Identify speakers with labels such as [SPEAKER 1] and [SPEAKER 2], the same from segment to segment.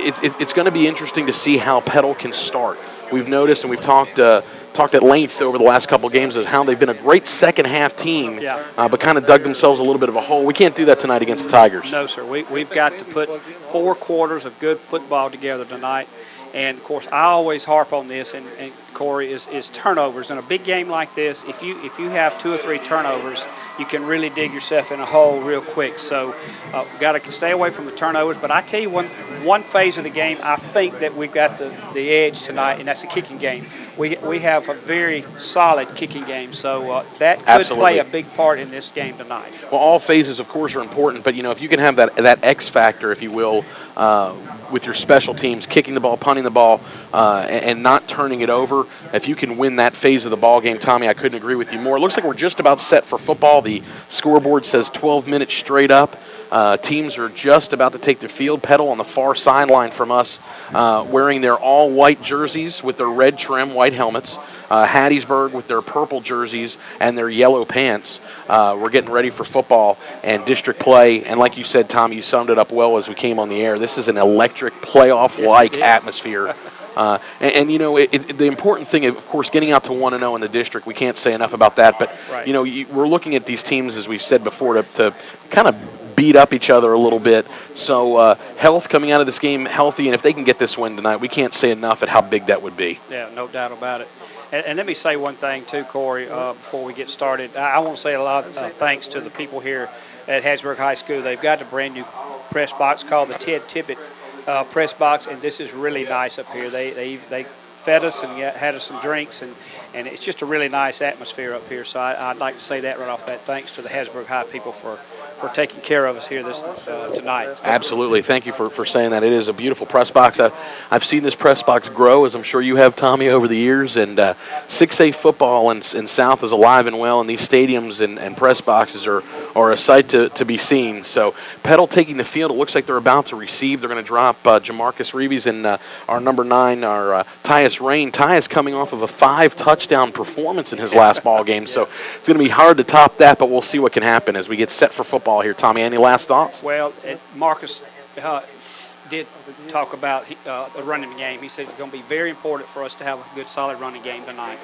[SPEAKER 1] it's going to be interesting to see how Petal can start. We've noticed, and we've talked at length over the last couple of games, of how they've been a great second-half team, but kind of dug themselves a little bit of a hole. We can't do that tonight against the Tigers.
[SPEAKER 2] No, sir. We've got to put 4 quarters of good football together tonight. And, of course, I always harp on this, and Corey, is turnovers. In a big game like this, if you have 2 or 3 turnovers, you can really dig yourself in a hole real quick. So got to stay away from the turnovers. But I tell you, one phase of the game, I think that we've got the edge tonight, and that's the kicking game. We have a very solid kicking game, so that could play a big part in this game tonight.
[SPEAKER 1] Well, all phases, of course, are important, but, if you can have that X factor, if you will, with your special teams, kicking the ball, punting the ball, and not turning it over, if you can win that phase of the ball game, Tommy, I couldn't agree with you more. It looks like we're just about set for football. The scoreboard says 12 minutes straight up. Teams are just about to take the field. Petal on the far sideline from us, wearing their all-white jerseys with their red trim, white helmets. Hattiesburg with their purple jerseys and their yellow pants. We're getting ready for football and district play. And like you said, Tom, you summed it up well as we came on the air. This is an electric playoff-like atmosphere. The important thing, of course, getting out to 1-0 in the district, we can't say enough about that. But, we're looking at these teams, as we said before, to kind of beat up each other a little bit. So health coming out of this game healthy, and if they can get this win tonight, we can't say enough at how big that would be.
[SPEAKER 2] Yeah, no doubt about it. And let me say one thing, too, Corey, before we get started. I want to say a lot of thanks to the people here at Hattiesburg High School. They've got a brand-new press box called the Ted Tippett press box, and this is really nice up here. They fed us and had us some drinks, and it's just a really nice atmosphere up here. So I'd like to say that right off the bat. Thanks to the Hattiesburg High people for taking care of us here tonight.
[SPEAKER 1] Absolutely. Thank you for saying that. It is a beautiful press box. I've seen this press box grow, as I'm sure you have, Tommy, over the years. And 6A football in South is alive and well, and these stadiums and press boxes are a sight to be seen. So Petal taking the field. It looks like they're about to receive. They're going to drop Jamarcus Reeves and our number 9, our Tyus Rain. Tyus coming off of a 5-touchdown performance in his last ball game. So it's going to be hard to top that, but we'll see what can happen as we get set for football here. Tommy, any last thoughts?
[SPEAKER 2] Well, Marcus did talk about the running game. He said it's going to be very important for us to have a good, solid running game tonight.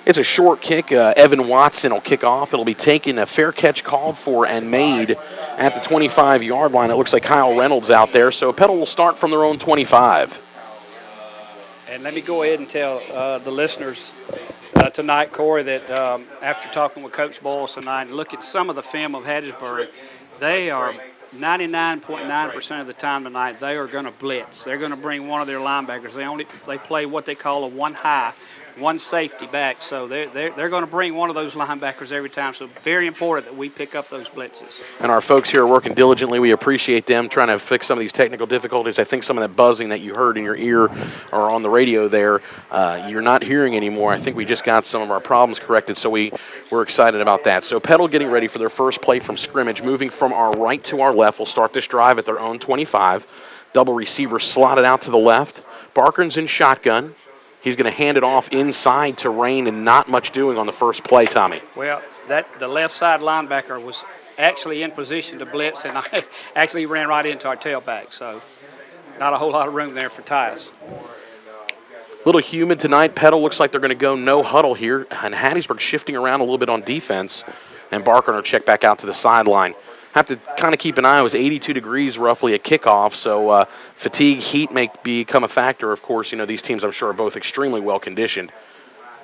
[SPEAKER 1] It's a short kick. Evan Watson will kick off. It'll be taken, a fair catch called for and made at the 25-yard line. It looks like Kyle Reynolds out there. So Petal will start from their own 25.
[SPEAKER 2] And let me go ahead and tell the listeners tonight, Corey, that after talking with Coach Boyles tonight and look at some of the film of Hattiesburg, they are 99.9% of the time tonight, they are going to blitz. They're going to bring one of their linebackers. They play what they call a one high, one safety back. So they're going to bring one of those linebackers every time. So very important that we pick up those blitzes.
[SPEAKER 1] And our folks here are working diligently. We appreciate them trying to fix some of these technical difficulties. I think some of that buzzing that you heard in your ear or on the radio there, you're not hearing anymore. I think we just got some of our problems corrected, so we're excited about that. So Petal getting ready for their first play from scrimmage, moving from our right to our left. We'll start this drive at their own 25. Double receiver slotted out to the left. Barkern's in shotgun. He's going to hand it off inside to Rain, and not much doing on the first play, Tommy.
[SPEAKER 2] Well, the left side linebacker was actually in position to blitz, and I actually ran right into our tailback. So not a whole lot of room there for Tyus.
[SPEAKER 1] Little humid tonight. Petal looks like they're going to go no huddle here, and Hattiesburg shifting around a little bit on defense, and Barker will check back out to the sideline. Have to kind of keep an eye. It was 82 degrees roughly at kickoff, so fatigue, heat may become a factor. Of course, these teams, I'm sure, are both extremely well conditioned.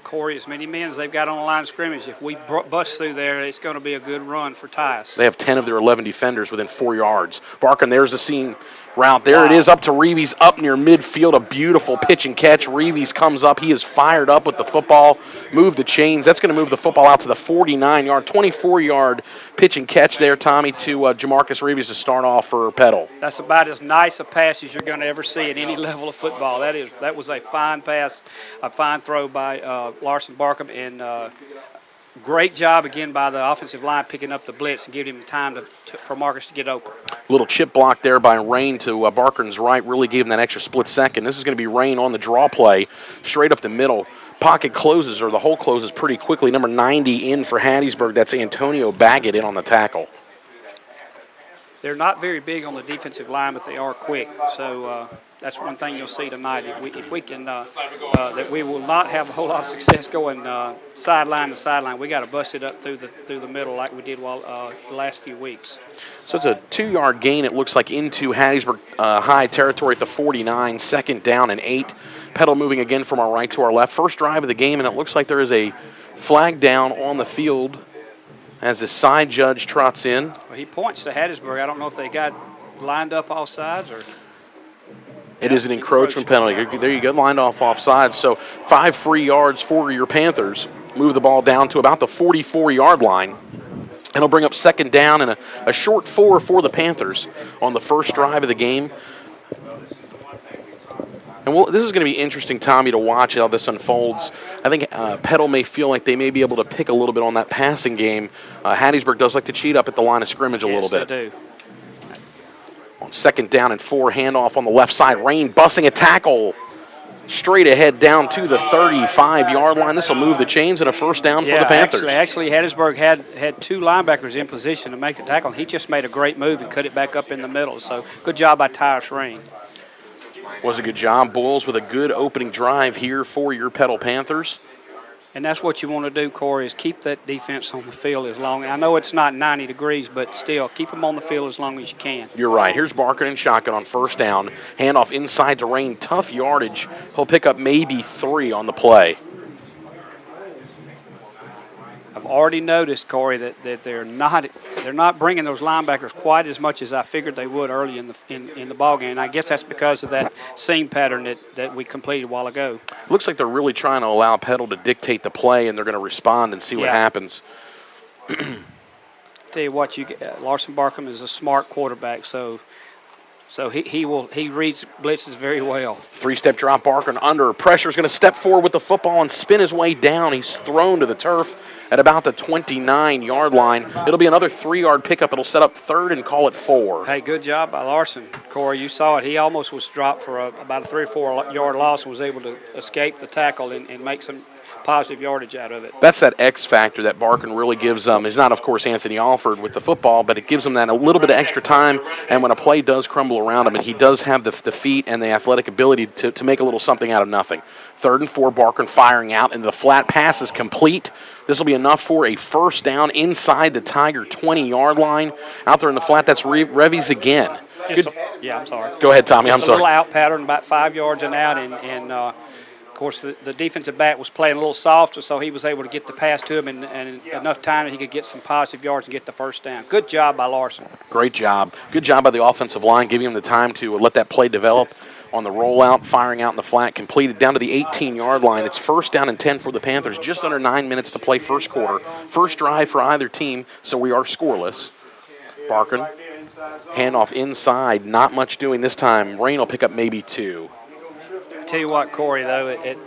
[SPEAKER 2] Corey, as many men as they've got on the line of scrimmage, if we bust through there, it's going to be a good run for Tyus.
[SPEAKER 1] They have 10 of their 11 defenders within 4 yards. Barker, there's the seam route. There it is up to Reeves up near midfield. A beautiful pitch and catch. Reeves comes up. He is fired up with the football. Move the chains. That's going to move the football out to the 49-yard, 24-yard pitch and catch there, Tommy, to Jamarcus Reeves to start off for Petal.
[SPEAKER 2] That's about as nice a pass as you're going to ever see at any level of football. That was a fine pass, a fine throw by Larson Barkham, and great job again by the offensive line picking up the blitz and giving him time for Marcus to get open.
[SPEAKER 1] Little chip block there by Rain to Barker's right really gave him that extra split second. This is going to be Rain on the draw play, straight up the middle. Pocket closes, or the hole closes pretty quickly. Number 90 in for Hattiesburg. That's Antonio Baggett in on the tackle.
[SPEAKER 2] they're not very big on the defensive line, but they are quick. So that's one thing you'll see tonight. If we can, that we will not have a whole lot of success going sideline to sideline. We got to bust it up through the middle like we did the last few weeks.
[SPEAKER 1] So it's a 2-yard gain, it looks like, into Hattiesburg high territory at the 49, 2nd down and 8. Petal moving again from our right to our left. First drive of the game, and it looks like there is a flag down on the field as the side judge trots in.
[SPEAKER 2] Well, he points to Hattiesburg. I don't know if they got lined up all sides or.
[SPEAKER 1] It is an encroachment penalty. There you go, lined off sides. So 5 free yards for your Panthers. Move the ball down to about the 44-yard line. And it'll bring up 2nd down and a short 4 for the Panthers on the first drive of the game. And this is going to be interesting, Tommy, to watch how this unfolds. I think Petal may feel like they may be able to pick a little bit on that passing game. Hattiesburg does like to cheat up at the line of scrimmage a little bit.
[SPEAKER 2] Yes, they do.
[SPEAKER 1] On 2nd down and 4, handoff on the left side. Rain busting a tackle straight ahead down to the 35-yard line. This will move the chains and a first down for the Panthers.
[SPEAKER 2] Actually, Hattiesburg had 2 linebackers in position to make the tackle. He just made a great move and cut it back up in the middle. So good job by Tyrus Rain.
[SPEAKER 1] Was a good job. Bulls with a good opening drive here for your Petal Panthers.
[SPEAKER 2] And that's what you want to do, Corey, is keep that defense on the field as long. I know it's not 90 degrees, but still, keep them on the field as long as you can.
[SPEAKER 1] You're right. Here's Barker in shotgun on first down. Handoff inside to Rain. Tough yardage. He'll pick up maybe 3 on the play.
[SPEAKER 2] I've already noticed, Corey, that they're not bringing those linebackers quite as much as I figured they would early in the ball game. And I guess that's because of that seam pattern that we completed a while ago.
[SPEAKER 1] Looks like they're really trying to allow Petal to dictate the play, and they're going to respond and see what happens.
[SPEAKER 2] Tell you what, Larson Barkham is a smart quarterback, so he reads blitzes very well.
[SPEAKER 1] 3-step drop, Barker under pressure is going to step forward with the football and spin his way down. He's thrown to the turf at about the 29-yard line. It'll be another 3-yard pickup. It'll set up 3rd and call it 4.
[SPEAKER 2] Hey, good job by Larson. Corey, you saw it. He almost was dropped for about a 3 or 4 yard loss and was able to escape the tackle and make some positive yardage out of it.
[SPEAKER 1] That's that X factor that Barkin really gives them. He's not, of course, Anthony Alford with the football, but it gives him that a little bit of extra time, and when a play does crumble around him, and he does have the feet and the athletic ability to make a little something out of nothing. 3rd and 4, Barkin firing out, and the flat pass is complete. This will be enough for a first down inside the Tiger 20-yard line. Out there in the flat, that's Revies again.
[SPEAKER 2] I'm sorry.
[SPEAKER 1] Go ahead, Tommy. I'm sorry.
[SPEAKER 2] A little out pattern, about 5 yards and out, and of course, the defensive back was playing a little softer, so he was able to get the pass to him and enough time that he could get some positive yards and get the first down. Good job by Larson.
[SPEAKER 1] Great job. Good job by the offensive line, giving him the time to let that play develop. On the rollout, firing out in the flat, completed down to the 18-yard line. It's first down and 10 for the Panthers. Just under 9 minutes to play first quarter. First drive for either team, so we are scoreless. Barkin, handoff inside. Not much doing this time. Rain will pick up maybe 2.
[SPEAKER 2] I tell you what, Corey, though,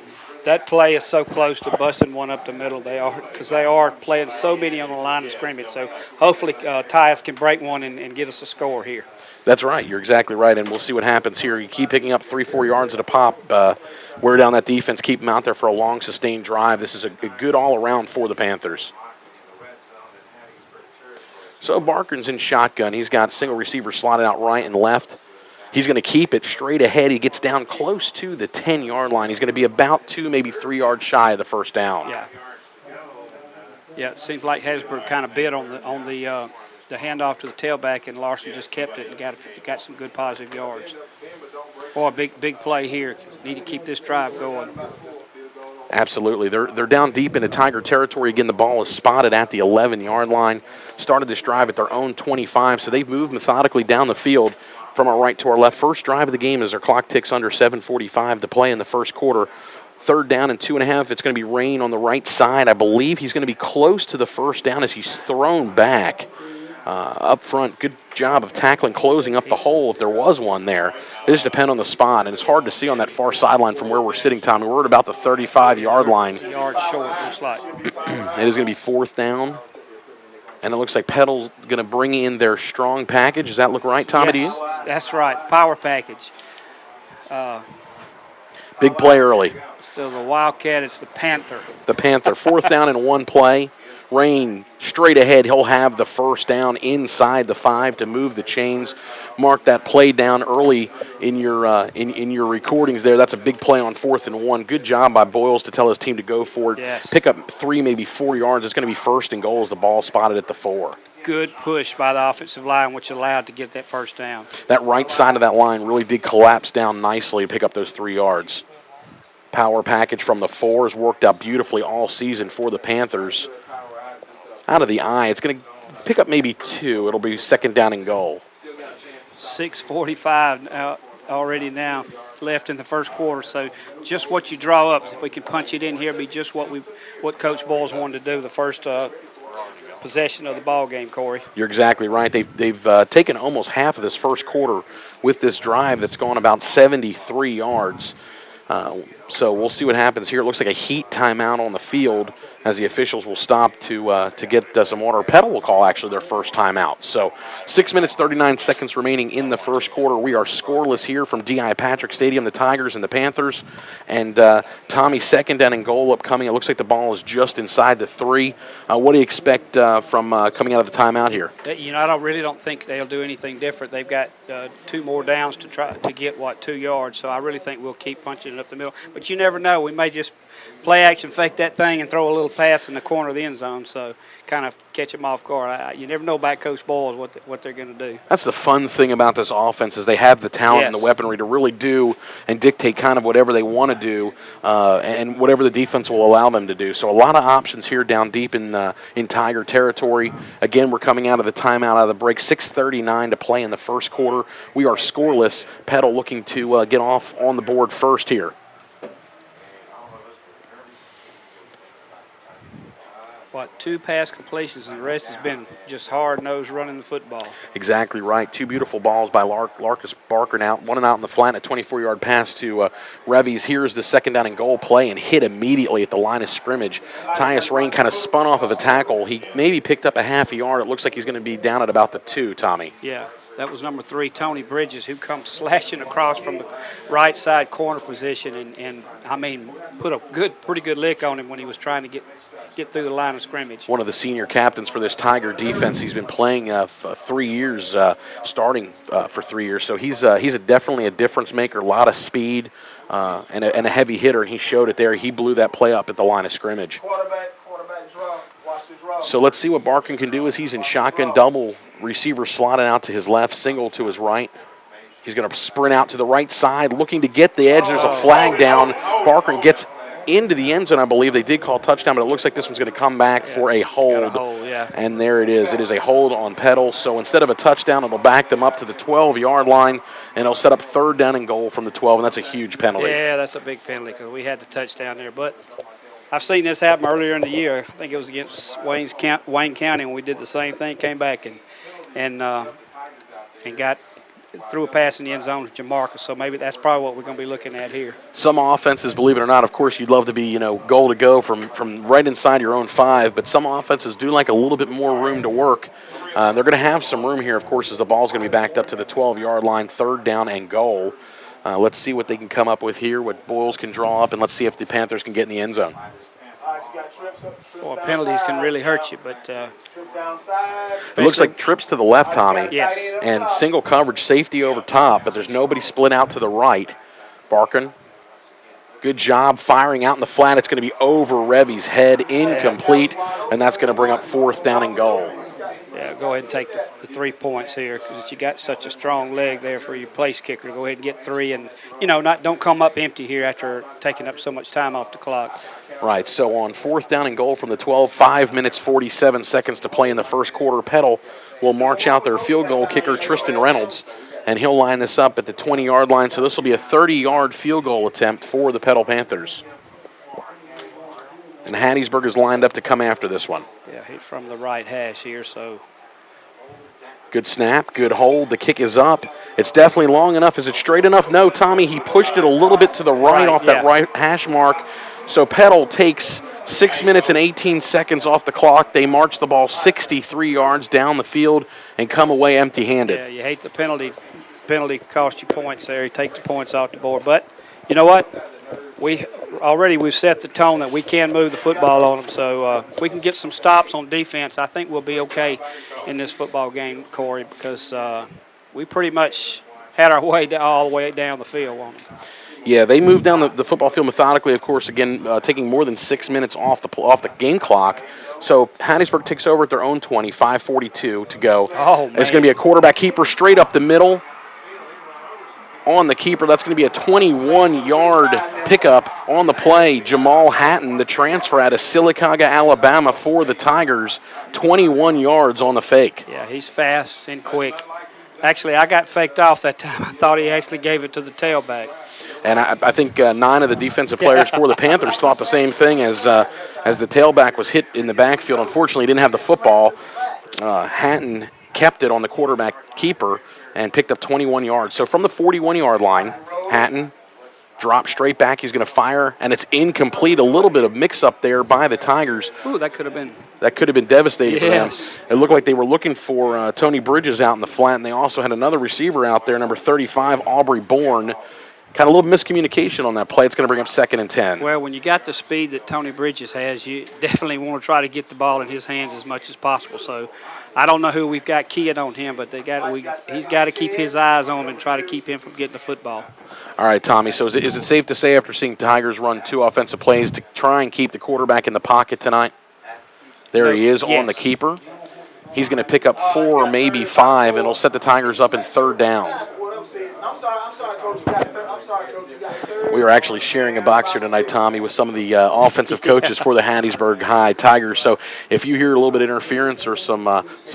[SPEAKER 2] that play is so close to busting one up the middle. They are playing so many on the line of scrimmage. So hopefully Tyus can break one and get us a score here.
[SPEAKER 1] That's right. You're exactly right, and we'll see what happens here. You keep picking up 3-4 yards at a pop. Wear down that defense, keep them out there for a long, sustained drive. This is a good all-around for the Panthers. So Barkin's in shotgun. He's got single receiver slotted out right and left. He's going to keep it straight ahead. He gets down close to the 10-yard line. He's going to be about 2, maybe 3 yards shy of the first down.
[SPEAKER 2] Yeah. It seems like Hattiesburg kind of bit on the handoff to the tailback, and Larson just kept it and got some good positive yards. Boy, big play here. Need to keep this drive going.
[SPEAKER 1] Absolutely. They're down deep into Tiger territory. Again, the ball is spotted at the 11-yard line. Started this drive at their own 25, so they've moved methodically down the field from our right to our left. First drive of the game as our clock ticks under 7:45 to play in the first quarter. 3rd down and 2.5. It's going to be Rain on the right side. I believe he's going to be close to the first down as he's thrown back. Up front, good job of tackling, closing up the hole if there was one there. It just depends on the spot, and it's hard to see on that far sideline from where we're sitting, Tommy. We're at about the 35-yard line.
[SPEAKER 2] Yards short, looks like.
[SPEAKER 1] It is going to be 4th down, and it looks like Petal's going to bring in their strong package. Does that look right, Tommy, to you?
[SPEAKER 2] That's right, power package.
[SPEAKER 1] Big play early.
[SPEAKER 2] Still the Wildcat, it's the Panther.
[SPEAKER 1] The Panther, 4th down and 1 play. Rain straight ahead. He'll have the first down inside the 5 to move the chains. Mark that play down early in your in your recordings there. That's a big play on 4th and 1. Good job by Boyles to tell his team to go for it.
[SPEAKER 2] Yes.
[SPEAKER 1] Pick up 3, maybe 4 yards. It's going to be 1st and goal as the ball spotted at the 4.
[SPEAKER 2] Good push by the offensive line, which allowed to get that first down.
[SPEAKER 1] That right side of that line really did collapse down nicely to pick up those 3 yards. Power package from the 4 has worked out beautifully all season for the Panthers. Out of the eye, it's going to pick up maybe 2. It'll be 2nd down and goal.
[SPEAKER 2] 6:45 already now left in the first quarter. So just what you draw up. If we can punch it in here, it'd be just what Coach Boyles wanted to do the first possession of the ball game, Corey.
[SPEAKER 1] You're exactly right. They've taken almost half of this first quarter with this drive that's gone about 73 yards. So we'll see what happens here. It looks like a heat timeout on the field as the officials will stop to get some water. Petal will call actually their first timeout. So 6 minutes, 39 seconds remaining in the first quarter. We are scoreless here from D.I. Patrick Stadium, the Tigers and the Panthers. And Tommy, 2nd down and goal upcoming. It looks like the ball is just inside the 3. What do you expect from coming out of the timeout here?
[SPEAKER 2] I really don't think they'll do anything different. They've got 2 more downs to try to get 2 yards. So I really think we'll keep punching it up the middle. But you never know. We may just play action, fake that thing, and throw a little pass in the corner of the end zone. So kind of catch them off guard. You never know about Coach Boyles what they're going to do.
[SPEAKER 1] That's the fun thing about this offense is they have the talent and the weaponry to really do and dictate kind of whatever they want to do and whatever the defense will allow them to do. So a lot of options here down deep in Tiger territory. Again, we're coming out of the timeout, out of the break. 6:39 to play in the first quarter. We are scoreless. Petal looking to get off on the board first here.
[SPEAKER 2] What, 2 pass completions, and the rest has been just hard-nosed running the football.
[SPEAKER 1] Exactly right. 2 beautiful balls by Larkus Barker out. One out in the flat, a 24-yard pass to Revies. Here's the 2nd down and goal play and hit immediately at the line of scrimmage. Tyus Rain kind of spun off of a tackle. He maybe picked up a half a yard. It looks like he's going to be down at about the 2, Tommy.
[SPEAKER 2] Yeah. That was number 3, Tony Bridges, who comes slashing across from the right side corner position and I mean, put a pretty good lick on him when he was trying to get through the line of scrimmage.
[SPEAKER 1] One of the senior captains for this Tiger defense. He's been playing for 3 years, starting for 3 years. So he's definitely a difference maker, a lot of speed and a heavy hitter, and he showed it there. He blew that play up at the line of scrimmage.
[SPEAKER 3] Quarterback draw. Watch the draw.
[SPEAKER 1] So let's see what Barkin can do as he's in shotgun double. Receiver slotted out to his left, single to his right. He's going to sprint out to the right side, looking to get the edge. There's a flag down. Barkin gets into the end zone, I believe. They did call touchdown, but it looks like this one's going to come back for a hold. And there it is. It is a hold on Petal. So instead of a touchdown, it'll back them up to the 12-yard line, and it'll set up 3rd down and goal from the 12, and that's a huge penalty.
[SPEAKER 2] Yeah, that's a big penalty because we had the touchdown there. But I've seen this happen earlier in the year. I think it was against Wayne County when we did the same thing, came back and got threw a pass in the end zone to Jamarcus, so maybe that's probably what we're going to be looking at here.
[SPEAKER 1] Some offenses, believe it or not, of course, you'd love to be, goal to go from right inside your own 5, but some offenses do like a little bit more room to work. They're going to have some room here, of course, as the ball's going to be backed up to the 12-yard line, 3rd down and goal. Let's see what they can come up with here, what Boyles can draw up, and let's see if the Panthers can get in the end zone.
[SPEAKER 2] Well, penalties can really hurt you, but
[SPEAKER 1] it looks like trips to the left, Tommy.
[SPEAKER 2] Yes.
[SPEAKER 1] And single coverage safety over top, but there's nobody split out to the right. Barkin, good job firing out in the flat. It's going to be over Revy's head, incomplete, and that's going to bring up 4th down and goal.
[SPEAKER 2] Yeah, go ahead and take the 3 points here because you got such a strong leg there for your place kicker. Go ahead and get 3 and, don't come up empty here after taking up so much time off the clock.
[SPEAKER 1] Right, so on 4th down and goal from the 12, 5 minutes, 47 seconds to play in the first quarter. Petal will march out their field goal kicker, Tristan Reynolds, and he'll line this up at the 20-yard line. So this will be a 30-yard field goal attempt for the Petal Panthers. And Hattiesburg is lined up to come after this one.
[SPEAKER 2] Yeah, he's from the right hash here, so.
[SPEAKER 1] Good snap, good hold. The kick is up. It's definitely long enough. Is it straight enough? No, Tommy, he pushed it a little bit to the right off that right hash mark. So Petal takes 6 minutes and 18 seconds off the clock. They march the ball 63 yards down the field and come away empty-handed.
[SPEAKER 2] Yeah, you hate the penalty. Penalty cost you points there. You take the points off the board. But you know what? we've set the tone that we can move the football on them. So if we can get some stops on defense, I think we'll be okay in this football game, Corey, because we pretty much had our way all the way down the field on them.
[SPEAKER 1] Yeah, they moved down the football field methodically, of course, again, taking more than 6 minutes off the game clock. So Hattiesburg takes over at their own 20, 5:42 to go.
[SPEAKER 2] Oh, man.
[SPEAKER 1] It's going to be a quarterback keeper straight up the middle. On the keeper, that's going to be a 21-yard pickup on the play. Jamal Hatton, the transfer out of Sylacauga, Alabama for the Tigers, 21 yards on the fake.
[SPEAKER 2] Yeah, he's fast and quick. Actually, I got faked off that time. I thought he actually gave it to the tailback.
[SPEAKER 1] And I think 9 of the defensive players for the Panthers thought the same thing as the tailback was hit in the backfield. Unfortunately, he didn't have the football. Hatton kept it on the quarterback keeper and picked up 21 yards. So from the 41-yard line, Hatton drops straight back. He's going to fire, and it's incomplete. A little bit of mix-up there by the Tigers.
[SPEAKER 2] Ooh, that could have been
[SPEAKER 1] devastating for them.
[SPEAKER 2] Yes.
[SPEAKER 1] It looked like they were looking for Tony Bridges out in the flat, and they also had another receiver out there, number 35, Aubrey Bourne. Kind of a little miscommunication on that play. It's going to bring up 2nd and 10.
[SPEAKER 2] Well, when you got the speed that Tony Bridges has, you definitely want to try to get the ball in his hands as much as possible. So I don't know who we've got keying on him, but he's got to keep his eyes on him and try to keep him from getting the football.
[SPEAKER 1] All right, Tommy, so is it safe to say after seeing Tigers run 2 offensive plays to try and keep the quarterback in the pocket tonight? There he is on the keeper. He's going to pick up 4, maybe 5, and it'll set the Tigers up in 3rd down.
[SPEAKER 3] I'm sorry, Coach. You got third.
[SPEAKER 1] We are actually sharing a box here tonight, Tommy, with some of the offensive coaches for the Hattiesburg High Tigers. So if you hear a little bit of interference or some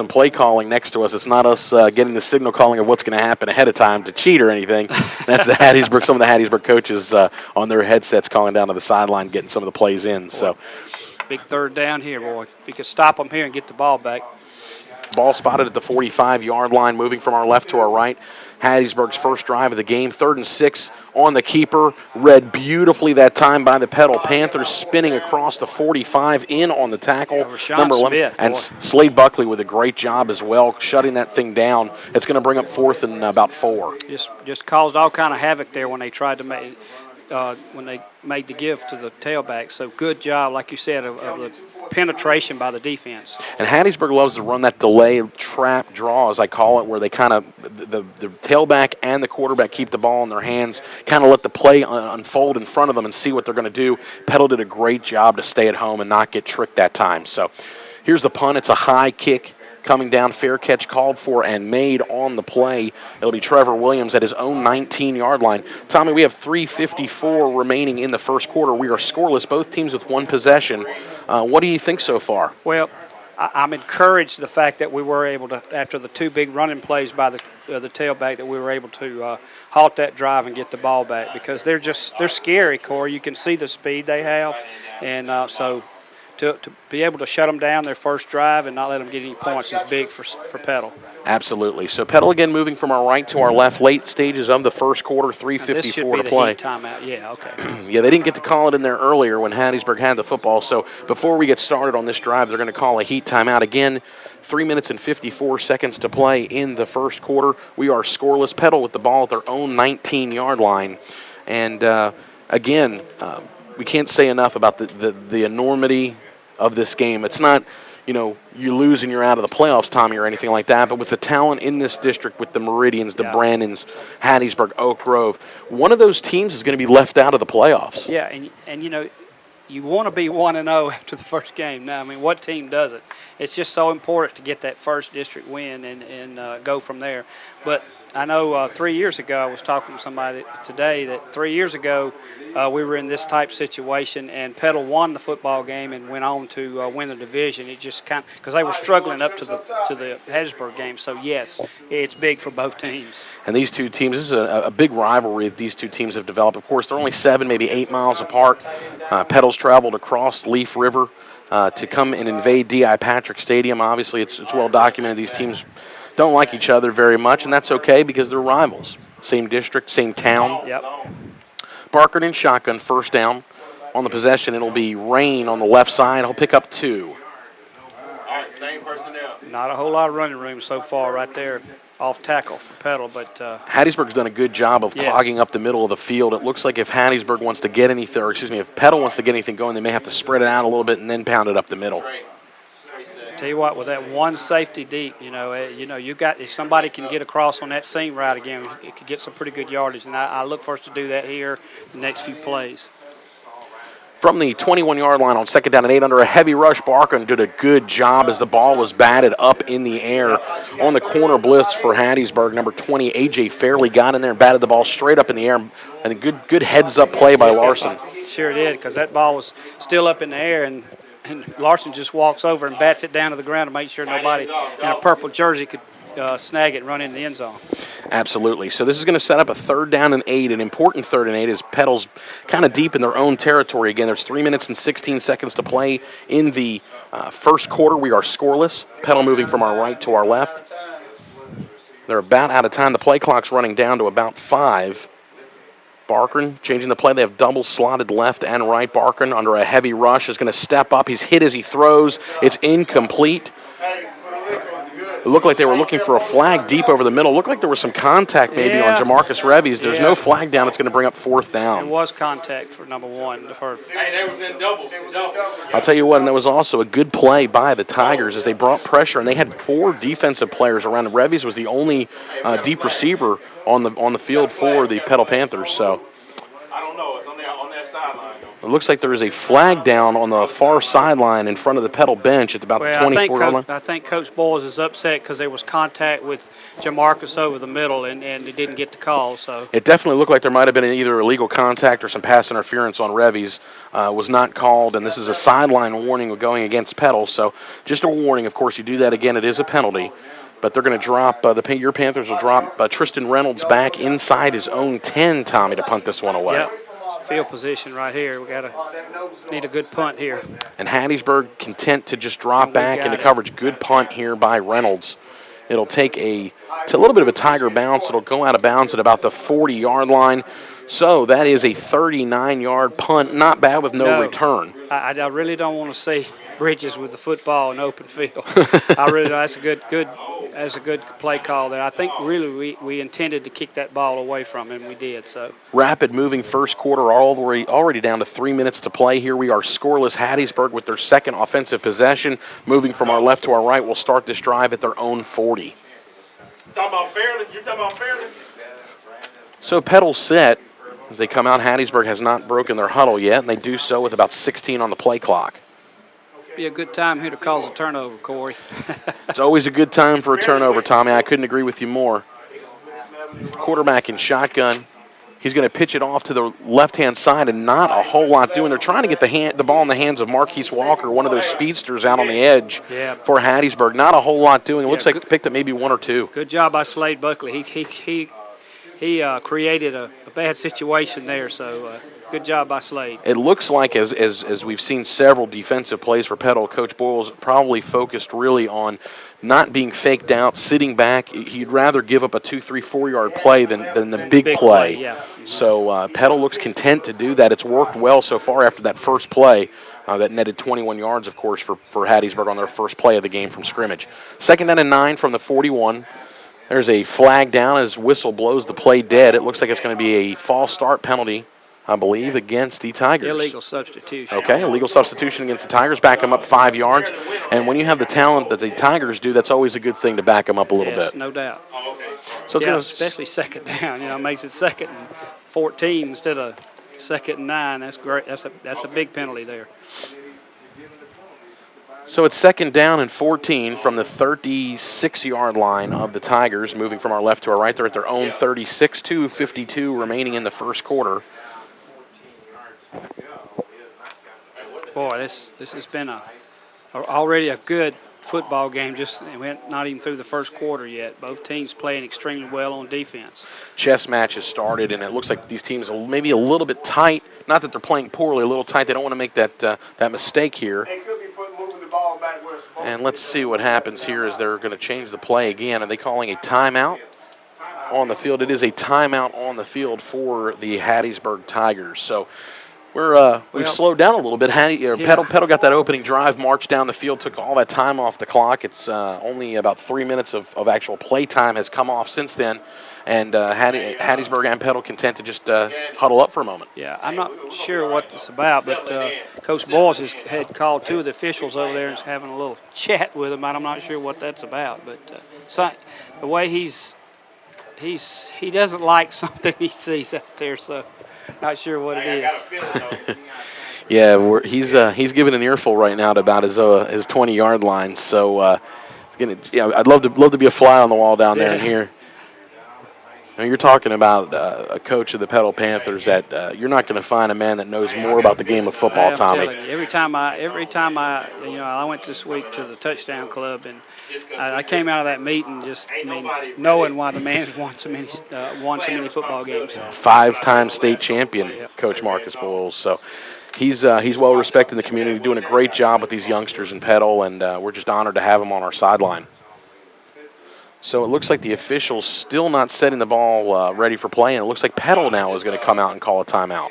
[SPEAKER 1] play calling next to us, it's not us getting the signal calling of what's going to happen ahead of time to cheat or anything. That's the Hattiesburg, some of the Hattiesburg coaches on their headsets calling down to the sideline, getting some of the plays in. So
[SPEAKER 2] big 3rd down here, boy. If you could stop them here and get the ball back.
[SPEAKER 1] Ball spotted at the 45-yard line, moving from our left to our right. Hattiesburg's first drive of the game, 3rd and 6 on the keeper. Read beautifully that time by the Petal. Panthers spinning across the 45, in on the tackle. Number 11.
[SPEAKER 2] Smith,
[SPEAKER 1] and Slade Buckley with a great job as well, shutting that thing down. It's going to bring up 4th and about 4.
[SPEAKER 2] Just caused all kind of havoc there when they tried to make when they made the give to the tailback. So good job, like you said, of the penetration by the defense.
[SPEAKER 1] And Hattiesburg loves to run that delay trap draw, as I call it, where they kind of, the tailback and the quarterback keep the ball in their hands, kind of let the play unfold in front of them and see what they're going to do. Petal did a great job to stay at home and not get tricked that time. So here's the punt. It's a high kick coming down, fair catch called for and made on the play. It'll be Trevor Williams at his own 19-yard line. Tommy, we have 3:54 remaining in the first quarter. We are scoreless, both teams with 1 possession. What do you think so far?
[SPEAKER 2] Well, I'm encouraged the fact that we were able to, after the 2 big running plays by the tailback, that we were able to halt that drive and get the ball back, because they're scary, Corey. You can see the speed they have, and so to be able to shut them down their first drive and not let them get any points is big for Petal.
[SPEAKER 1] Absolutely. So Petal again moving from our right to our left, late stages of the first quarter, 3:54 to play.
[SPEAKER 2] Timeout. Yeah, okay.
[SPEAKER 1] Yeah, they didn't get to call it in there earlier when Hattiesburg had the football. So before we get started on this drive, they're going to call a heat timeout again. 3 minutes and 54 seconds to play in the first quarter. We are scoreless. Petal with the ball at their own 19-yard line. And again, we can't say enough about the enormity of this game. It's not, you lose and you're out of the playoffs, Tommy, or anything like that, but with the talent in this district, with the Meridians, the Brandons, Hattiesburg, Oak Grove, one of those teams is going to be left out of the playoffs.
[SPEAKER 2] Yeah, and you want to be 1-0 after the first game. Now, I mean, what team doesn't? It's just so important to get that first district win and go from there. But I know 3 years ago, I was talking to somebody today that 3 years ago we were in this type situation, and Petal won the football game and went on to win the division. It just kind of, because they were struggling up to the Hattiesburg game. So yes, it's big for both teams.
[SPEAKER 1] And these two teams, this is a big rivalry that these two teams have developed. Of course, they're only 7, maybe 8 miles apart. Petal's traveled across Leaf River to come and invade D.I. Patrick Stadium. Obviously, it's well documented these teams don't like each other very much, and that's okay because they're rivals. Same district, same town.
[SPEAKER 2] Yep.
[SPEAKER 1] Barker in shotgun, first down. On the possession, it'll be Rain on the left side. He'll pick up 2.
[SPEAKER 4] All right, same personnel.
[SPEAKER 2] Not a whole lot of running room so far right there. off tackle for Petal, but
[SPEAKER 1] Hattiesburg's done a good job of clogging up the middle of the field. It looks like if Hattiesburg wants to get anything, or excuse me, if Petal wants to get anything going, they may have to spread it out a little bit and then pound it up the middle.
[SPEAKER 2] tell you what, with that one safety deep, you got, if somebody can get across on that seam route again, it could get some pretty good yardage, and I look for us to do that here the next few plays.
[SPEAKER 1] From the 21-yard line on 2nd down and 8 under a heavy rush, Barkin did a good job as the ball was batted up in the air on the corner blitz for Hattiesburg. Number 20, A.J. Fairley, got in there and batted the ball straight up in the air, and a good heads-up play by Larson.
[SPEAKER 2] Sure did, because that ball was still up in the air, and Larson just walks over and bats it down to the ground to make sure nobody in a purple jersey could snag it and run into the end zone.
[SPEAKER 1] Absolutely. So this is going to set up a 3rd down and 8, an important 3rd and 8 as Petal's kind of deep in their own territory again. There's 3 minutes and 16 seconds to play in the first quarter. We are scoreless. Petal moving from our right to our left. They're about out of time. The play clock's running down to about 5. Barkin changing the play. They have double slotted left and right. Barkin under a heavy rush is going to step up. He's hit as he throws. It's incomplete. It looked like they were looking for a flag deep over the middle. It looked like there was some contact maybe on Jamarcus Revies. There's no flag down. It's going to bring up 4th down.
[SPEAKER 2] It was contact for number 1.
[SPEAKER 3] Hey, they was in doubles.
[SPEAKER 1] I'll tell you what, and that was also a good play by the Tigers as they brought pressure, and they had 4 defensive players around. Revies was the only deep receiver on the field for the Petal Panthers. So
[SPEAKER 3] I don't know. It's on that sideline.
[SPEAKER 1] it looks like there is a flag down on the far sideline in front of the Petal bench at about the 24-yard line.
[SPEAKER 2] I think Coach Boyles is upset because there was contact with Jamarcus over the middle, and he didn't get the call. So
[SPEAKER 1] it definitely looked like there might have been either illegal contact or some pass interference on Revies. Was not called, and this is a sideline warning going against Petal. So just a warning. Of course, you do that again, it is a penalty. But they're going to drop, your Panthers will drop Tristan Reynolds back inside his own 10, Tommy, to punt this one away.
[SPEAKER 2] Yep. Field position right here. Need a good punt here.
[SPEAKER 1] And Hattiesburg content to just drop back into coverage. Good punt here by Reynolds. It'll take a little bit of a Tiger bounce. It'll go out of bounds at about the 40-yard line. So that is a 39-yard punt. Not bad with no return.
[SPEAKER 2] I really don't want to see Bridges with the football in open field. That's a good play call there. I think really we intended to kick that ball away from him. We did so.
[SPEAKER 1] Rapid moving first quarter, already down to 3 minutes to play. Here we are scoreless. Hattiesburg with their second offensive possession. Moving from our left to our right will start this drive at their own 40.
[SPEAKER 3] You talking about Fairley?
[SPEAKER 1] So Petal set as they come out. Hattiesburg has not broken their huddle yet, and they do so with about 16 on the play clock.
[SPEAKER 2] Be a good time here to cause a turnover, Corey.
[SPEAKER 1] It's always a good time for a turnover, Tommy. I couldn't agree with you more. Quarterback in shotgun. He's going to pitch it off to the left-hand side and not a whole lot doing. They're trying to get the ball in the hands of Marquise Walker, one of those speedsters out on the edge for Hattiesburg. Not a whole lot doing. It looks like he picked up maybe 1 or 2.
[SPEAKER 2] Good job by Slade Buckley. He created a bad situation there, so good job by Slade.
[SPEAKER 1] It looks like as we've seen several defensive plays for Petal, Coach Boyles probably focused really on not being faked out, sitting back. He'd rather give up a 2, 3, 4-yard play than the big play.
[SPEAKER 2] Yeah.
[SPEAKER 1] So Petal looks content to do that. It's worked well so far after that first play. That netted 21 yards, of course, for Hattiesburg on their first play of the game from scrimmage. 2nd down and 9 from the 41. There's a flag down as whistle blows the play dead. It looks like it's going to be a false start penalty, I believe, against the Tigers.
[SPEAKER 2] Illegal substitution.
[SPEAKER 1] Okay, illegal substitution against the Tigers. Back them up 5 yards. And when you have the talent that the Tigers do, that's always a good thing to back them up a little bit.
[SPEAKER 2] No doubt.
[SPEAKER 1] So it's
[SPEAKER 2] especially 2nd down. Makes it 2nd and 14 instead of 2nd and 9. That's great. That's a big penalty there.
[SPEAKER 1] So it's 2nd down and 14 from the 36-yard line of the Tigers, moving from our left to our right. They're at their own 36, 2:52 remaining in the first quarter.
[SPEAKER 2] Boy, this has been already a good football game. Just went not even through the first quarter yet. Both teams playing extremely well on defense.
[SPEAKER 1] Chess match has started, and it looks like these teams are maybe a little bit tight. Not that they're playing poorly, a little tight. They don't want to make that mistake here. And let's see what happens here as they're going to change the play again. Are they calling a timeout on the field? It is a timeout on the field for the Hattiesburg Tigers. So We've slowed down a little bit. Petal got that opening drive, marched down the field, took all that time off the clock. It's only about 3 minutes of actual play time has come off since then, and Hattiesburg and Petal content to just huddle up for a moment.
[SPEAKER 2] Yeah, I'm not sure what it's about, but Coach Boyles had called two of the officials over there and is having a little chat with them, and I'm not sure what that's about. But the way he doesn't like something he sees out there, so not sure what it is.
[SPEAKER 1] Yeah, he's giving an earful right now to about his 20-yard line. So I'd love to be a fly on the wall down there and hear. Now you're talking about a coach of the Petal Panthers that you're not going to find a man that knows more about the game of football, Tommy.
[SPEAKER 2] Every time I went this week to the touchdown club, and I came out of that meeting knowing why the man has won so many football games.
[SPEAKER 1] 5-time state champion, Coach Marcus Boyles. So he's well respected in the community, doing a great job with these youngsters in Petal, and we're just honored to have him on our sideline. So it looks like the officials still not setting the ball ready for play, and it looks like Petal now is going to come out and call a timeout.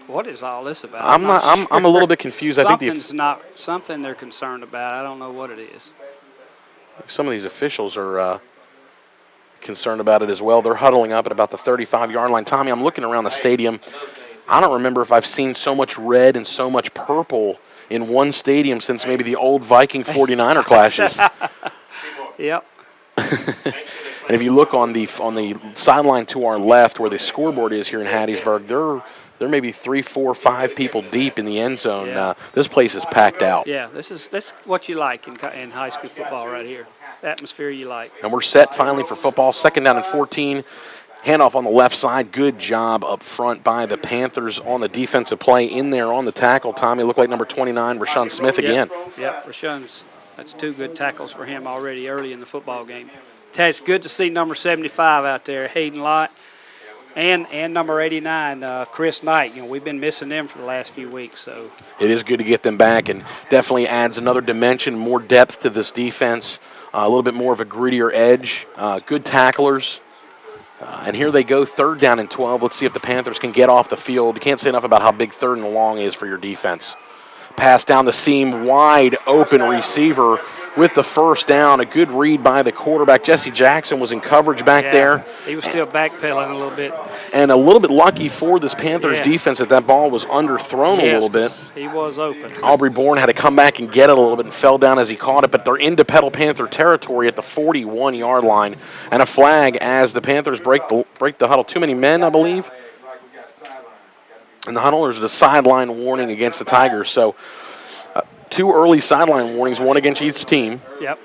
[SPEAKER 2] What is all this about?
[SPEAKER 1] I'm a little bit confused.
[SPEAKER 2] Something they're concerned about. I don't know what it is.
[SPEAKER 1] Some of these officials are concerned about it as well. They're huddling up at about the 35-yard line. Tommy, I'm looking around the stadium. I don't remember if I've seen so much red and so much purple in one stadium since maybe the old Viking 49er clashes.
[SPEAKER 2] Yep.
[SPEAKER 1] And if you look on the sideline to our left, where the scoreboard is here in Hattiesburg, there may be 3, 4, 5 people deep in the end zone.
[SPEAKER 2] Yeah.
[SPEAKER 1] This place is packed out.
[SPEAKER 2] Yeah, that's what you like in high school football right here. The atmosphere you like.
[SPEAKER 1] And we're set finally for football. 2nd down and 14. Handoff on the left side. Good job up front by the Panthers on the defensive play. In there on the tackle, Tommy, looked like number 29, Rashawn Smith again.
[SPEAKER 2] Yep, Rashawn's. That's 2 good tackles for him already early in the football game. It's good to see number 75 out there, Hayden Lott, and number 89, Chris Knight. We've been missing them for the last few weeks. So
[SPEAKER 1] it is good to get them back, and definitely adds another dimension, more depth to this defense, a little bit more of a grittier edge, good tacklers. And here they go, 3rd down and 12. Let's see if the Panthers can get off the field. You can't say enough about how big 3rd and long is for your defense. Pass down the seam, wide open receiver with the first down. A good read by the quarterback. Jesse Jackson was in coverage back there.
[SPEAKER 2] He was still backpedaling a little bit.
[SPEAKER 1] And a little bit lucky for this Panthers defense that ball was underthrown a little bit.
[SPEAKER 2] He was open.
[SPEAKER 1] Aubrey Bourne had to come back and get it a little bit and fell down as he caught it, but they're into Petal Panther territory at the 41-yard line. And a flag as the Panthers break the huddle. Too many men, I believe. And the huddle is a sideline warning against the Tigers. So 2 early sideline warnings, 1 against each team.
[SPEAKER 2] Yep.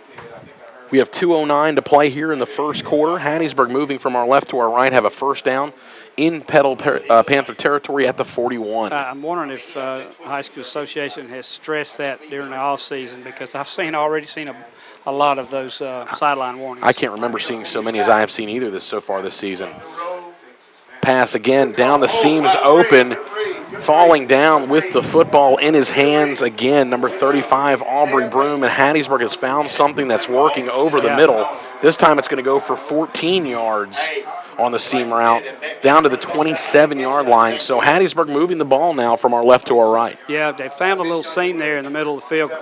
[SPEAKER 1] We have 2:09 to play here in the first quarter. Hattiesburg moving from our left to our right, have a first down in Petal Panther territory at the 41.
[SPEAKER 2] I'm wondering if High School Association has stressed that during the off season, because I've already seen a lot of those sideline warnings.
[SPEAKER 1] I can't remember seeing so many as I have seen either so far this season. Pass again, down the seams, open, falling down with the football in his hands again. Number 35, Aubrey Broom, and Hattiesburg has found something that's working over the middle. This time it's going to go for 14 yards on the seam route, down to the 27-yard line. So Hattiesburg moving the ball now from our left to our right.
[SPEAKER 2] Yeah, they found a little seam there in the middle of the field,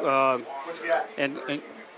[SPEAKER 2] and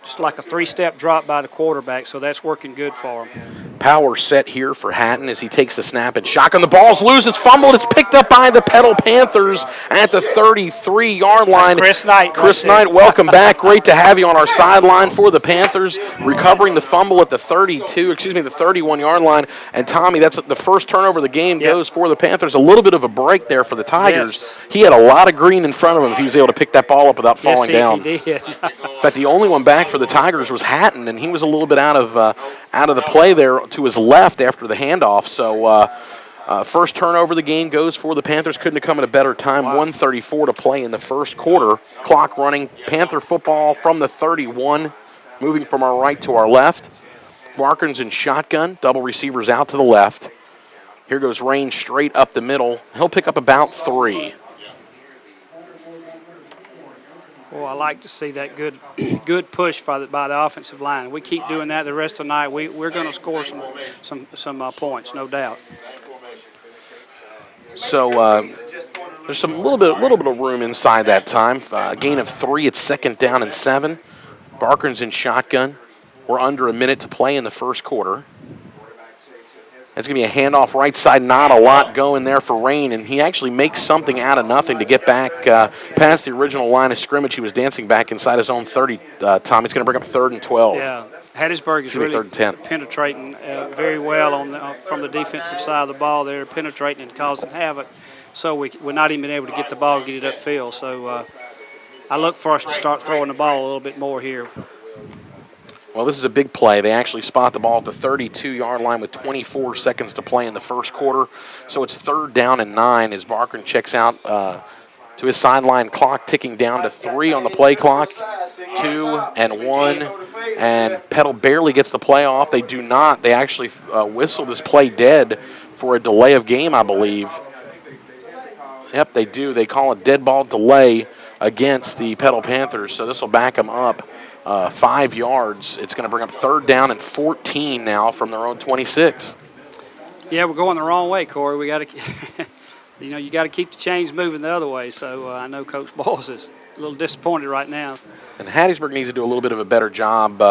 [SPEAKER 2] just like a 3-step drop by the quarterback, so that's working good for him.
[SPEAKER 1] Power set here for Hatton as he takes the snap and shotgun. The ball's loose. It's fumbled. It's picked up by the Petal Panthers at the 33-yard line.
[SPEAKER 2] Chris Knight.
[SPEAKER 1] Chris Knight, welcome back. Great to have you on our sideline for the Panthers. Recovering the fumble at the 31-yard line. And Tommy, that's the first turnover of the game goes for the Panthers. A little bit of a break there for the Tigers.
[SPEAKER 2] Yes.
[SPEAKER 1] He had a lot of green in front of him if he was able to pick that ball up without falling down.
[SPEAKER 2] He did.
[SPEAKER 1] In fact, the only one back for the Tigers was Hatton, and he was a little bit out of the play there to his left after the handoff. So first turnover of the game goes for the Panthers. Couldn't have come at a better time. 1:34 to play in the first quarter. Clock running. Panther football from the 31, moving from our right to our left. Markins in shotgun. Double receivers out to the left. Here goes Rain straight up the middle. He'll pick up about 3.
[SPEAKER 2] Well, I like to see that good push by the offensive line. We keep doing that the rest of the night. We're going to score some points, no doubt.
[SPEAKER 1] So There's some little bit of room inside that time. Gain of 3. It's 2nd down and 7. Barkern's in shotgun. We're under a minute to play in the first quarter. It's going to be a handoff right side. Not a lot going there for Rain, and he actually makes something out of nothing to get back past the original line of scrimmage. He was dancing back inside his own 30. Tom, it's going to bring up 3rd and 12.
[SPEAKER 2] Yeah, Hattiesburg is really penetrating very well from the defensive side of the ball. They're penetrating and causing havoc. So we're not even able to get the ball and get it upfield. So I look for us to start throwing the ball a little bit more here.
[SPEAKER 1] Well, this is a big play. They actually spot the ball at the 32-yard line with 24 seconds to play in the first quarter. So it's 3rd down and 9 as Barkern checks out to his sideline clock, ticking down to 3 on the play clock, 2 and 1. And Petal barely gets the play off. They do not. They actually whistle this play dead for a delay of game, I believe. Yep, they do. They call a dead ball delay against the Petal Panthers. So this will back them up 5 yards. It's going to bring up 3rd down and 14 now from their own 26.
[SPEAKER 2] Yeah, we're going the wrong way, Corey. We got to, you got to keep the chains moving the other way. So I know Coach Bowles is a little disappointed right now.
[SPEAKER 1] And Hattiesburg needs to do a little bit of a better job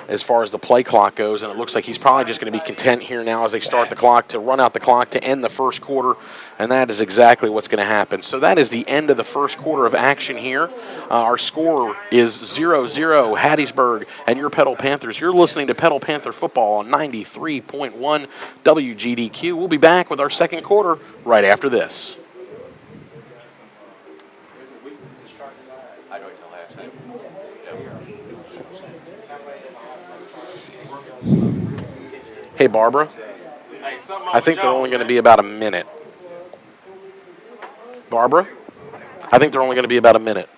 [SPEAKER 1] as far as the play clock goes, and it looks like he's probably just going to be content here now as they start the clock to run out the clock to end the first quarter, and that is exactly what's going to happen. So that is the end of the first quarter of action here. Our score is 0-0 Hattiesburg and your Petal Panthers. You're listening to Petal Panther Football on 93.1 WGDQ. We'll be back with our second quarter right after this. Hey, Barbara, I think they're only going to be about a minute. Barbara, I think they're only going to be about a minute.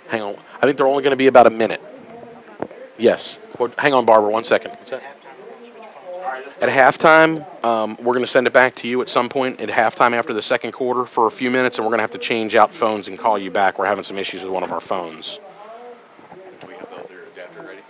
[SPEAKER 1] Hang on. I think they're only going to be about a minute. Yes. Hang on, Barbara, 1 second. At halftime, we're going to send it back to you at some point at halftime after the second quarter for a few minutes, and we're going to have to change out phones and call you back. We're having some issues with one of our phones. Do we have their adapter ready?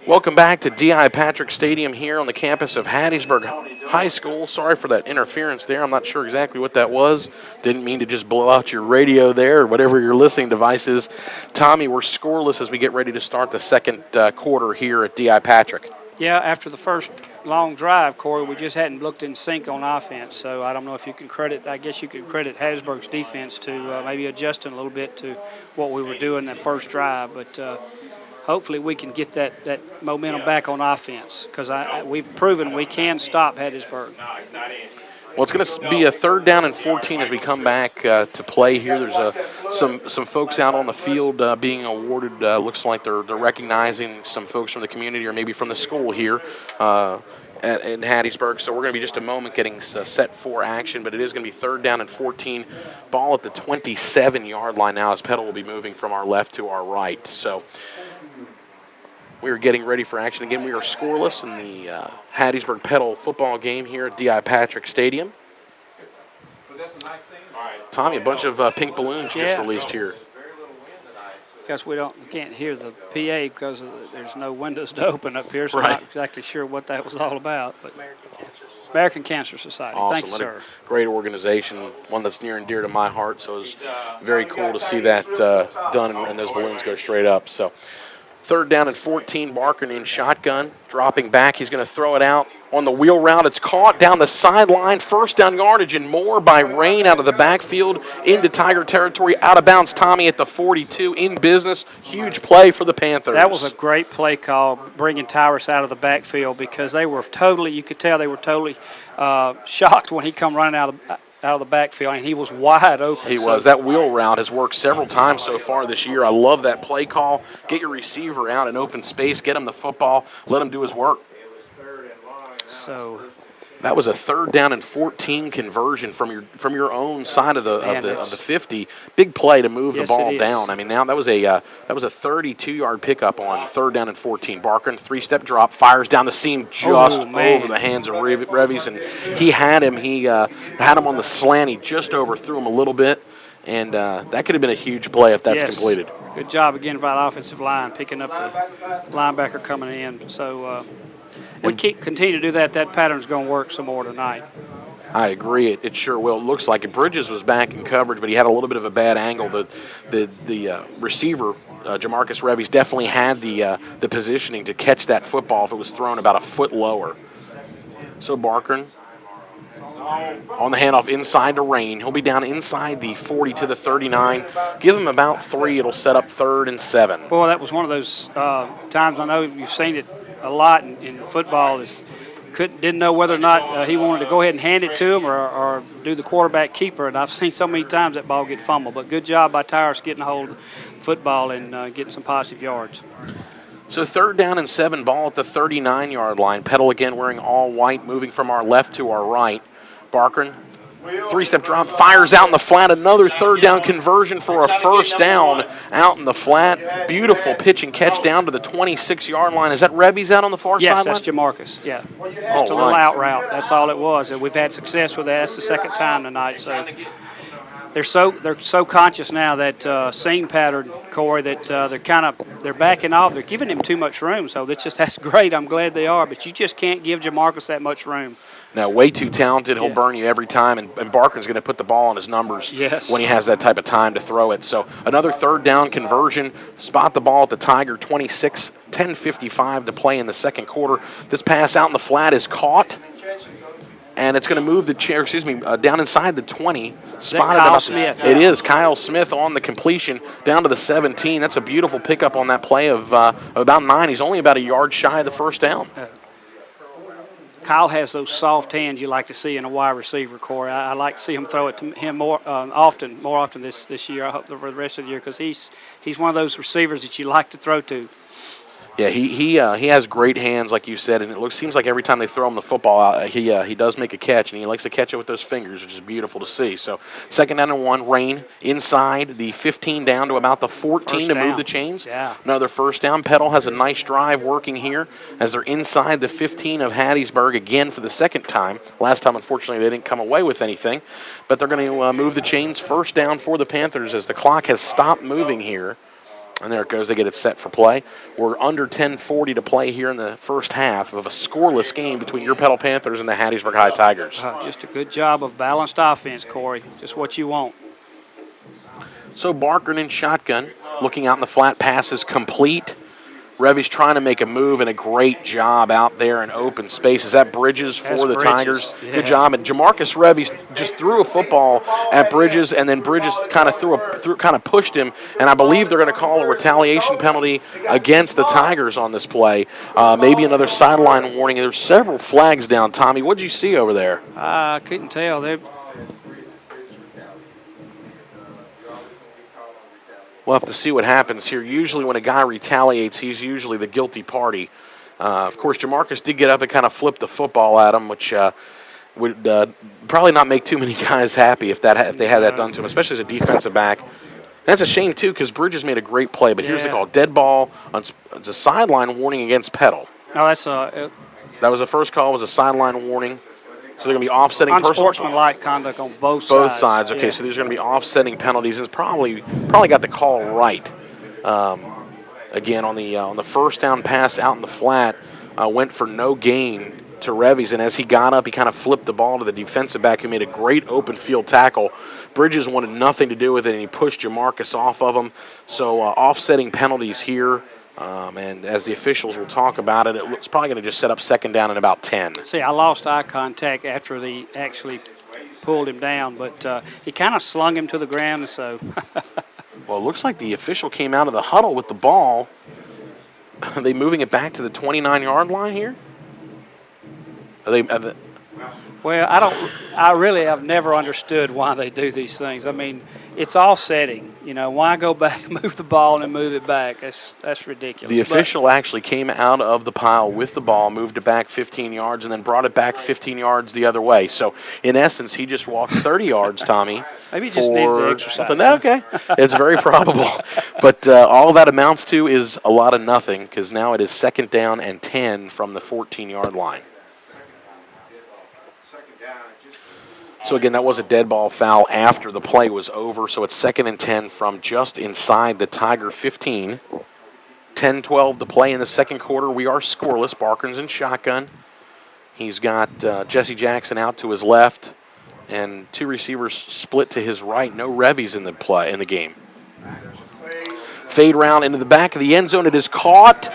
[SPEAKER 1] Welcome back to D.I. Patrick Stadium here on the campus of Hattiesburg High School. Sorry for that interference there. I'm not sure exactly what that was. Didn't mean to just blow out your radio there or whatever your listening device is. Tommy, we're scoreless as we get ready to start the second quarter here at D.I. Patrick.
[SPEAKER 2] Yeah, after the first long drive, Corey, we just hadn't looked in sync on offense. So I don't know if you can credit, I guess you could credit Hattiesburg's defense to maybe adjusting a little bit to what we were doing that first drive. But hopefully we can get that momentum back on offense because we've proven we can stop Hattiesburg.
[SPEAKER 1] Well, it's going to be a 3rd down and 14 as we come back to play here. There's some folks out on the field being awarded. Looks like they're recognizing some folks from the community or maybe from the school here in Hattiesburg. So we're going to be just a moment getting set for action, but it is going to be 3rd down and 14. Ball at the 27-yard line now as Petal will be moving from our left to our right. So we are getting ready for action. Again, we are scoreless in the Hattiesburg Petal football game here at D.I. Patrick Stadium. Tommy, a bunch of pink balloons just released here.
[SPEAKER 2] Because we can't hear the PA because there's no windows to open up here, so
[SPEAKER 1] right.
[SPEAKER 2] I'm not exactly sure what that was all about. But American Cancer Society.
[SPEAKER 1] Awesome.
[SPEAKER 2] Thank you, sir.
[SPEAKER 1] Great organization, one that's near and dear to my heart. So it's very cool to see that done and those balloons go straight up. So 3rd down and 14, Barkern in shotgun, dropping back. He's going to throw it out on the wheel route. It's caught down the sideline. 1st down yardage and more by Rain out of the backfield into Tiger territory. Out of bounds, Tommy at the 42 in business. Huge play for the Panthers.
[SPEAKER 2] That was a great play call, bringing Tyrus out of the backfield because they were totally, you could tell they were totally shocked when he come running out of the backfield, and he was wide open.
[SPEAKER 1] He was. That wheel route has worked several times so far this year. I love that play call. Get your receiver out in open space, get him the football, let him do his work.
[SPEAKER 2] So
[SPEAKER 1] That was a 3rd down and 14 conversion from your own side of the 50. Big play to move the ball down. I mean, now that was a 32-yard pickup on 3rd down and 14. Barker, 3-step drop, fires down the seam just over the hands of Revies, and he had him. He had him on the slant. He just overthrew him a little bit, and that could have been a huge play if that's completed.
[SPEAKER 2] Good job again by the offensive line picking up the linebacker coming in. So. We continue to do that. That pattern's going to work some more tonight.
[SPEAKER 1] I agree. It sure will. It looks like it. Bridges was back in coverage, but he had a little bit of a bad angle. The receiver, Jamarcus Revies, definitely had the positioning to catch that football if it was thrown about a foot lower. So Barker on the handoff inside to Rain. He'll be down inside the 40 to the 39. Give him about 3. It'll set up 3rd and 7.
[SPEAKER 2] Boy, that was one of those times. I know you've seen it a lot in football. Didn't know whether or not he wanted to go ahead and hand it to him or do the quarterback keeper. And I've seen so many times that ball get fumbled. But good job by Tyrus getting a hold of the football and getting some positive yards.
[SPEAKER 1] So 3rd down and 7, ball at the 39-yard line. Petal again wearing all white, moving from our left to our right. Barker, 3-step drop, fires out in the flat. Another 3rd down conversion for a 1st down out in the flat. Beautiful pitch and catch down to the 26-yard line. Is that Revies out on the far sideline?
[SPEAKER 2] Yes, that's Jamarcus. Yeah, just a little out route. That's all it was. And we've had success with that. That's the 2nd time tonight. So they're so conscious now that seam pattern, Corey, that they're backing off. They're giving him too much room. So that's great. I'm glad they are. But you just can't give Jamarcus that much room.
[SPEAKER 1] No, way too talented. He'll burn you every time, and Barker's going to put the ball on his numbers when he has that type of time to throw it. So another 3rd down conversion. Spot the ball at the Tiger 26, 10:55 to play in the 2nd quarter. This pass out in the flat is caught, and it's going to move the chair. Down inside the 20. Spotted
[SPEAKER 2] Kyle Smith.
[SPEAKER 1] It is Kyle Smith on the completion down to the 17. That's a beautiful pickup on that play of about 9. He's only about a yard shy of the 1st down.
[SPEAKER 2] Kyle has those soft hands you like to see in a wide receiver, Corey. I like to see him throw it to him more often this year. I hope for the rest of the year because he's one of those receivers that you like to throw to.
[SPEAKER 1] Yeah, he has great hands, like you said, and it seems like every time they throw him the football, he does make a catch, and he likes to catch it with those fingers, which is beautiful to see. So 2nd down and 1, Rain inside the 15 down to about the 14 to move the chains.
[SPEAKER 2] Yeah.
[SPEAKER 1] Another 1st down. Petal has a nice drive working here as they're inside the 15 of Hattiesburg again for the 2nd time. Last time, unfortunately, they didn't come away with anything, but they're going to move the chains. 1st down for the Panthers as the clock has stopped moving here. And there it goes. They get it set for play. We're under 10:40 to play here in the 1st half of a scoreless game between your Petal Panthers and the Hattiesburg High Tigers.
[SPEAKER 2] Just a good job of balanced offense, Corey. Just what you want.
[SPEAKER 1] So Barker in shotgun, looking out in the flat, pass is complete. Revies trying to make a move, and a great job out there in open space. Is that Bridges for the Tigers?
[SPEAKER 2] Yeah.
[SPEAKER 1] Good job. And Jamarcus Revies just threw a football at Bridges, and then Bridges kind of pushed him. And I believe they're going to call a retaliation penalty against the Tigers on this play. Maybe another sideline warning. There's several flags down. Tommy, what did you see over there?
[SPEAKER 2] I couldn't tell.
[SPEAKER 1] We'll have to see what happens here. Usually when a guy retaliates, he's usually the guilty party. Of course, Jamarcus did get up and kind of flip the football at him, which would probably not make too many guys happy if they had that done to him, especially as a defensive back. That's a shame, too, because Bridges made a great play. But here's the call. Dead ball. It's a sideline warning against Petal.
[SPEAKER 2] No, that's
[SPEAKER 1] that was the first call, was a sideline warning. So they're going to be offsetting
[SPEAKER 2] unsportsmanlike conduct on both sides.
[SPEAKER 1] Both sides. Okay, so there's going to be offsetting penalties, and it's probably got the call right. Again, on the 1st down pass out in the flat, went for no gain to Revies, and as he got up, he kind of flipped the ball to the defensive back who made a great open field tackle. Bridges wanted nothing to do with it, and he pushed Jamarcus off of him. So offsetting penalties here. And as the officials will talk about it, it's probably going to just set up 2nd down and about 10.
[SPEAKER 2] See, I lost eye contact after they actually pulled him down, but he kind of slung him to the ground. So,
[SPEAKER 1] well, it looks like the official came out of the huddle with the ball. Are they moving it back to the 29-yard line here?
[SPEAKER 2] Well, I really have never understood why they do these things. I mean, it's all setting. Why go back, move the ball, and move it back? That's ridiculous.
[SPEAKER 1] The official actually came out of the pile with the ball, moved it back 15 yards, and then brought it back 15 yards the other way. So, in essence, he just walked 30 yards, Tommy.
[SPEAKER 2] Maybe he just needed to exercise.
[SPEAKER 1] Okay, it's very probable. But all that amounts to is a lot of nothing, because now it is 2nd down and 10 from the 14-yard line. So, again, that was a dead ball foul after the play was over. So it's 2nd and 10 from just inside the Tiger 15. 10-12 to play in the second quarter. We are scoreless. Barkins in shotgun. He's got Jesse Jackson out to his left and 2 receivers split to his right. No Revies in the game. Fade round into the back of the end zone. It is caught.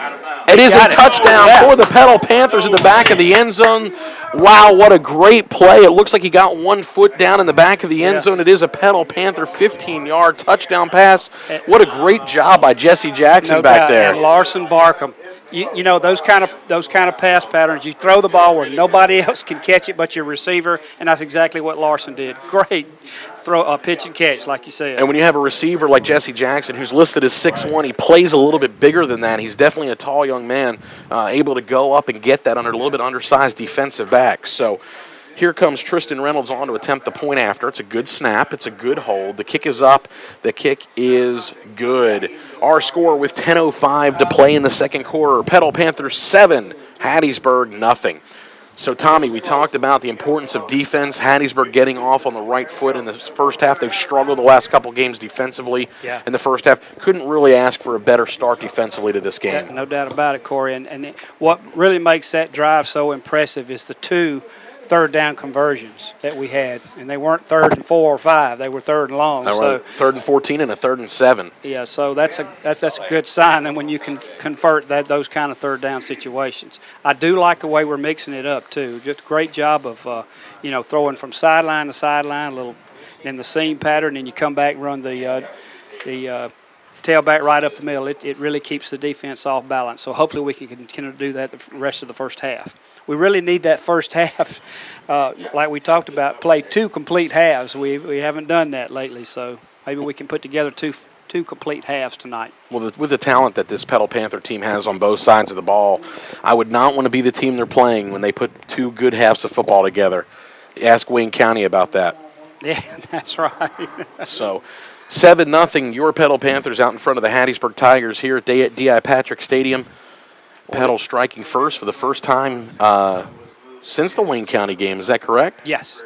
[SPEAKER 1] It is a touchdown for the Petal Panthers in the back of the end zone. Wow, what a great play. It looks like he got 1 foot down in the back of the end zone. It is a Petal Panther 15-yard touchdown pass. What a great job by Jesse Jackson back there.
[SPEAKER 2] And Larson Barkham. You know those kind of pass patterns. You throw the ball where nobody else can catch it but your receiver, and that's exactly what Larson did. Great pitch and catch, like you said.
[SPEAKER 1] And when you have a receiver like Jesse Jackson, who's listed as 6'1", he plays a little bit bigger than that. He's definitely a tall young man, able to go up and get that under a little bit undersized defensive back. So here comes Tristan Reynolds on to attempt the point after. It's a good snap. It's a good hold. The kick is up. The kick is good. Our score with 10:05 to play in the second quarter. Petal Panthers 7, Hattiesburg nothing. So, Tommy, we talked about the importance of defense. Hattiesburg getting off on the right foot in the first half. They've struggled the last couple games defensively in the first half. Couldn't really ask for a better start defensively to this game.
[SPEAKER 2] No doubt about it, Corey. And what really makes that drive so impressive is the 2 third-down conversions that we had. And they weren't 3rd and 4 or 5. They were 3rd and long.
[SPEAKER 1] They were 3rd and 14 and a 3rd and 7.
[SPEAKER 2] Yeah, so that's a good sign. And when you can convert those kind of third-down situations, I do like the way we're mixing it up too. Just a great job of throwing from sideline to sideline, a little in the seam pattern, and you come back and run the tailback right up the middle. It really keeps the defense off balance. So hopefully we can continue to do that the rest of the first half. We really need that first half, like we talked about, play 2 complete halves. We haven't done that lately, so maybe we can put together two complete halves tonight.
[SPEAKER 1] Well, with the talent that this Petal Panther team has on both sides of the ball, I would not want to be the team they're playing when they put 2 good halves of football together. Ask Wayne County about that.
[SPEAKER 2] Yeah, that's right.
[SPEAKER 1] So 7-0, your Petal Panthers out in front of the Hattiesburg Tigers here at D.I. Patrick Stadium. Petal striking first for the first time since the Wayne County game. Is that correct?
[SPEAKER 2] Yes.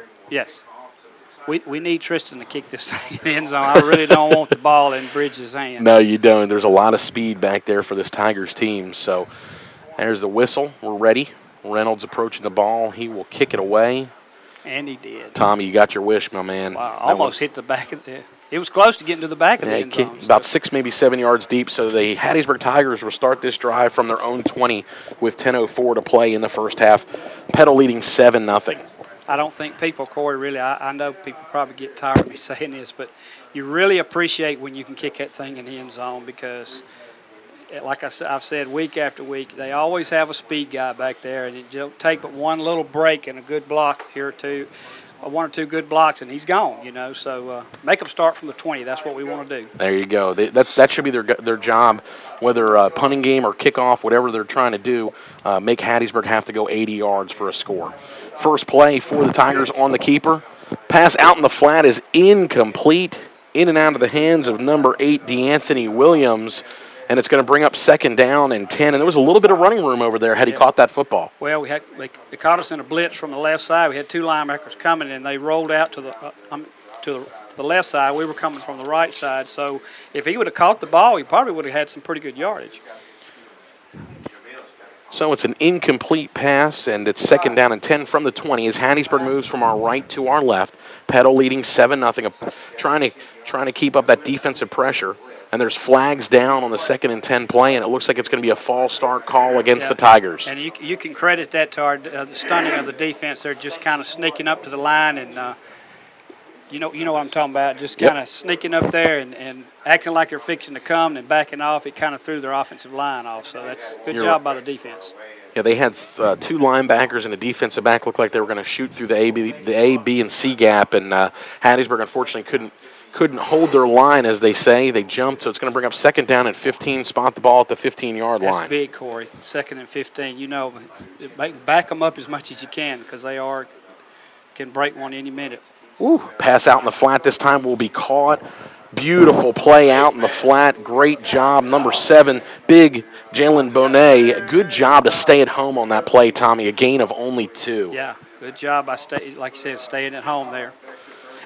[SPEAKER 2] We need Tristan to kick this thing in the end zone. I really don't want the ball in Bridges' hand.
[SPEAKER 1] No, you don't. There's a lot of speed back there for this Tigers team. So there's the whistle. We're ready. Reynolds approaching the ball. He will kick it away.
[SPEAKER 2] And he did.
[SPEAKER 1] Tommy, you got your wish, my man.
[SPEAKER 2] Wow, almost hit the back of the – it was close to getting to the back of the end zone.
[SPEAKER 1] About 6, maybe 7 yards deep. So the Hattiesburg Tigers will start this drive from their own 20 with 10:04 to play in the first half. Petal leading 7-0.
[SPEAKER 2] I don't think people, Corey, really – I know people probably get tired of me saying this, but you really appreciate when you can kick that thing in the end zone because, like I've said week after week, they always have a speed guy back there, and it don't take but one little break and a good block here or two. 1 or 2 good blocks, and he's gone, So make them start from the 20. That's what we want to do.
[SPEAKER 1] There you go. That should be their job, whether punting game or kickoff, whatever they're trying to do, make Hattiesburg have to go 80 yards for a score. First play for the Tigers on the keeper. Pass out in the flat is incomplete. In and out of the hands of number 8, DeAnthony Williams. And it's going to bring up 2nd down and 10. And there was a little bit of running room over there had he caught that football.
[SPEAKER 2] Well, they caught us in a blitz from the left side. We had 2 linebackers coming, and they rolled out to the left side. We were coming from the right side. So if he would have caught the ball, he probably would have had some pretty good yardage.
[SPEAKER 1] So it's an incomplete pass, and it's 2nd down and 10 from the 20 as Hattiesburg moves from our right to our left. Petal leading 7-0, trying to keep up that defensive pressure. And there's flags down on the 2nd and 10 play, and it looks like it's going to be a false start call against the Tigers.
[SPEAKER 2] And you can credit that to our the stunning of the defense. They're just kind of sneaking up to the line, and you know what I'm talking about. Just kind of sneaking up there and acting like they're fixing to come and backing off. It kind of threw their offensive line off. So that's good job by the defense.
[SPEAKER 1] Yeah, they had two linebackers and a defensive back. Looked like they were going to shoot through the A, B, and C gap, and Hattiesburg unfortunately couldn't hold their line, as they say. They jumped, so it's going to bring up 2nd down and 15. Spot the ball at the 15-yard line.
[SPEAKER 2] That's big, Corey. 2nd and 15. You know, back them up as much as you can because they can break one any minute.
[SPEAKER 1] Ooh, pass out in the flat this time will be caught. Beautiful play out in the flat. Great job. Number 7, big Jalen Bonet. Good job to stay at home on that play, Tommy. A gain of only 2.
[SPEAKER 2] Yeah, good job by, like you said, staying at home there.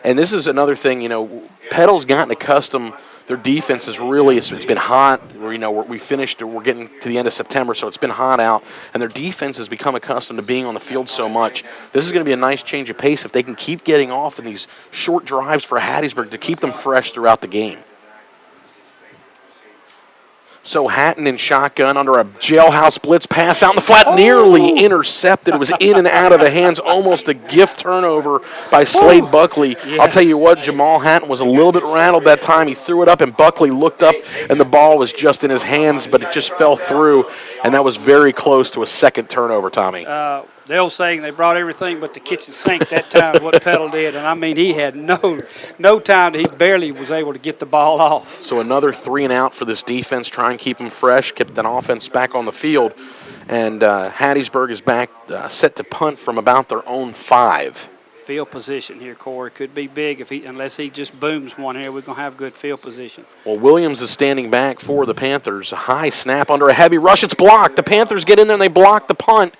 [SPEAKER 1] And this is another thing, you know, Petal's gotten accustomed. Their defense is really, it's been hot. You know, we're getting to the end of September, so it's been hot out. And their defense has become accustomed to being on the field so much. This is going to be a nice change of pace if they can keep getting off in these short drives for Hattiesburg to keep them fresh throughout the game. So Hatton in shotgun under a jailhouse blitz pass out in the flat, nearly intercepted. It was in and out of the hands, almost a gift turnover by Slade Buckley. Yes. I'll tell you what, Jamal Hatton was a little bit rattled that time. He threw it up, and Buckley looked up, and the ball was just in his hands, but it just fell through, and that was very close to a 2nd turnover, Tommy.
[SPEAKER 2] The old saying, they brought everything but the kitchen sink that time, what Petal did. And, I mean, he had no time. He barely was able to get the ball off.
[SPEAKER 1] So another 3 and out for this defense. Try and keep them fresh, keep that offense back on the field. And Hattiesburg is back set to punt from about their own 5.
[SPEAKER 2] Field position here, Corey. Could be big unless he just booms one here. We're going to have good field position.
[SPEAKER 1] Well, Williams is standing back for the Panthers. A high snap under a heavy rush. It's blocked. The Panthers get in there and they block the punt.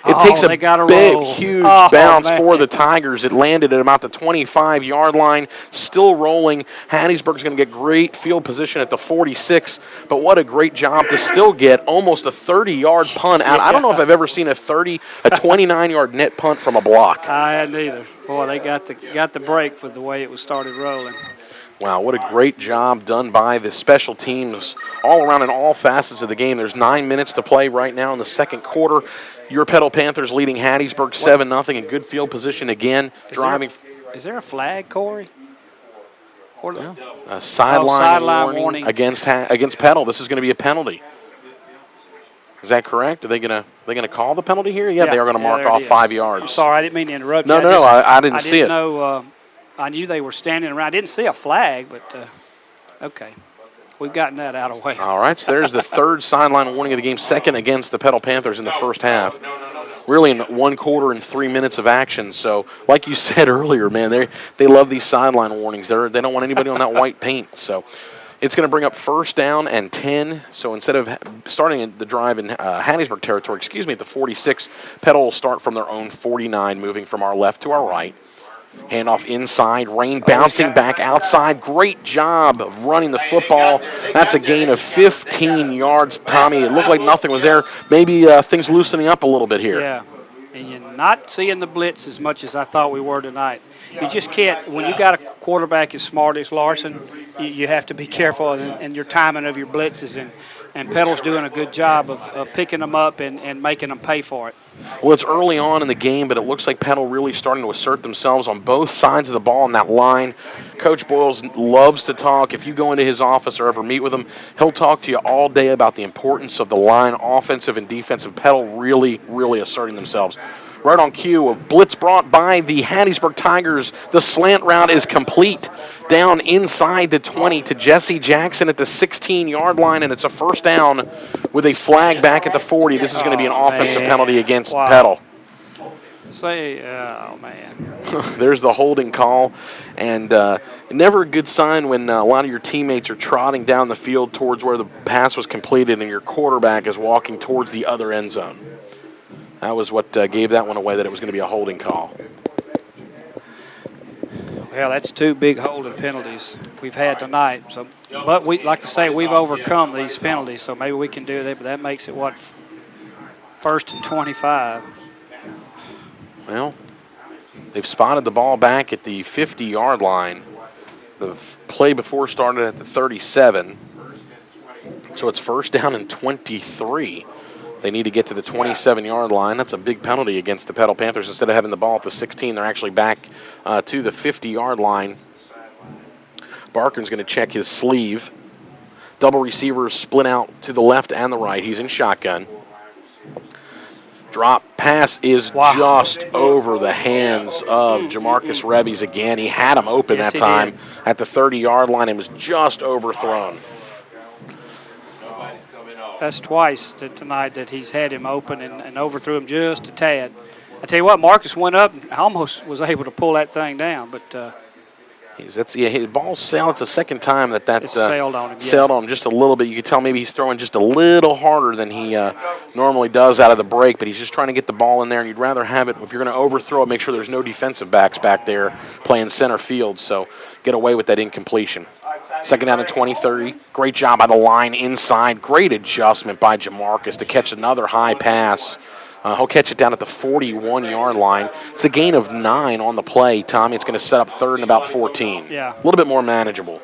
[SPEAKER 1] It takes a big, huge bounce for the Tigers. It landed at about the 25-yard line, still rolling. Hattiesburg's going to get great field position at the 46, but what a great job to still get almost a 30-yard punt out. I don't know if I've ever seen a 29-yard net punt from a block.
[SPEAKER 2] I hadn't either. Boy, they got the break with the way it was started rolling.
[SPEAKER 1] Wow, what a great job done by the special teams all around in all facets of the game. There's 9 minutes to play right now in the 2nd quarter. Your Petal Panthers leading Hattiesburg 7-0 in good field position again.
[SPEAKER 2] Is there a flag, Corey?
[SPEAKER 1] A sideline warning against Petal. This is going to be a penalty. Is that correct? Are they going to call the penalty here? Yeah, they are going to mark off 5 yards.
[SPEAKER 2] I'm sorry, I didn't mean to interrupt you.
[SPEAKER 1] No, I didn't see it.
[SPEAKER 2] I knew they were standing around. I didn't see a flag, but okay. We've gotten that out of the way.
[SPEAKER 1] All right, so there's the 3rd sideline warning of the game, 2nd against the Petal Panthers in the first half. Really in 1 quarter and 3 minutes of action. So, like you said earlier, man, they love these sideline warnings. They don't want anybody on that white paint. So it's going to bring up 1st down and 10. So instead of starting the drive in Hattiesburg territory, at the 46, Petal will start from their own 49, moving from our left to our right. Handoff inside, Rain bouncing back outside. Great job of running the football. That's a gain of 15 yards, Tommy. It looked like nothing was there. Maybe things loosening up a little bit here.
[SPEAKER 2] Yeah, and you're not seeing the blitz as much as I thought we were tonight. You just can't, when you got a quarterback as smart as Larson, you have to be careful in your timing of your blitzes. And Petal's doing a good job of picking them up and making them pay for it.
[SPEAKER 1] Well, it's early on in the game, but it looks like Petal really starting to assert themselves on both sides of the ball in that line. Coach Boyles loves to talk. If you go into his office or ever meet with him, he'll talk to you all day about the importance of the line, offensive and defensive. Petal really, really asserting themselves. Right on cue, a blitz brought by the Hattiesburg Tigers. The slant route is complete. Down inside the 20 to Jesse Jackson at the 16-yard line, and it's a 1st down with a flag back at the 40. This is going to be an offensive penalty against Petal.
[SPEAKER 2] Oh, man.
[SPEAKER 1] There's the holding call, and never a good sign when a lot of your teammates are trotting down the field towards where the pass was completed and your quarterback is walking towards the other end zone. That was what gave that one away, that it was going to be a holding call.
[SPEAKER 2] Well, that's 2 big holding penalties we've had tonight. So, but like I say, we've overcome these penalties, so maybe we can do that. But that makes it 1st and 25.
[SPEAKER 1] Well, they've spotted the ball back at the 50-yard line. The play before started at the 37, so it's 1st down and 23. They need to get to the 27-yard line. That's a big penalty against the Petal Panthers. Instead of having the ball at the 16, they're actually back to the 50-yard line. Barker's going to check his sleeve. Double receivers split out to the left and the right. He's in shotgun. Drop pass is just over the hands of Jamarcus Rebbes again. He had him open that time at the 30-yard line and was just overthrown.
[SPEAKER 2] That's twice tonight that he's had him open and overthrew him just a tad. I tell you what, Marcus went up and almost was able to pull that thing down, but
[SPEAKER 1] his ball sailed. It's the second time that
[SPEAKER 2] sailed on him.
[SPEAKER 1] Sailed on him just a little bit. You could tell maybe he's throwing just a little harder than he normally does out of the break, but he's just trying to get the ball in there, and you'd rather have it, if you're going to overthrow it, make sure there's no defensive backs back there playing center field, so get away with that incompletion. Second down and 20, 30. Great job by the line inside. Great adjustment by Jamarcus to catch another high pass. He'll catch it down at the 41-yard line. It's a gain of 9 on the play, Tommy. It's going to set up third and about 14.
[SPEAKER 2] Yeah.
[SPEAKER 1] A little bit more manageable.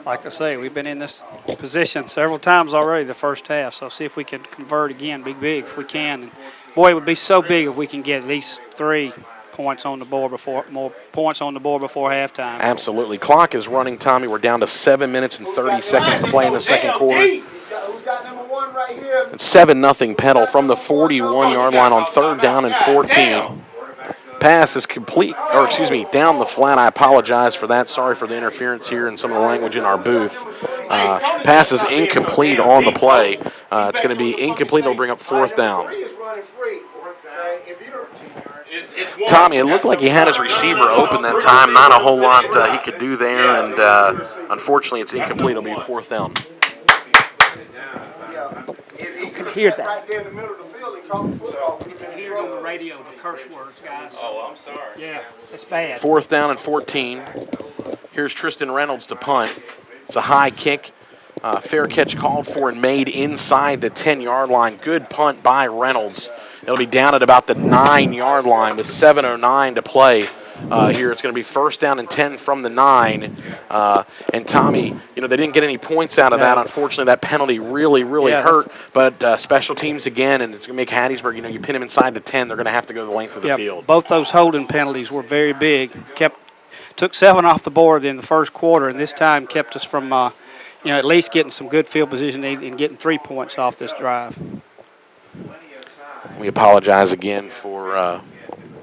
[SPEAKER 2] Like I say, we've been in this position several times already the first half, so see if we can convert again, be big if we can. And boy, it would be so big if we can get at least 3 points on the board before halftime.
[SPEAKER 1] Absolutely. Clock is running, Tommy. We're down to 7 minutes and 30 seconds to play in the second quarter.
[SPEAKER 3] Who's got number 1 right here?
[SPEAKER 1] It's 7-0 Petal from the 41-yard line on third down and 14. Pass is complete, down the flat. I apologize for that. Sorry for the interference here and some of the language in our booth. Pass is incomplete on the play. It's going to be incomplete. It'll bring up fourth down. Tommy, it looked like he had his receiver open that time. Not a whole lot he could do there, and unfortunately it's incomplete. It'll be fourth down.
[SPEAKER 2] You can hear that. Right there in the middle of the field, he caught the football. You can hear it on the radio, the curse words, guys.
[SPEAKER 4] Oh, I'm sorry.
[SPEAKER 2] Yeah, it's bad.
[SPEAKER 1] Fourth down and 14. Here's Tristan Reynolds to punt. It's a high kick. Fair catch called for and made inside the 10-yard line. Good punt by Reynolds. It'll be down at about the 9-yard line with 7:09 to play. Here it's going to be first down and 10 from the 9. And Tommy, they didn't get any points out of that. Unfortunately, that penalty really hurt. But special teams again, and it's going to make Hattiesburg, you pin them inside the 10, they're going to have to go the length of the field.
[SPEAKER 2] Both those holding penalties were very big. Took 7 off the board in the first quarter, and this time kept us from, at least getting some good field position and getting 3 points off this drive.
[SPEAKER 1] We apologize again for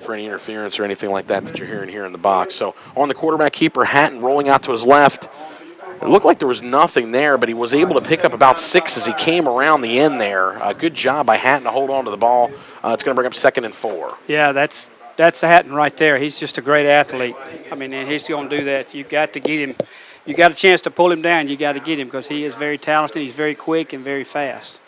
[SPEAKER 1] any interference or anything like that you're hearing here in the box. So on the quarterback keeper, Hatton rolling out to his left. It looked like there was nothing there, but he was able to pick up about 6 as he came around the end there. Good job by Hatton to hold on to the ball. It's going to bring up 2nd and 4.
[SPEAKER 2] Yeah, that's Hatton right there. He's just a great athlete. I mean, and he's going to do that. You got to get him. You got a chance to pull him down. You got to get him because he is very talented. He's very quick and very fast.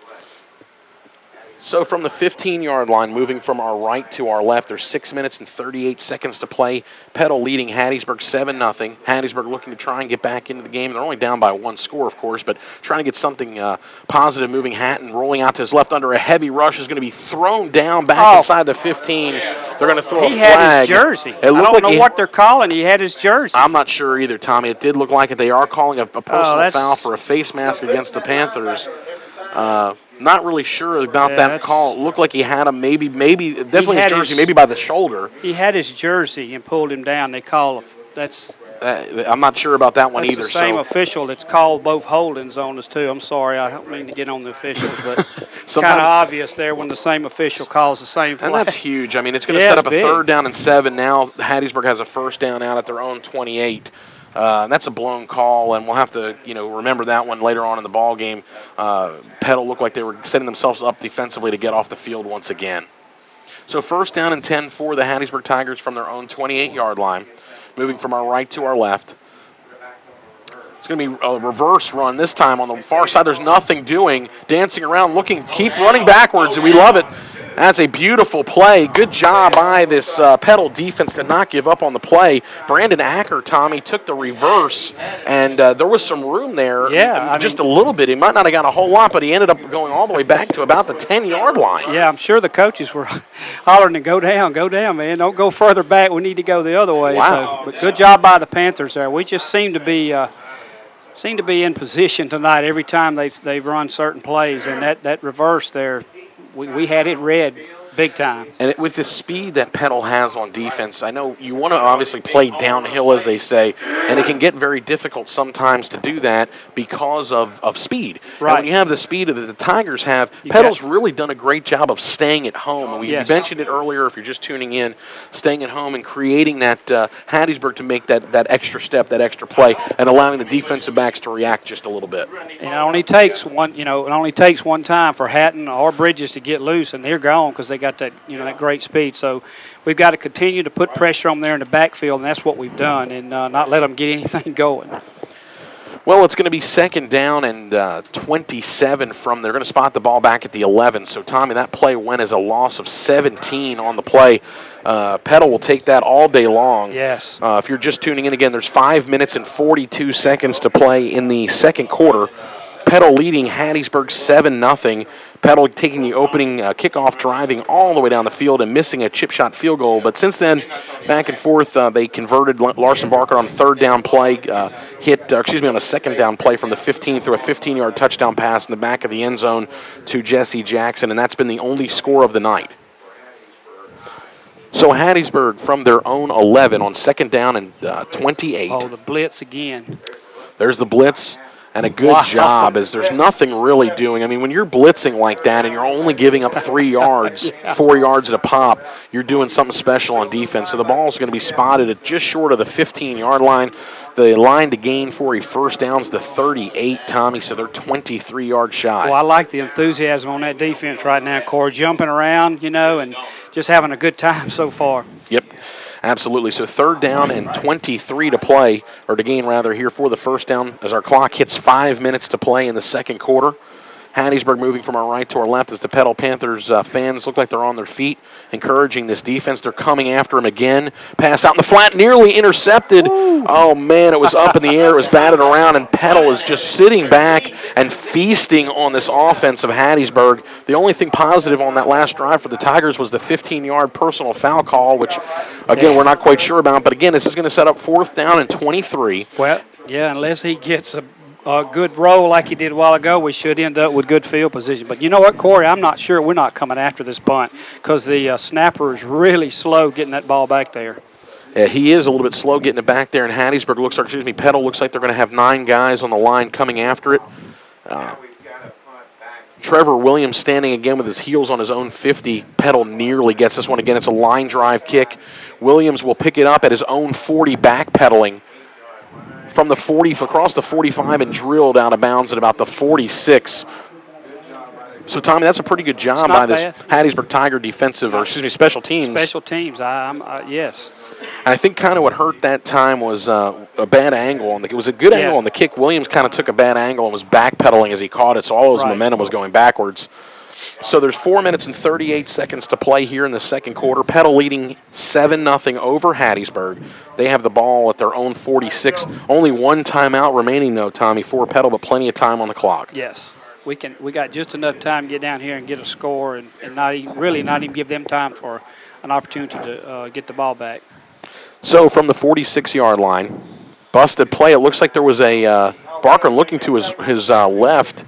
[SPEAKER 1] So from the 15-yard line, moving from our right to our left, there's 6 minutes and 38 seconds to play. Petal leading Hattiesburg 7-0. Hattiesburg looking to try and get back into the game. They're only down by 1 score, of course, but trying to get something positive moving. Hatton rolling out to his left under a heavy rush is going to be thrown down back inside the 15. They're going to throw a flag.
[SPEAKER 2] He had his jersey. I don't know what they're calling. He had his jersey.
[SPEAKER 1] I'm not sure either, Tommy. It did look like it. They are calling a personal foul for a face mask against the Panthers. Not really sure about that call. It looked like he had him definitely his jersey, maybe by the shoulder.
[SPEAKER 2] He had his jersey and pulled him down. They call that's.
[SPEAKER 1] I'm not sure about that one either.
[SPEAKER 2] That's the same official that's called both holdings on us too. I'm sorry, I don't mean to get on the officials, but it's kind of obvious there when the same official calls the same flag.
[SPEAKER 1] And that's huge. I mean, it's going to set up a 3rd down and 7. Now Hattiesburg has a first down out at their own 28. That's a blown call, and we'll have to, remember that one later on in the ball game. Petal looked like they were setting themselves up defensively to get off the field once again. So first down and 10 for the Hattiesburg Tigers from their own 28-yard line, moving from our right to our left. It's going to be a reverse run this time on the far side. There's nothing doing, dancing around, keep running backwards, and we love it. That's a beautiful play. Good job by this Petal defense to not give up on the play. Brandon Acker, Tommy, took the reverse, and there was some room there.
[SPEAKER 2] Yeah.
[SPEAKER 1] Just a little bit. He might not have got a whole lot, but he ended up going all the way back to about the 10-yard line.
[SPEAKER 2] Yeah, I'm sure the coaches were hollering to go down, man. Don't go further back. We need to go the other way.
[SPEAKER 1] Wow.
[SPEAKER 2] But good job by the Panthers there. We just seem to be in position tonight every time they've run certain plays, and that reverse there, we had it read Big time.
[SPEAKER 1] And with the speed that Petal has on defense, I know you want to obviously play downhill, as they say, and it can get very difficult sometimes to do that because of speed.
[SPEAKER 2] Right.
[SPEAKER 1] And when you have the speed that the Tigers have, Petal's really done a great job of staying at home. And we mentioned it earlier, if you're just tuning in, staying at home and creating that Hattiesburg to make that extra step, that extra play, and allowing the defensive backs to react just a little bit.
[SPEAKER 2] And it only takes one time for Hatton or Bridges to get loose, and they're gone because they got that that great speed. So we've got to continue to put pressure on there in the backfield, and that's what we've done, and not let them get anything going.
[SPEAKER 1] Well, it's going to be second down and 27 from. They're going to spot the ball back at the 11. So, Tommy, that play went as a loss of 17 on the play. Petal will take that all day long.
[SPEAKER 2] Yes.
[SPEAKER 1] If you're just tuning in again, there's 5 minutes and 42 seconds to play in the second quarter. Petal leading Hattiesburg 7-0. Petal taking the opening kickoff, driving all the way down the field and missing a chip shot field goal. But since then, back and forth, they converted Larson Barker on third down play, on a second down play from the 15 through a 15-yard touchdown pass in the back of the end zone to Jesse Jackson, and that's been the only score of the night. So Hattiesburg from their own 11 on second down and 28.
[SPEAKER 2] Oh, the blitz again.
[SPEAKER 1] There's the blitz. And a good job, as there's nothing really doing. I mean, when you're blitzing like that and you're only giving up 3 yards, 4 yards at a pop, you're doing something special on defense. So the ball's going to be spotted at just short of the 15-yard line. The line to gain for a first down is the 38, Tommy, so they're 23 yards shy.
[SPEAKER 2] Well, I like the enthusiasm on that defense right now, Corey, jumping around, and just having a good time so far.
[SPEAKER 1] Yep. Absolutely. So third down and 23 to play, or to gain rather, here for the first down as our clock hits 5 minutes to play in the second quarter. Hattiesburg moving from our right to our left as the Petal Panthers fans look like they're on their feet, encouraging this defense. They're coming after him again. Pass out in the flat, nearly intercepted. Ooh. Oh, man, it was up in the air. It was batted around, and Petal is just sitting back and feasting on this offense of Hattiesburg. The only thing positive on that last drive for the Tigers was the 15-yard personal foul call, which, again, we're not quite sure about. But, again, this is going to set up fourth down and 23.
[SPEAKER 2] Well, yeah, unless he gets a good roll like he did a while ago, we should end up with good field position. But you know what, Corey? I'm not sure we're not coming after this punt because the snapper is really slow getting that ball back there.
[SPEAKER 1] Yeah, he is a little bit slow getting it back there, and Petal looks like they're going to have 9 guys on the line coming after it. Trevor Williams standing again with his heels on his own 50. Petal nearly gets this one again. It's a line drive kick. Williams will pick it up at his own 40, backpedaling from the 40 across the 45 and drilled out of bounds at about the 46. So, Tommy, that's a pretty good job by this Hattiesburg Tiger special teams.
[SPEAKER 2] Special teams, yes.
[SPEAKER 1] And I think kind of what hurt that time was a bad angle. It was a good angle on the kick. Williams kind of took a bad angle and was backpedaling as he caught it, so all his momentum was going backwards. So there's 4 minutes and 38 seconds to play here in the second quarter. Petal leading 7-0 over Hattiesburg. They have the ball at their own 46. Only one timeout remaining, though, Tommy, for Petal, but plenty of time on the clock.
[SPEAKER 2] Yes. We got just enough time to get down here and get a score and not even give them time for an opportunity to get the ball back.
[SPEAKER 1] So from the 46-yard line, busted play. It looks like there was a Barker looking to his left.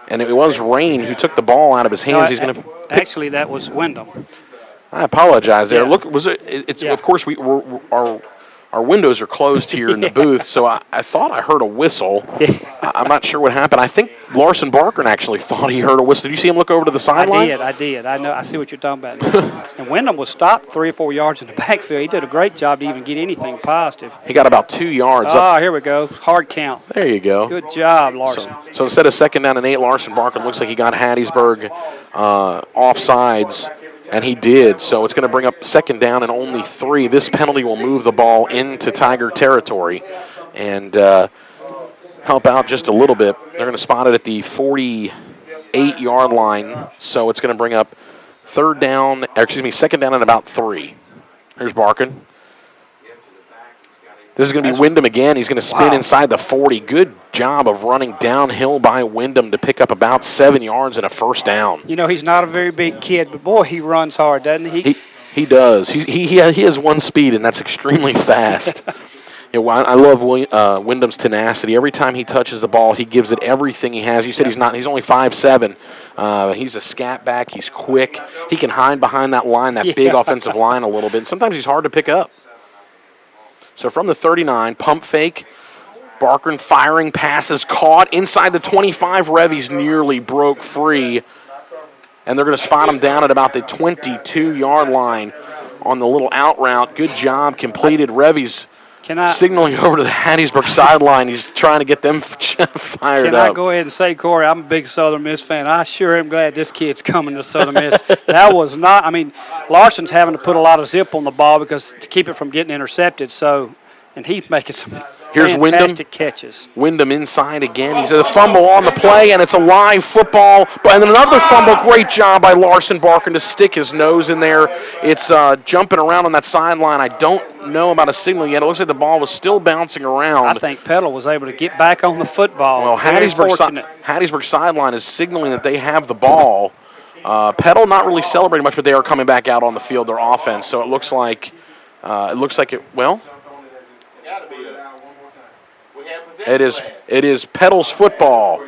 [SPEAKER 1] And it was Rain who took the ball out of his hands.
[SPEAKER 2] Actually, that was Wyndham.
[SPEAKER 1] I apologize there. Look, was it? Of course, our windows are closed here in the booth, so I thought I heard a whistle. I'm not sure what happened. I think Larson Barker actually thought he heard a whistle. Did you see him look over to the sideline?
[SPEAKER 2] I did. I know. I see what you're talking about. And Wyndham was stopped 3 or 4 yards in the backfield. He did a great job to even get anything positive.
[SPEAKER 1] He got about 2 yards.
[SPEAKER 2] Here we go. Hard count.
[SPEAKER 1] There you go.
[SPEAKER 2] Good job, Larson.
[SPEAKER 1] So instead of second down and 8, Larson Barker looks like he got Hattiesburg offsides. And he did, so it's going to bring up second down and only 3. This penalty will move the ball into Tiger territory and help out just a little bit. They're going to spot it at the 48-yard line, so it's going to bring up second down and about 3. Here's Barkin. This is going to be Wyndham again. He's going to spin inside the 40. Good job of running downhill by Wyndham to pick up about 7 yards and a first down.
[SPEAKER 2] He's not a very big kid, but, boy, he runs hard, doesn't he?
[SPEAKER 1] He does. He has one speed, and that's extremely fast. Yeah, well, I love Wyndham's tenacity. Every time he touches the ball, he gives it everything he has. You said he's only 5'7". He's a scat back. He's quick. He can hide behind that line, that big offensive line a little bit. And sometimes he's hard to pick up. So from the 39, pump fake. Barkern firing passes caught inside the 25. Revy's nearly broke free. And they're going to spot him down at about the 22-yard line on the little out route. Good job completed. Revy's signaling over to the Hattiesburg sideline. He's trying to get them fired up.
[SPEAKER 2] Can I go ahead and say, Corey, I'm a big Southern Miss fan. I sure am glad this kid's coming to Southern Miss. That was not – I mean, Larson's having to put a lot of zip on the ball because to keep it from getting intercepted. So, and he's making some fantastic catches.
[SPEAKER 1] Wyndham inside again. He's a fumble on the play, and it's a live football. And then another fumble. Great job by Larson Barkern to stick his nose in there. It's jumping around on that sideline. I don't know about a signal yet. It looks like the ball was still bouncing around.
[SPEAKER 2] I think Petal was able to get back on the football.
[SPEAKER 1] Well, Hattiesburg sideline is signaling that they have the ball. Petal not really celebrating much, but they are coming back out on the field, their offense. So it looks like It is Petal's football.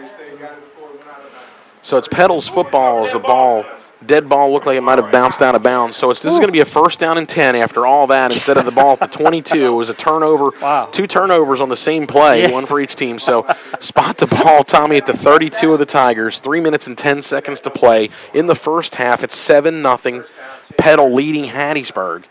[SPEAKER 1] So it's Petal's football as the ball, dead ball looked like it might have bounced out of bounds. So this is going to be a 1st down and 10 after all that. Instead of the ball at the 22, it was a turnover.
[SPEAKER 2] Wow.
[SPEAKER 1] 2 turnovers on the same play, one for each team. So spot the ball, Tommy, at the 32 of the Tigers. 3 minutes and 10 seconds to play. In the first half, it's 7-0. Petal leading Hattiesburg.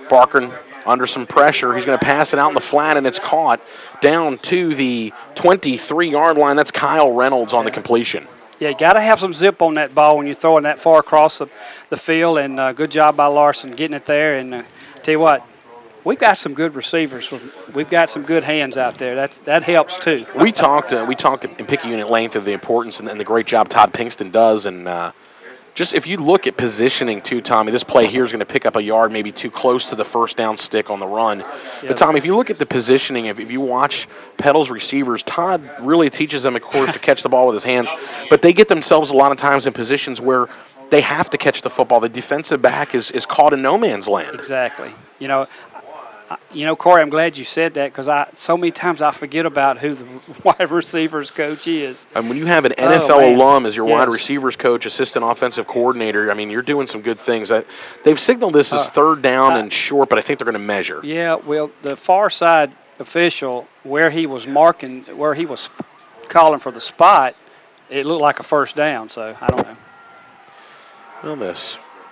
[SPEAKER 1] Barkern under some pressure. He's going to pass it out in the flat, and it's caught down to the 23-yard line. That's Kyle Reynolds on the completion.
[SPEAKER 2] Yeah, you got to have some zip on that ball when you're throwing that far across the field, and good job by Larson getting it there. And tell you what, we've got some good receivers. We've got some good hands out there. That helps too.
[SPEAKER 1] We talked in Picayune at length of the importance and the great job Todd Pinkston does, and just if you look at positioning too, Tommy, this play here is going to pick up a yard, maybe too close to the 1st down stick on the run. Yeah. But, Tommy, if you look at the positioning, if you watch Petal's receivers, Todd really teaches them, of course, to catch the ball with his hands. But they get themselves a lot of times in positions where they have to catch the football. The defensive back is caught in no man's land.
[SPEAKER 2] Exactly. Corey, I'm glad you said that because so many times I forget about who the wide receivers coach is.
[SPEAKER 1] And when you have an NFL alum as your wide receivers coach, assistant offensive coordinator, I mean, you're doing some good things. They've signaled this as 3rd down and short, but I think they're going to measure.
[SPEAKER 2] Yeah, well, the far side official, where he was calling for the spot, it looked like a 1st down, so I don't know.
[SPEAKER 1] Well,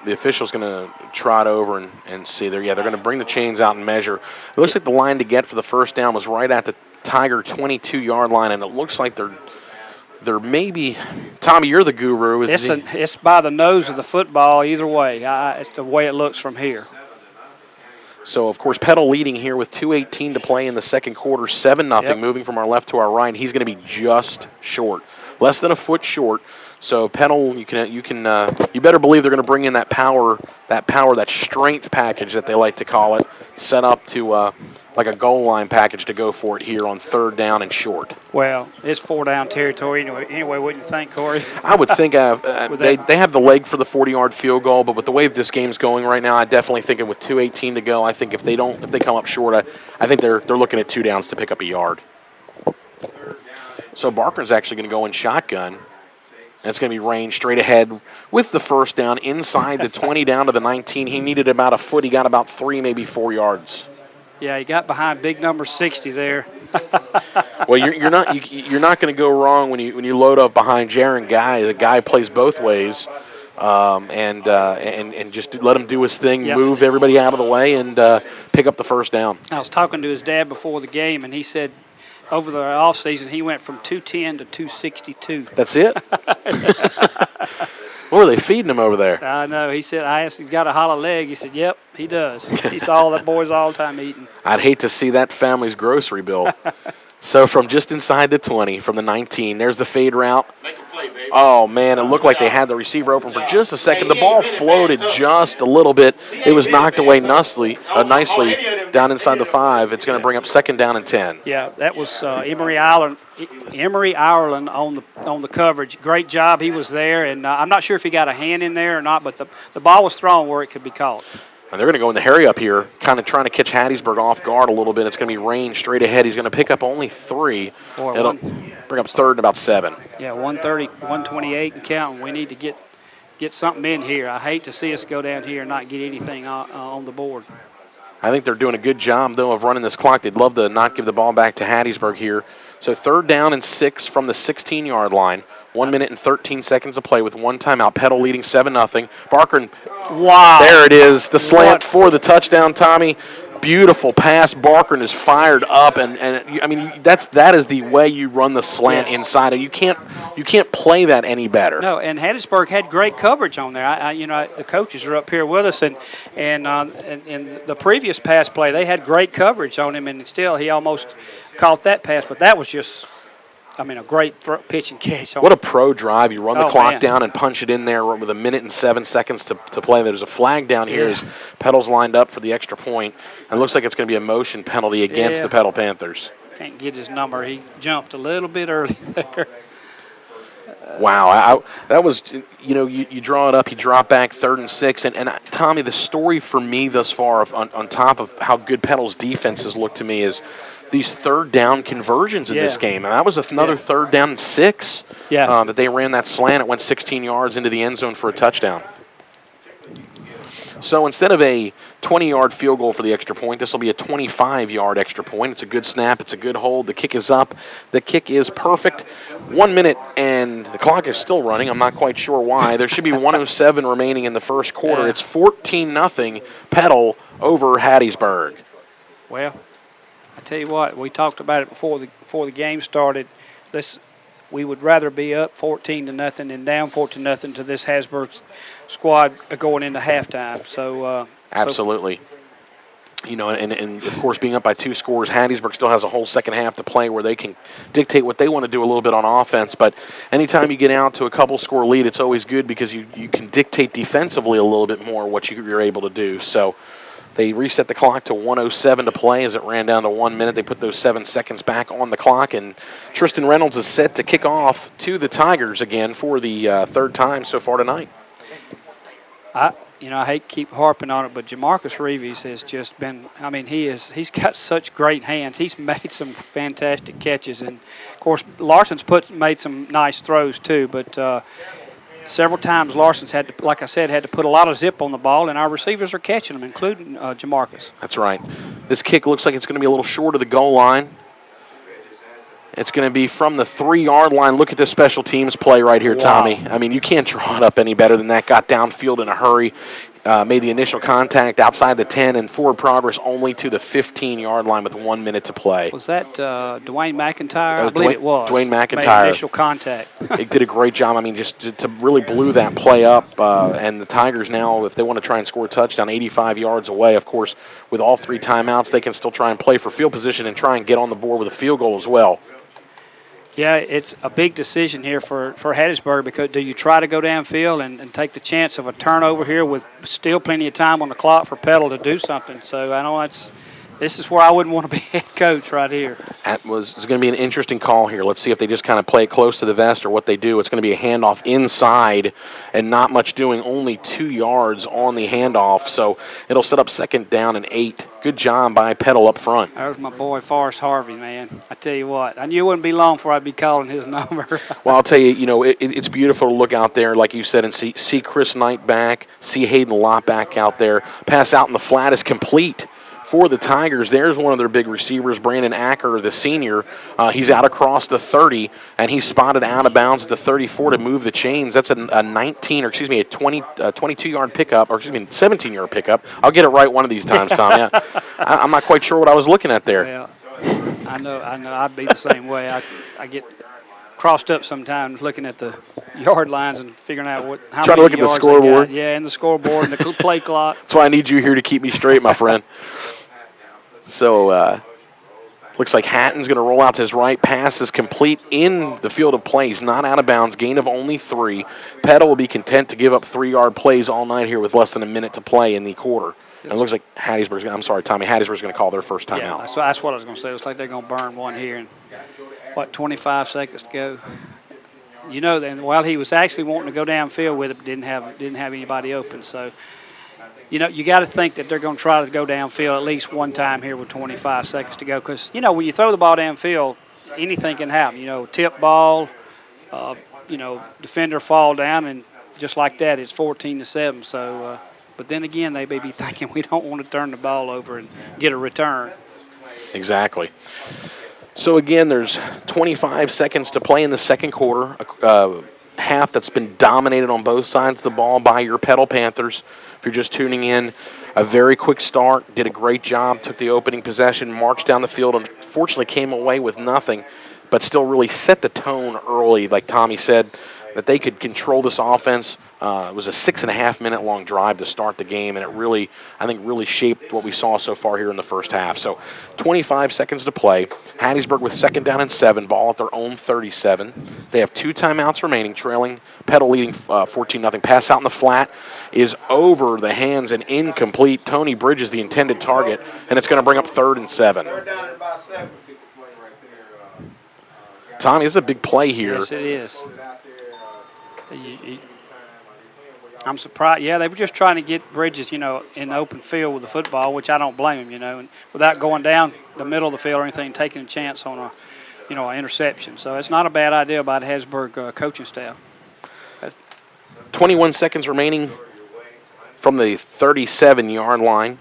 [SPEAKER 1] the official's going to trot over and see there. Yeah, they're going to bring the chains out and measure. It looks like the line to get for the 1st down was right at the Tiger 22-yard line, and it looks like they're maybe – Tommy, you're the guru.
[SPEAKER 2] It's by the nose of the football either way. It's the way it looks from here.
[SPEAKER 1] So, of course, Petal leading here with 2:18 to play in the second quarter, 7-0, moving from our left to our right. He's going to be just short, less than a foot short. So Petal, you better believe they're going to bring in that power, that strength package that they like to call it, set up to like a goal line package to go for it here on 3rd down and short.
[SPEAKER 2] Well, it's 4-down territory anyway, wouldn't you think, Corey?
[SPEAKER 1] I would think they have the leg for the 40-yard field goal, but with the way this game's going right now, I definitely think with 2:18 to go, I think if they come up short, I think they're looking at 2 downs to pick up a yard. So Barkern's actually going to go in shotgun. And it's going to be Rain straight ahead with the 1st down inside the 20 down to the 19. He needed about a foot. He got about 3, maybe 4 yards.
[SPEAKER 2] Yeah, he got behind big number 60 there.
[SPEAKER 1] Well, you're not going to go wrong when you load up behind Jaron Guy. The guy plays both ways, and just let him do his thing, move everybody out of the way, and pick up the 1st down.
[SPEAKER 2] I was talking to his dad before the game, and he said over the offseason, he went from 210 to 262.
[SPEAKER 1] That's it? What are they feeding him over there?
[SPEAKER 2] I know. He said, I asked, he's got a hollow leg. He said, yep, he does. He saw that boys all the time eating.
[SPEAKER 1] I'd hate to see that family's grocery bill. So from just inside the 20, from the 19, there's the fade route.
[SPEAKER 3] Make a play, baby.
[SPEAKER 1] Oh, man, it looked like they had the receiver open for just a second. The ball floated just a little bit. It was knocked away nicely down inside the 5. It's going to bring up 2nd down and 10.
[SPEAKER 2] Yeah, that was Emory Ireland on the coverage. Great job. He was there, and I'm not sure if he got a hand in there or not, but the ball was thrown where it could be caught.
[SPEAKER 1] And they're going to go in the hurry up here, kind of trying to catch Hattiesburg off guard a little bit. It's going to be rain straight ahead. He's going to pick up only 3.
[SPEAKER 2] Boy,
[SPEAKER 1] It'll bring up third and about 7.
[SPEAKER 2] Yeah, 130, 128 and counting. We need to get something in here. I hate to see us go down here and not get anything on the board.
[SPEAKER 1] I think they're doing a good job, though, of running this clock. They'd love to not give the ball back to Hattiesburg here. So 3rd down and 6 from the 16-yard line. 1 minute and 13 seconds to play with 1 timeout. Petal leading 7-0. Barker,
[SPEAKER 2] wow.
[SPEAKER 1] There it is, the slant for the touchdown, Tommy. Beautiful pass. Barker is fired up, and I mean that is the way you run the slant inside. You can't play that any better.
[SPEAKER 2] No, and Hattiesburg had great coverage on there. The coaches are up here with us, and the previous pass play they had great coverage on him, and still he almost caught that pass, but that was just. I mean, a great pitch and catch.
[SPEAKER 1] What a pro drive. You run the clock down and punch it in there with 1 minute and 7 seconds to play. There's a flag down here as Petal's lined up for the extra point. And it looks like it's going to be a motion penalty against the Petal Panthers.
[SPEAKER 2] Can't get his number. He jumped a little bit early there.
[SPEAKER 1] Wow. That was, you draw it up, you drop back 3rd and 6. And Tommy, the story for me thus far, on top of how good Petal's defense has looked to me, is these 3rd down conversions in this game. And that was another 3rd down and 6 that they ran that slant. It went 16 yards into the end zone for a touchdown. So instead of a 20-yard field goal for the extra point, this will be a 25-yard extra point. It's a good snap. It's a good hold. The kick is up. The kick is perfect. 1 minute, and the clock is still running. I'm not quite sure why. There should be 1:07 remaining in the first quarter. It's 14-0 Petal over Hattiesburg.
[SPEAKER 2] Well, I tell you what, we talked about it before the game started. We would rather be up 14-0 than down 14-0 to this Hattiesburg squad going into halftime. So
[SPEAKER 1] absolutely. And of course, being up by 2 scores, Hattiesburg still has a whole second half to play where they can dictate what they want to do a little bit on offense. But anytime you get out to a couple-score lead, it's always good because you can dictate defensively a little bit more what you're able to do. So they reset the clock to 1:07 to play as it ran down to 1 minute. They put those 7 seconds back on the clock, and Tristan Reynolds is set to kick off to the Tigers again for the 3rd time so far tonight.
[SPEAKER 2] I hate to keep harping on it, but Jamarcus Reeves has just been, he's got such great hands. He's made some fantastic catches, and, of course, Larson's made some nice throws too, but several times Larson's had to put a lot of zip on the ball, and our receivers are catching them, including Jamarcus.
[SPEAKER 1] That's right. This kick looks like it's going to be a little short of the goal line. It's going to be from the 3-yard line. Look at this special teams play right here, Tommy. I mean, you can't draw it up any better than that. Got downfield in a hurry, made the initial contact outside the 10, and forward progress only to the 15-yard line with 1 minute to play.
[SPEAKER 2] Was that Dwayne McIntyre? I believe it was.
[SPEAKER 1] Dwayne McIntyre.
[SPEAKER 2] Made initial contact.
[SPEAKER 1] He did a great job. I mean, just to really blew that play up. And the Tigers now, if they want to try and score a touchdown 85 yards away, of course, with all 3 timeouts, they can still try and play for field position and try and get on the board with a field goal as well.
[SPEAKER 2] Yeah, it's a big decision here for Hattiesburg, because do you try to go downfield and take the chance of a turnover here with still plenty of time on the clock for Petal to do something? So I know this is where I wouldn't want to be head coach right here. It's
[SPEAKER 1] going to be an interesting call here. Let's see if they just kind of play it close to the vest or what they do. It's going to be a handoff inside and not much doing, only 2 yards on the handoff. So it'll set up 2nd down and 8. Good job by Petal up front.
[SPEAKER 2] There's my boy Forrest Harvey, man. I tell you what, I knew it wouldn't be long before I'd be calling his number.
[SPEAKER 1] Well, I'll tell you, it's beautiful to look out there, like you said, and see Chris Knight back, see Hayden Lott back out there. Pass out in the flat is complete for the Tigers. There's one of their big receivers, Brandon Acker, the senior. He's out across the 30, and he's spotted out of bounds at the 34 to move the chains. That's a 22-yard pickup, or 17-yard pickup. I'll get it right one of these times, Tom. Yeah. I'm not quite sure what I was looking at there.
[SPEAKER 2] Well, I know. I'd be the same way. I get crossed up sometimes looking at the yard lines and figuring out how
[SPEAKER 1] trying
[SPEAKER 2] many
[SPEAKER 1] to look at the
[SPEAKER 2] yards
[SPEAKER 1] scoreboard.
[SPEAKER 2] Yeah, and the scoreboard and the play clock.
[SPEAKER 1] That's why I need you here to keep me straight, my friend. So, looks like Hatton's going to roll out to his right. Pass is complete in the field of plays, not out of bounds. Gain of only 3. Petal will be content to give up 3-yard plays all night here with less than a minute to play in the quarter. And it looks like Hattiesburg's going to call their first time out.
[SPEAKER 2] That's what I was going to say. It looks like they're going to burn one here. And 25 seconds to go. Then while he was actually wanting to go downfield with it, didn't have anybody open. So you got to think that they're going to try to go downfield at least one time here with 25 seconds to go. Because, when you throw the ball downfield, anything can happen. Tip ball, defender fall down, and just like that, it's 14-7. So, but then again, they may be thinking we don't want to turn the ball over and get a return.
[SPEAKER 1] Exactly. So, again, there's 25 seconds to play in the second quarter, half that's been dominated on both sides of the ball by your Petal Panthers. If you're just tuning in, a very quick start, did a great job, took the opening possession, marched down the field, and unfortunately came away with nothing, but still really set the tone early, like Tommy said, that they could control this offense. It was a 6.5-minute long drive to start the game, and it really, I think, really shaped what we saw so far here in the first half. So 25 seconds to play. Hattiesburg with 2nd down and 7, ball at their own 37. They have 2 timeouts remaining, trailing. Petal leading 14-0. Pass out in the flat is over the hands and incomplete. Tony Bridges, the intended target, and it's going to bring up 3rd and 7. Tommy, this is a big play here.
[SPEAKER 2] Yes, it is. I'm surprised. Yeah, they were just trying to get Bridges, in the open field with the football, which I don't blame him, and without going down the middle of the field or anything, taking a chance on an interception. So it's not a bad idea by the Hattiesburg coaching staff.
[SPEAKER 1] 21 seconds remaining from the 37-yard line.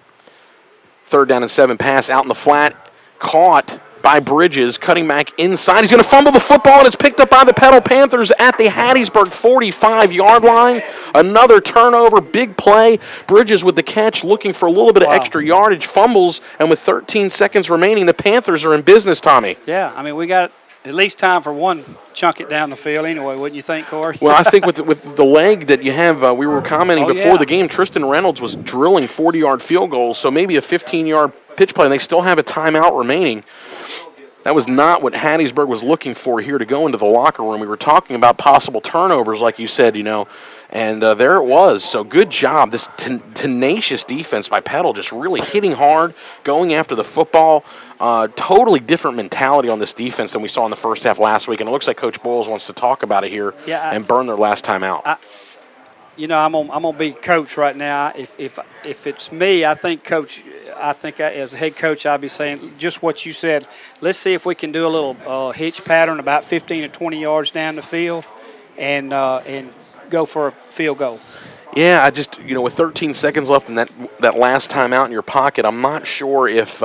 [SPEAKER 1] 3rd down and 7, pass out in the flat, caught by Bridges, cutting back inside. He's going to fumble the football, and it's picked up by the Petal Panthers at the Hattiesburg 45-yard line. Another turnover, big play. Bridges with the catch, looking for a little bit of extra yardage, fumbles, and with 13 seconds remaining, the Panthers are in business, Tommy.
[SPEAKER 2] Yeah, we got at least time for one chunk it down the field anyway, wouldn't you think, Corey?
[SPEAKER 1] Well, I think with the leg that you have, we were commenting before the game, Tristan Reynolds was drilling 40-yard field goals, so maybe a 15-yard pitch play, and they still have a timeout remaining. That was not what Hattiesburg was looking for here to go into the locker room. We were talking about possible turnovers, like you said, and there it was. So good job. This tenacious defense by Petal, just really hitting hard, going after the football. Totally different mentality on this defense than we saw in the first half last week. And it looks like Coach Boyles wants to talk about it here and burn their last time out.
[SPEAKER 2] I'm gonna be coach right now. If it's me, I think as a head coach, I'll be saying just what you said. Let's see if we can do a little hitch pattern about 15 to 20 yards down the field, and go for a field goal.
[SPEAKER 1] Yeah, I just with 13 seconds left and that last time out in your pocket, I'm not sure if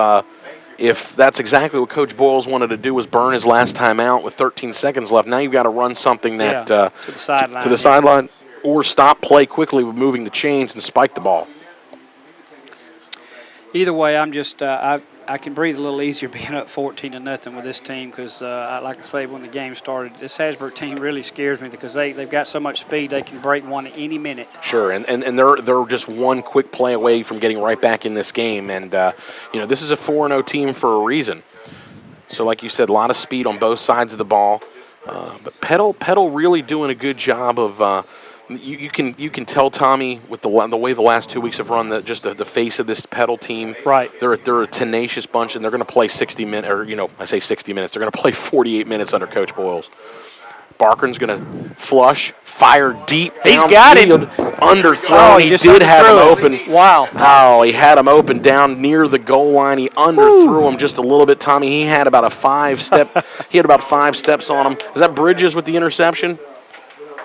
[SPEAKER 1] that's exactly what Coach Boyles wanted to do, was burn his last time out with 13 seconds left. Now you've got to run something that
[SPEAKER 2] to the sideline.
[SPEAKER 1] To the sideline. Or stop play quickly with moving the chains and spike the ball.
[SPEAKER 2] Either way, I'm just I can breathe a little easier being up 14-0 with this team because, like I say, when the game started, this Hattiesburg team really scares me because they've got so much speed they can break one at any minute.
[SPEAKER 1] Sure, and they're just one quick play away from getting right back in this game, and this is a 4-0 team for a reason. So, like you said, a lot of speed on both sides of the ball, but Petal really doing a good job of. You can tell, Tommy, with the way the last 2 weeks have run, the face of this Petal team.
[SPEAKER 2] Right.
[SPEAKER 1] They're a tenacious bunch, and they're going to play 60 minutes, or I say 60 minutes. They're going to play 48 minutes under Coach Boyles. Barkern's going to flush, fire deep.
[SPEAKER 2] He's got it.
[SPEAKER 1] Underthrown. He did have him open.
[SPEAKER 2] Wow.
[SPEAKER 1] Oh, he had him open down near the goal line. He underthrew him just a little bit, Tommy. He had about a 5-step. He had about 5 steps on him. Is that Bridges with the interception?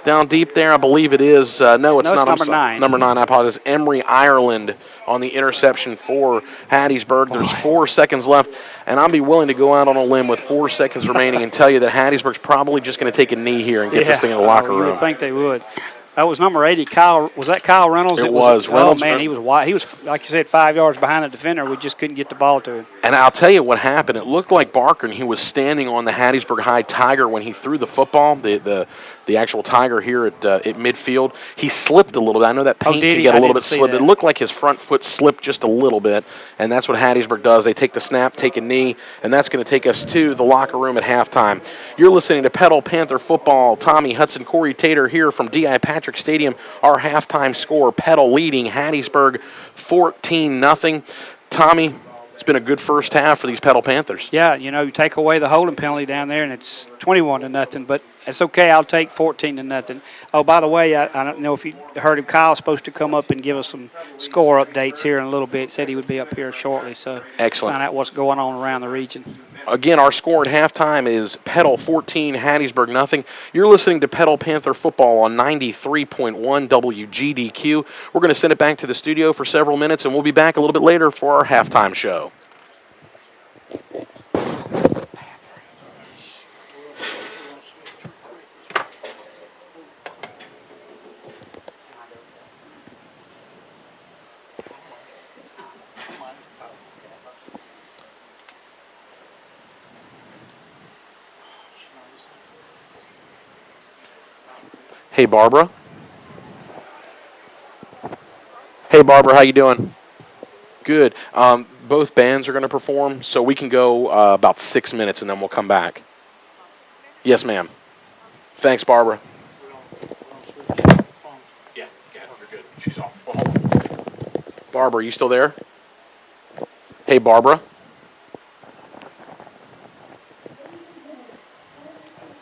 [SPEAKER 1] Down deep there, I believe it is. No, it's not.
[SPEAKER 2] Number 9.
[SPEAKER 1] Number 9, I apologize. Emery Ireland on the interception for Hattiesburg. There's 4 seconds left, and I'll be willing to go out on a limb with 4 seconds remaining and tell you that Hattiesburg's probably just going to take a knee here and get this thing in the locker room.
[SPEAKER 2] You would think they would. That was number 80, Kyle. Was that Kyle Reynolds?
[SPEAKER 1] It was. Reynolds.
[SPEAKER 2] Oh, man, he was wide. He was, like you said, 5 yards behind the defender. We just couldn't get the ball to him.
[SPEAKER 1] And I'll tell you what happened. It looked like Barker, he was standing on the Hattiesburg High Tiger when he threw the football, the actual Tiger here at midfield. He slipped a little bit. I know that paint could get a little bit slipped. It looked like his front foot slipped just a little bit, and that's what Hattiesburg does. They take the snap, take a knee, and that's going to take us to the locker room at halftime. You're listening to Petal Panther Football. Tommy Hudson, Corey Tater here from D.I. Patrick Stadium. Our halftime score, Petal leading Hattiesburg 14-0. Tommy, it's been a good first half for these Petal Panthers.
[SPEAKER 2] Yeah, you take away the holding penalty down there, and it's 21-0. But It's okay. I'll take 14-0. Oh, by the way, I don't know if you heard him. Kyle's supposed to come up and give us some score updates here in a little bit. Said he would be up here shortly, so
[SPEAKER 1] Excellent.
[SPEAKER 2] find out what's going on around the region.
[SPEAKER 1] Again, our score at halftime is Petal 14, Hattiesburg nothing. You're listening to Petal Panther football on 93.1 WGDQ. We're going to send it back to the studio for several minutes, and we'll be back a little bit later for our halftime show. Hey, Barbara. Hey, Barbara, how you doing? Good. Both bands are going to perform, so we can go about 6 minutes, and then we'll come back. Yes, ma'am. Thanks, Barbara. Yeah, you're good. She's off. Well, hold on. Barbara, you still there? Hey, Barbara.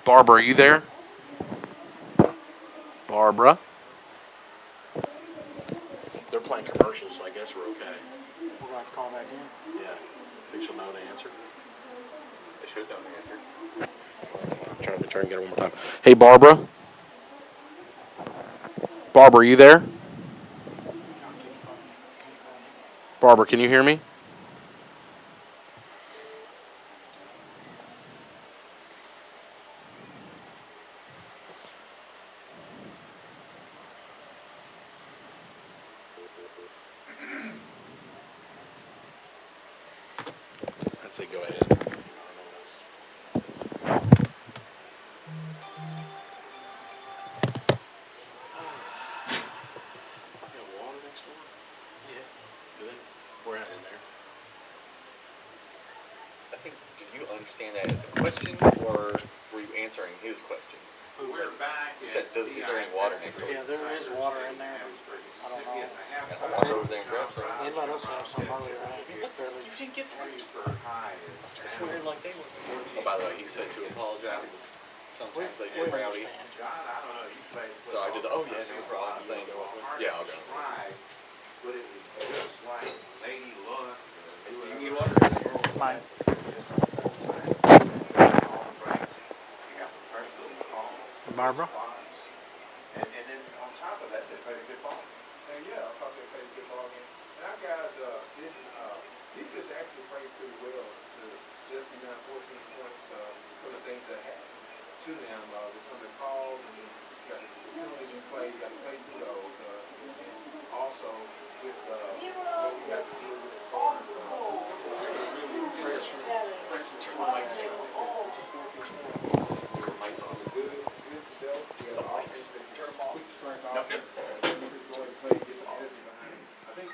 [SPEAKER 1] Barbara, are you there? Barbara. They're playing commercials, so I guess we're okay.
[SPEAKER 2] We're going to call back in.
[SPEAKER 1] Yeah. Think she'll know the answer? They should know the answer. I'm trying to get her one more time. Hey, Barbara. Barbara, are you there? Barbara, can you hear me? I'd say go ahead. Water next door? Yeah. We're out in there.
[SPEAKER 4] I think, did you understand that as a question, or were you answering his question?
[SPEAKER 3] We're back.
[SPEAKER 4] He said, is there any water next door?
[SPEAKER 2] Yeah, there is water in there. I don't know.
[SPEAKER 4] I'll wander over there and grab some.
[SPEAKER 2] They let us have some earlier.
[SPEAKER 4] You didn't get this.
[SPEAKER 2] It's weird like they were.
[SPEAKER 4] Oh, by the way, he said to apologize. Sometimes they get rowdy. So I did the, oh yeah, no problem thing. Yeah, I'll go.
[SPEAKER 3] But it was just like Lady Luck.
[SPEAKER 4] Do you need water?
[SPEAKER 2] Mine. Barbara?
[SPEAKER 3] And then on top of that, they played a good ball. And yeah, I thought they played a good ball game. And our guys didn't, these guys actually played pretty well to just be down 14 points. Some of the things that happened to them with some of the calls, and then you got the penalties you play, you got to play through those. And also with what we got to deal with as far as really pressure to lights out.
[SPEAKER 4] Mike's on.
[SPEAKER 3] Good to go. We got an offense that can quick strike offense. Just go ahead and play, get some energy behind him. I think.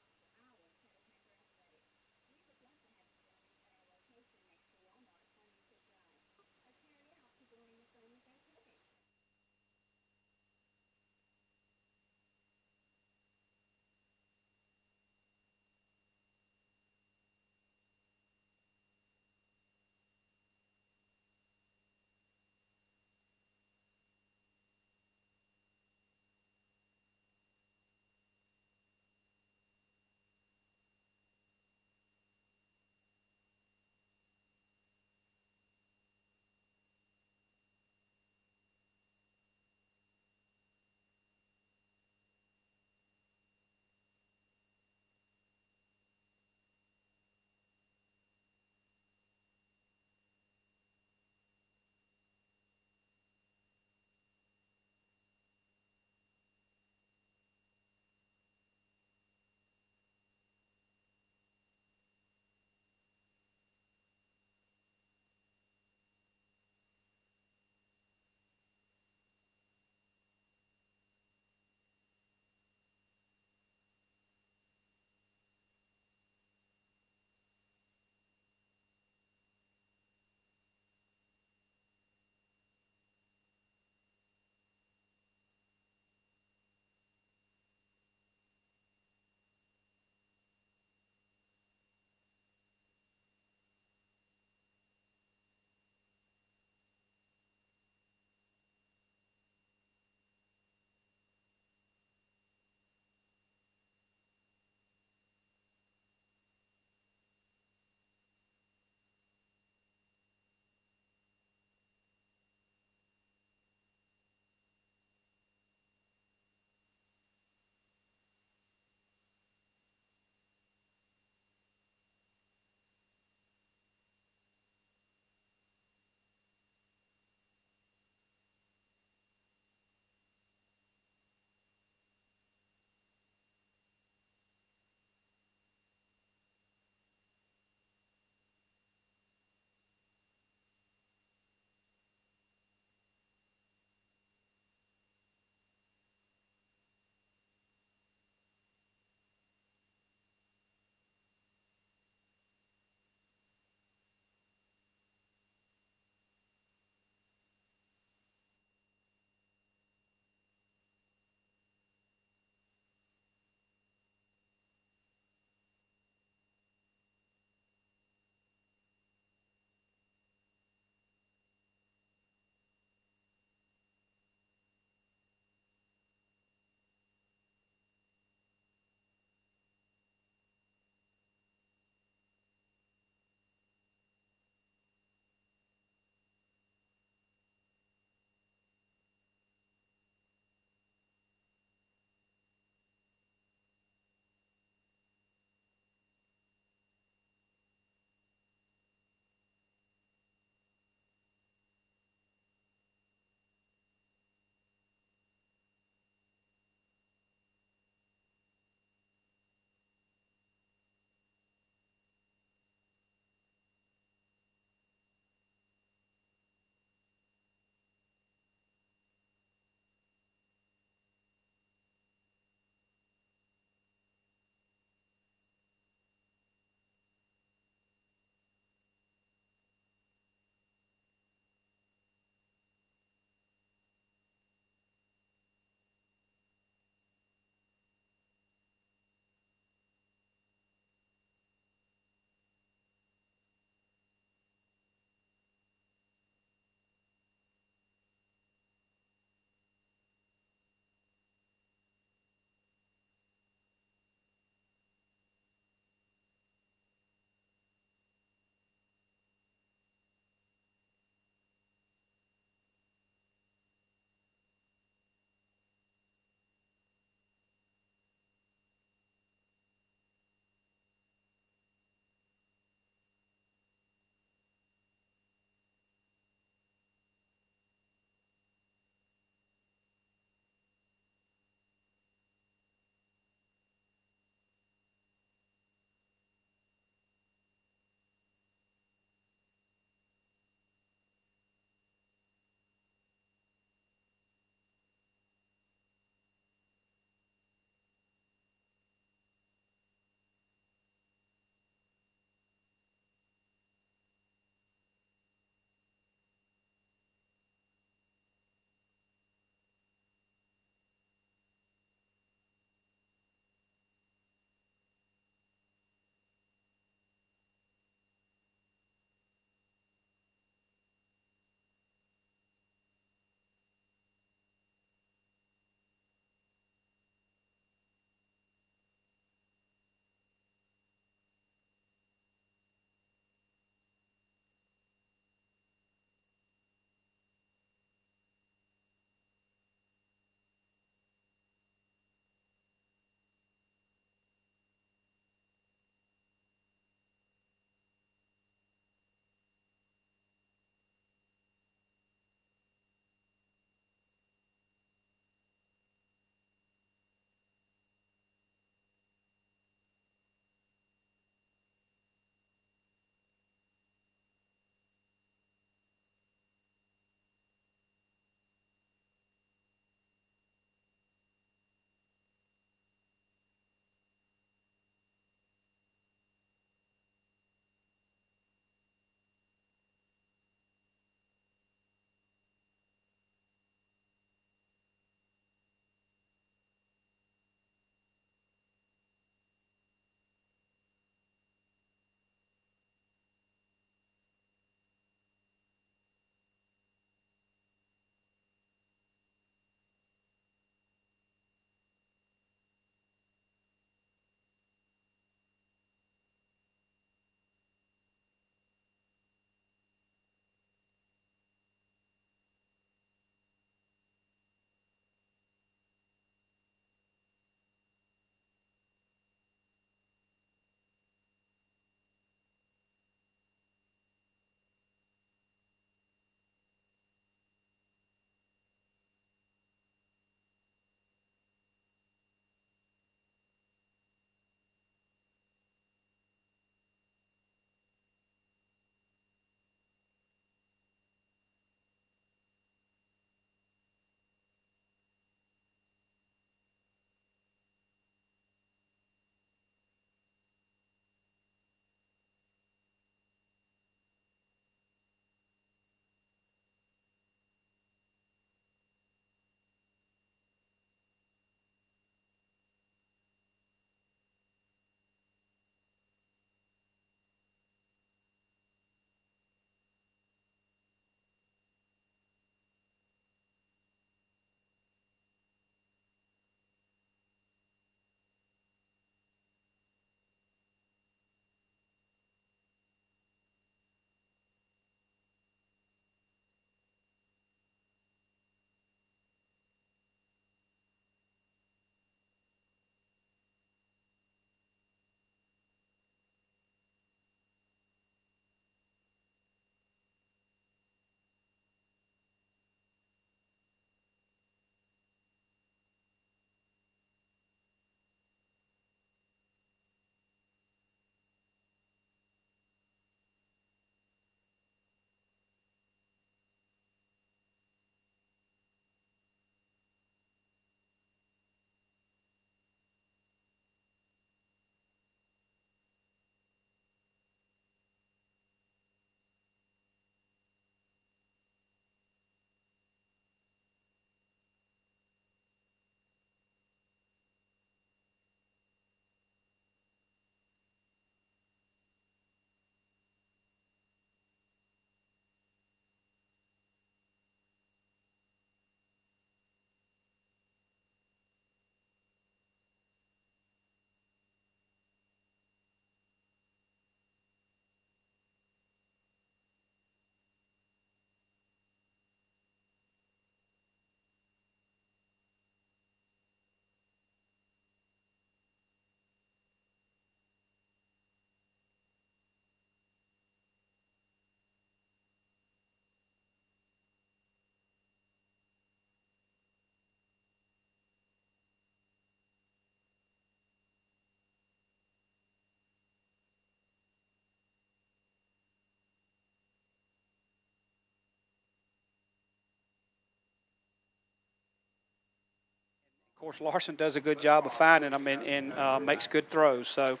[SPEAKER 2] Of course, Larson does a good job of finding them and makes good throws. So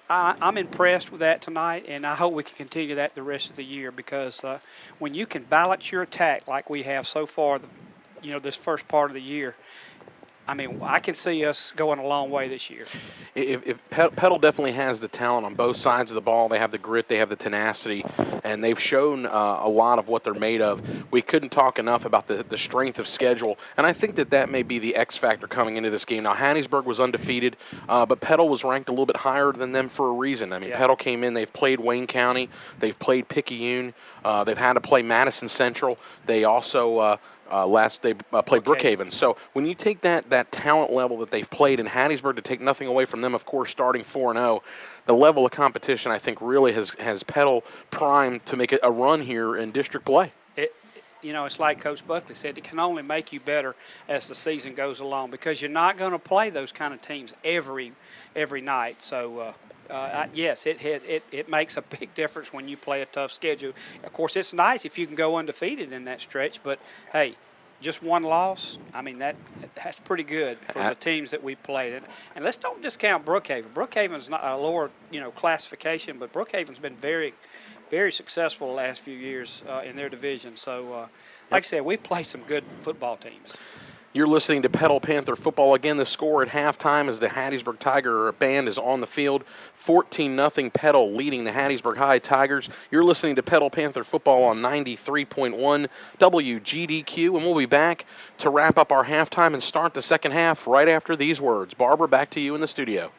[SPEAKER 2] I'm impressed with that tonight, and I hope we can continue that the rest of the year because when you can balance your attack like we have so far, this first part of the year, I mean, I can see us going a long way this year.
[SPEAKER 1] If Petal definitely has the talent on both sides of the ball, they have the grit, they have the tenacity, and they've shown a lot of what they're made of. We couldn't talk enough about the strength of schedule, and I think that may be the X factor coming into this game. Now, Hattiesburg was undefeated, but Petal was ranked a little bit higher than them for a reason. I mean,
[SPEAKER 2] Yeah.
[SPEAKER 1] Petal came in, they've played Wayne County, they've played Picayune, they've had to play Madison Central. They also they played Brookhaven. So when you take that talent level that they've played in Hattiesburg, to take nothing away from them, of course, starting 4-0, the level of competition I think really has Petal primed to make a run here in district play.
[SPEAKER 2] It's like Coach Buckley said, it can only make you better as the season goes along because you're not going to play those kind of teams every night. So, yes, it makes a big difference when you play a tough schedule. Of course, it's nice if you can go undefeated in that stretch, but, hey, just one loss, I mean, that's pretty good for the teams that we played. And let's don't discount Brookhaven. Brookhaven's not a lower, classification, but Brookhaven's been very, very successful the last few years in their division. So, like I said, we play some good football teams.
[SPEAKER 1] You're listening to Petal Panther Football. Again, the score at halftime as the Hattiesburg Tiger Band is on the field. 14-0 Petal leading the Hattiesburg High Tigers. You're listening to Petal Panther Football on 93.1 WGDQ, and we'll be back to wrap up our halftime and start the second half right after these words. Barbara, back to you in the studio.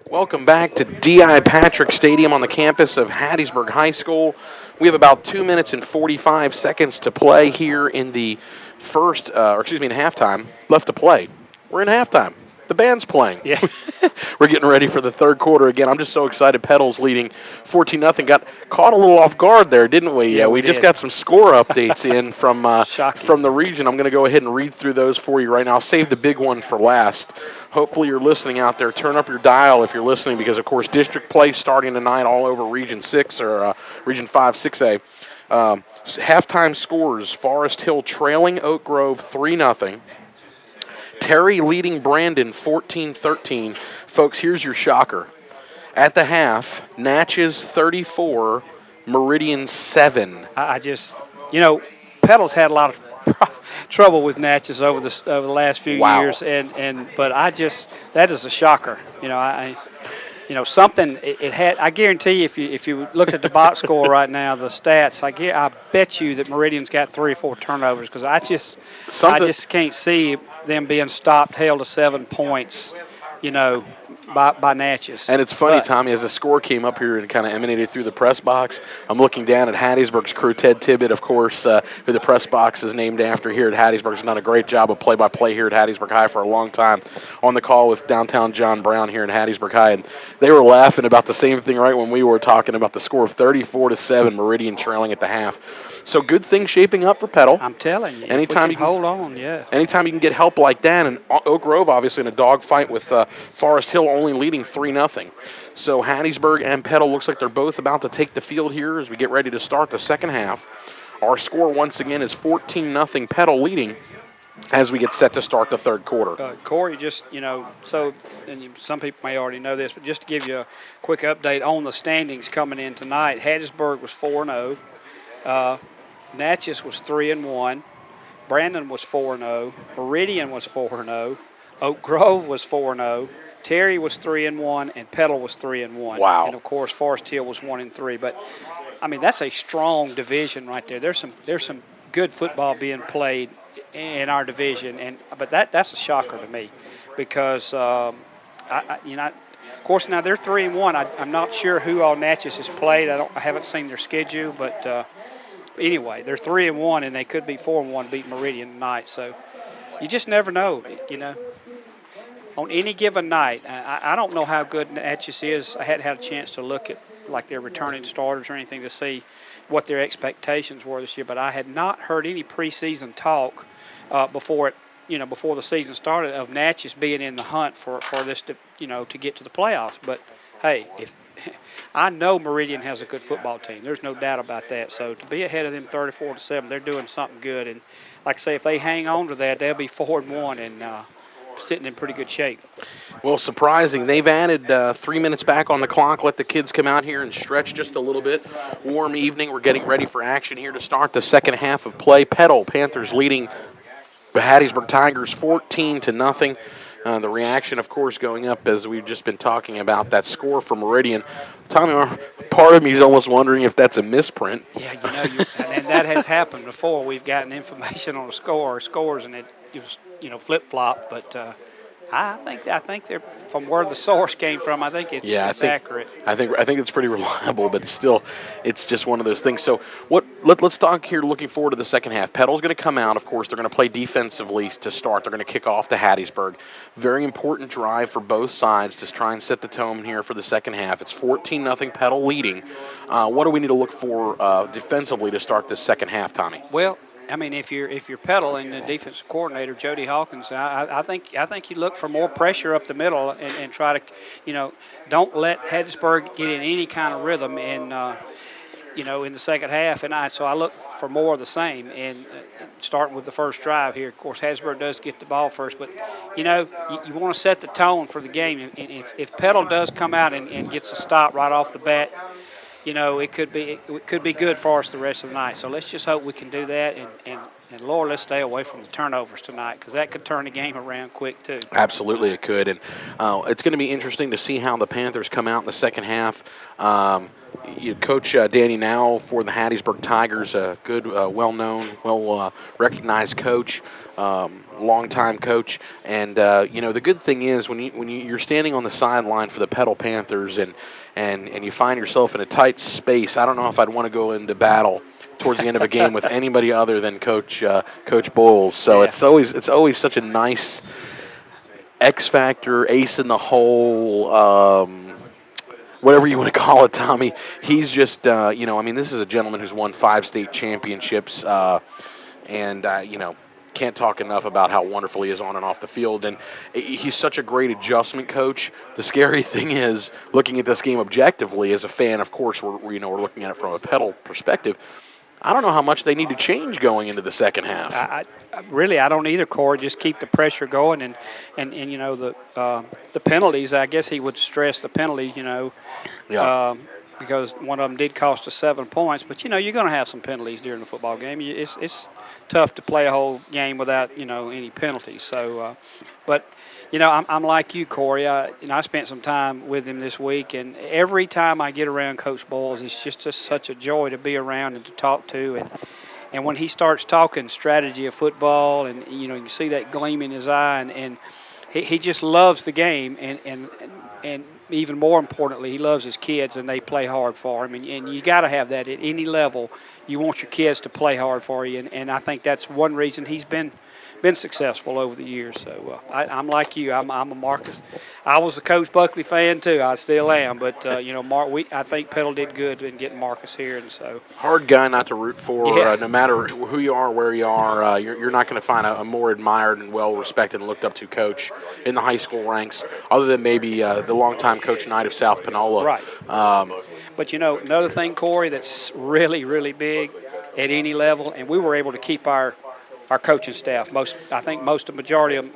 [SPEAKER 1] Welcome back to D.I. Patrick Stadium on the campus of Hattiesburg High School. We have about 2 minutes and 45 seconds to play here in the in halftime. Left to play. We're in halftime. The band's playing.
[SPEAKER 2] Yeah.
[SPEAKER 1] We're getting ready for the third quarter again. I'm just so excited. Petal's leading 14-0. Got caught a little off guard there, didn't we?
[SPEAKER 2] Yeah,
[SPEAKER 1] we just got some score updates in from the region. I'm going to go ahead and read through those for you right now. I'll save the big one for last. Hopefully you're listening out there. Turn up your dial if you're listening because, of course, district play starting tonight all over Region 6 or Region 5, 6A. Halftime scores, Forest Hill trailing Oak Grove 3-0. Terry leading Brandon 14-13. Folks, here's your shocker. At the half, Natchez 34, Meridian 7.
[SPEAKER 2] I just, Petal's had a lot of trouble with Natchez over the last few
[SPEAKER 1] Wow.
[SPEAKER 2] years, but that is a shocker. Something it had. I guarantee you, if you looked at the box score right now, the stats, I bet you that Meridian's got 3 or 4 turnovers because I just can't see them being stopped, held to 7 points, by Natchez.
[SPEAKER 1] And it's funny, Tommy, as the score came up here and kind of emanated through the press box, I'm looking down at Hattiesburg's crew. Ted Tibbett, of course, who the press box is named after here at Hattiesburg, has done a great job of play-by-play here at Hattiesburg High for a long time, on the call with downtown John Brown here in Hattiesburg High. And they were laughing about the same thing right when we were talking about the score of 34-7, Meridian trailing at the half. So good things shaping up for Petal.
[SPEAKER 2] I'm telling you.
[SPEAKER 1] Anytime you can
[SPEAKER 2] hold on, yeah.
[SPEAKER 1] Anytime you can get help like that, and Oak Grove obviously in a dogfight with Forest Hill only leading 3-0. So Hattiesburg and Petal looks like they're both about to take the field here as we get ready to start the second half. Our score once again is 14-0, Petal leading as we get set to start the third quarter.
[SPEAKER 2] Corey, some people may already know this, but just to give you a quick update on the standings coming in tonight, Hattiesburg was 4-0. Natchez was 3-1. Brandon was 4-0. Meridian was 4-0. Oak Grove was 4-0. Terry was 3-1, and Petal was 3-1.
[SPEAKER 1] Wow!
[SPEAKER 2] And of course, Forest Hill was 1-3. But I mean, that's a strong division right there. There's some good football being played in our division, but that's a shocker to me because of course now they're 3-1. I'm not sure who all Natchez has played. I haven't seen their schedule, but. Anyway, they're 3-1, and they could be 4-1 beat Meridian tonight. So you just never know, On any given night, I don't know how good Natchez is. I hadn't had a chance to look at like their returning starters or anything to see what their expectations were this year. But I had not heard any preseason talk before the season started of Natchez being in the hunt for this to get to the playoffs. But hey, I know Meridian has a good football team. There's no doubt about that. So to be ahead of them 34-7, they're doing something good. And like I say, if they hang on to that, they'll be 4-1 and sitting in pretty good shape.
[SPEAKER 1] Well, surprising. They've added 3 minutes back on the clock. Let the kids come out here and stretch just a little bit. Warm evening. We're getting ready for action here to start the second half of play. Petal Panthers leading the Hattiesburg Tigers 14-0. The reaction, of course, going up as we've just been talking about that score for Meridian. Tommy, part of me is almost wondering if that's a misprint.
[SPEAKER 2] Yeah, and that has happened before. We've gotten information on the scores, and it was flip-flop. But I think they're from where the source came from. I think it's accurate.
[SPEAKER 1] I think it's pretty reliable, but it's just one of those things. So let's talk here. Looking forward to the second half. Petal's going to come out. Of course, they're going to play defensively to start. They're going to kick off to Hattiesburg. Very important drive for both sides to try and set the tone here for the second half. It's 14-0 Petal leading. What do we need to look for defensively to start this second half, Tommy?
[SPEAKER 2] Well, I mean, if you're Petal and the defensive coordinator Jody Hawkins, I think you look for more pressure up the middle and try to, don't let Hattiesburg get in any kind of rhythm in the second half. And so I look for more of the same. And starting with the first drive here, of course, Hattiesburg does get the ball first, but you want to set the tone for the game. And if Petal does come out and gets a stop right off the bat, it could be good for us the rest of the night. So let's just hope we can do that, and Lord, let's stay away from the turnovers tonight because that could turn the game around quick too.
[SPEAKER 1] Absolutely, it could, and it's going to be interesting to see how the Panthers come out in the second half. Coach Danny Nowell for the Hattiesburg Tigers, a good, well-known, well-recognized coach, long-time coach. And, the good thing is when you're standing on the sideline for the Petal Panthers and you find yourself in a tight space, I don't know if I'd want to go into battle towards the end of a game with anybody other than Coach Bowles. So yeah. It's always such a nice X factor, ace in the hole, whatever you want to call it, Tommy. He's just, this is a gentleman who's won 5 state championships, can't talk enough about how wonderful he is on and off the field. And he's such a great adjustment coach. The scary thing is, looking at this game objectively, as a fan, of course, we're looking at it from a Petal perspective. I don't know how much they need to change going into the second half.
[SPEAKER 2] I don't either, Corey. Just keep the pressure going, and the penalties. I guess he would stress the penalties. because one of them did cost us 7 points. But, you're going to have some penalties during the football game. It's tough to play a whole game without, any penalties. So, but, I'm like you, Corey. I spent some time with him this week, and every time I get around Coach Boyles, it's just such a joy to be around and to talk to. And when he starts talking strategy of football, and, you can see that gleam in his eye, and he just loves the game, and even more importantly, he loves his kids, and they play hard for him. And you got to have that at any level. You want your kids to play hard for you, and I think that's one reason he's been successful over the years. So I'm like you. I'm a Marcus. I was a Coach Buckley fan too. I still am. But I think Petal did good in getting Marcus here, and so
[SPEAKER 1] hard guy not to root for.
[SPEAKER 2] Yeah.
[SPEAKER 1] No matter who you are, where you are, you're not going to find a more admired and well respected and looked up to coach in the high school ranks, other than maybe the longtime coach Knight of South Panola.
[SPEAKER 2] Right. But another thing, Corey, that's really, really big at any level, and we were able to keep our coaching staff. Majority of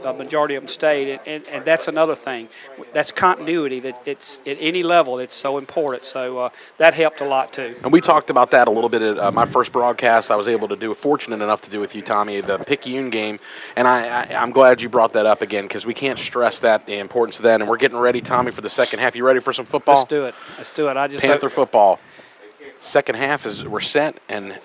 [SPEAKER 2] them stayed, and that's another thing. That's continuity. That it's at any level. It's so important. So that helped a lot too.
[SPEAKER 1] And we talked about that a little bit at my first broadcast. I was able to do, fortunate enough to do with you, Tommy, the Picayune game, and I'm glad you brought that up again because we can't stress that the importance of that. And we're getting ready, Tommy, for the second half. You ready for some football?
[SPEAKER 2] Let's do it.
[SPEAKER 1] Panther football. Second half we're set and.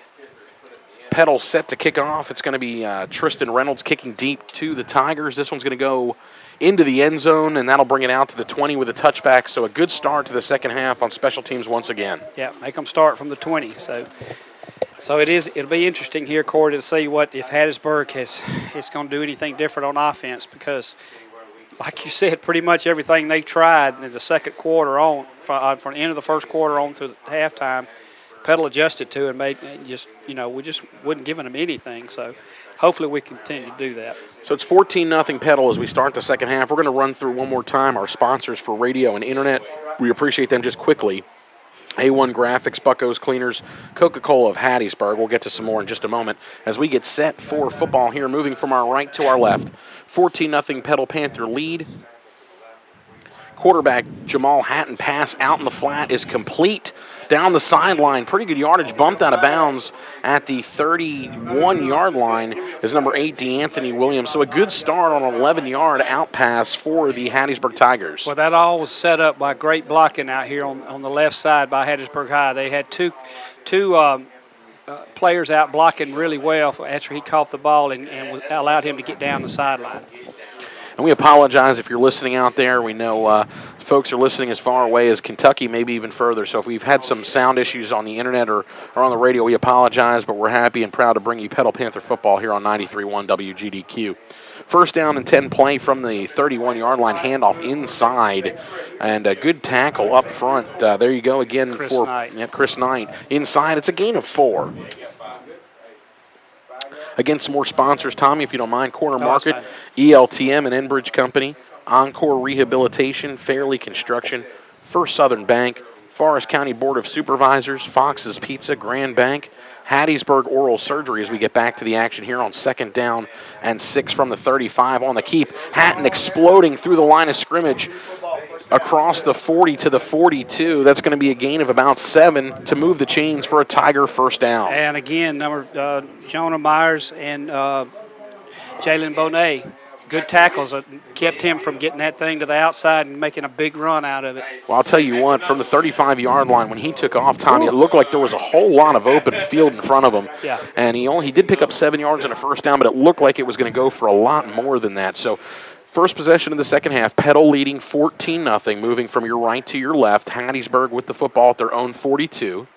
[SPEAKER 1] Petal set to kick off. It's going to be Tristan Reynolds kicking deep to the Tigers. This one's going to go into the end zone, and that'll bring it out to the 20 with a touchback. So a good start to the second half on special teams once again.
[SPEAKER 2] Yeah, make them start from the 20. So it'll be interesting here, Corey, to see what if Hattiesburg is going to do anything different on offense because, like you said, pretty much everything they tried in the second quarter on from the end of the first quarter on through the halftime. Petal adjusted to and made we just wouldn't giving them anything. So hopefully we continue to do that.
[SPEAKER 1] So it's 14-0 Petal as we start the second half. We're going to run through one more time our sponsors for radio and internet. We appreciate them just quickly. A1 Graphics, Bucko's Cleaners, Coca-Cola of Hattiesburg. We'll get to some more in just a moment as we get set for football here, moving from our right to our left. 14-0 Petal Panther lead. Quarterback Jamal Hatton pass out in the flat is complete down the sideline. Pretty good yardage, bumped out of bounds at the 31-yard line is number 8, DeAnthony Williams. So a good start on an 11-yard out pass for the Hattiesburg Tigers.
[SPEAKER 2] Well, that all was set up by great blocking out here on the left side by Hattiesburg High. They had two players out blocking really well after he caught the ball and allowed him to get down the sideline.
[SPEAKER 1] And we apologize if you're listening out there. We know folks are listening as far away as Kentucky, maybe even further. So if we've had some sound issues on the internet or on the radio, we apologize, but we're happy and proud to bring you Petal Panther football here on 93.1 WGDQ. First down and 10 play from the 31-yard line, handoff inside, and a good tackle up front. There you go again for Chris Knight. Inside, it's a gain of 4. Again, some more sponsors, Tommy, if you don't mind. Corner Market, ELTM and Enbridge Company, Encore Rehabilitation, Fairley Construction, First Southern Bank, Forest County Board of Supervisors, Fox's Pizza, Grand Bank, Hattiesburg Oral Surgery as we get back to the action here on second down and 6 from the 35 on the keep. Hatton exploding through the line of scrimmage across the 40 to the 42. That's going to be a gain of about 7 to move the chains for a Tiger first down.
[SPEAKER 2] And again, Jonah Myers and Jalen Bonet, good tackles that kept him from getting that thing to the outside and making a big run out of it.
[SPEAKER 1] Well, I'll tell you what, from the 35-yard line, when he took off, Tommy, it looked like there was a whole lot of open field in front of him.
[SPEAKER 2] Yeah.
[SPEAKER 1] And he did pick up 7 yards and a first down, but it looked like it was going to go for a lot more than that. So first possession of the second half, Petal leading 14-0, moving from your right to your left. Hattiesburg with the football at their own 42.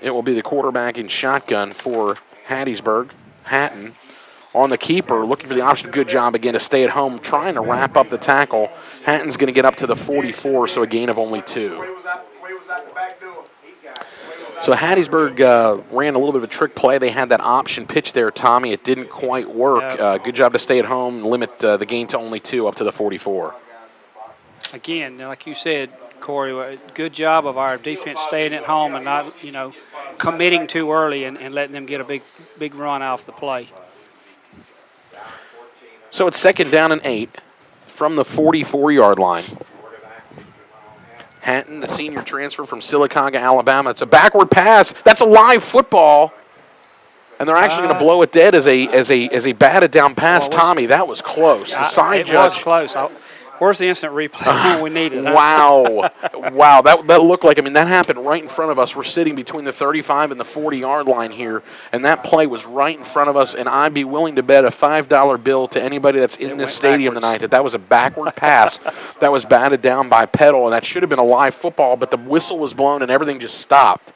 [SPEAKER 1] It will be the quarterback in shotgun for Hattiesburg. Hatton on the keeper, looking for the option. Good job again to stay at home, trying to wrap up the tackle. Hatton's going to get up to the 44, so a gain of only 2. So Hattiesburg ran a little bit of a trick play. They had that option pitch there, Tommy. It didn't quite work. Good job to stay at home and limit the gain to only 2 up to the 44.
[SPEAKER 2] Again, like you said, Corey, good job of our defense staying at home and not, committing too early and letting them get a big run off the play. So
[SPEAKER 1] it's second down and 8 from the 44-yard line. Hatton, the senior transfer from Sylacauga, Alabama. It's a backward pass. That's a live football. And they're actually going to blow it dead as a batted down pass. Tommy, that was close. The side judge.
[SPEAKER 2] It was close. Where's the instant replay when we need it? Huh?
[SPEAKER 1] Wow. Wow. That looked like, that happened right in front of us. We're sitting between the 35 and the 40-yard line here, and that play was right in front of us, and I'd be willing to bet a $5 bill to anybody that's in this stadium tonight that was a backward pass that was batted down by Petal, and that should have been a live football, but the whistle was blown and everything just stopped.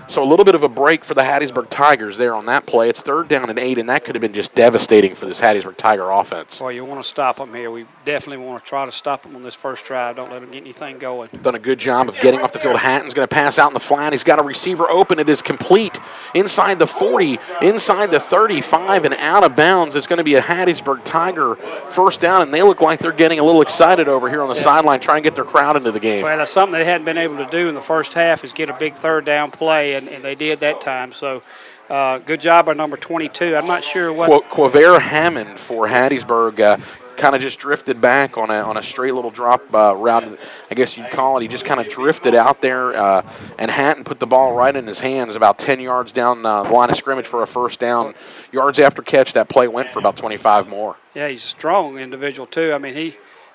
[SPEAKER 1] So a little bit of a break for the Hattiesburg Tigers there on that play. It's 3rd down and 8, and that could have been just devastating for this Hattiesburg Tiger offense.
[SPEAKER 2] Well, you want to stop them here. We definitely want to try to stop them on this first drive. Don't let them get anything going.
[SPEAKER 1] Done a good job of getting off the field. Hatton's going to pass out in the flat. He's got a receiver open. It is complete inside the 40, inside the 35, and out of bounds. It's going to be a Hattiesburg Tiger first down, and they look like they're getting a little excited over here on the sideline, trying to get their crowd into the game.
[SPEAKER 2] Well, that's something they hadn't been able to do in the first half, is get a big 3rd down play, and they did that time. So good job by number 22. I'm not sure what.
[SPEAKER 1] Quaver Hammond for Hattiesburg kind of just drifted back on a straight little drop route, I guess you'd call it. He just kind of drifted out there, and Hatton put the ball right in his hands about 10 yards down the line of scrimmage for a first down. Yards after catch, that play went for about 25 more.
[SPEAKER 2] Yeah, he's a strong individual, too.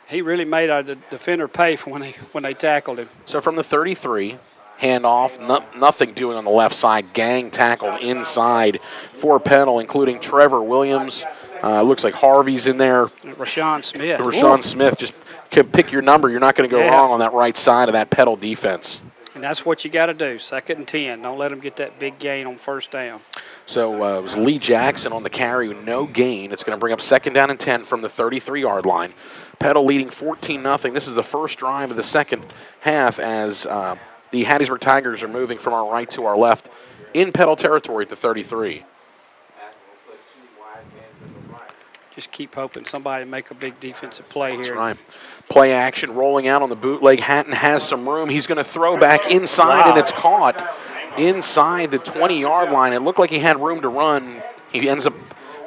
[SPEAKER 2] He really made the defender pay for when they tackled him.
[SPEAKER 1] So from the 33, handoff, nothing doing on the left side. Gang tackled inside for Petal, including Trevor Williams. Looks like Harvey's in there.
[SPEAKER 2] Rashawn Smith.
[SPEAKER 1] Rashawn Smith, just pick your number. You're not going to go wrong on that right side of that Petal defense.
[SPEAKER 2] And that's what you got to do, 2nd and 10. Don't let them get that big gain on first down.
[SPEAKER 1] So it was Lee Jackson on the carry, no gain. It's going to bring up 2nd down and 10 from the 33-yard line. Petal leading 14-0. This is the first drive of the second half as the Hattiesburg Tigers are moving from our right to our left in Petal territory at the 33.
[SPEAKER 2] Just keep hoping somebody make a big defensive play here.
[SPEAKER 1] That's right. Play action, rolling out on the bootleg. Hatton has some room. He's going to throw back inside, and it's caught inside the 20-yard line. It looked like he had room to run. He ends up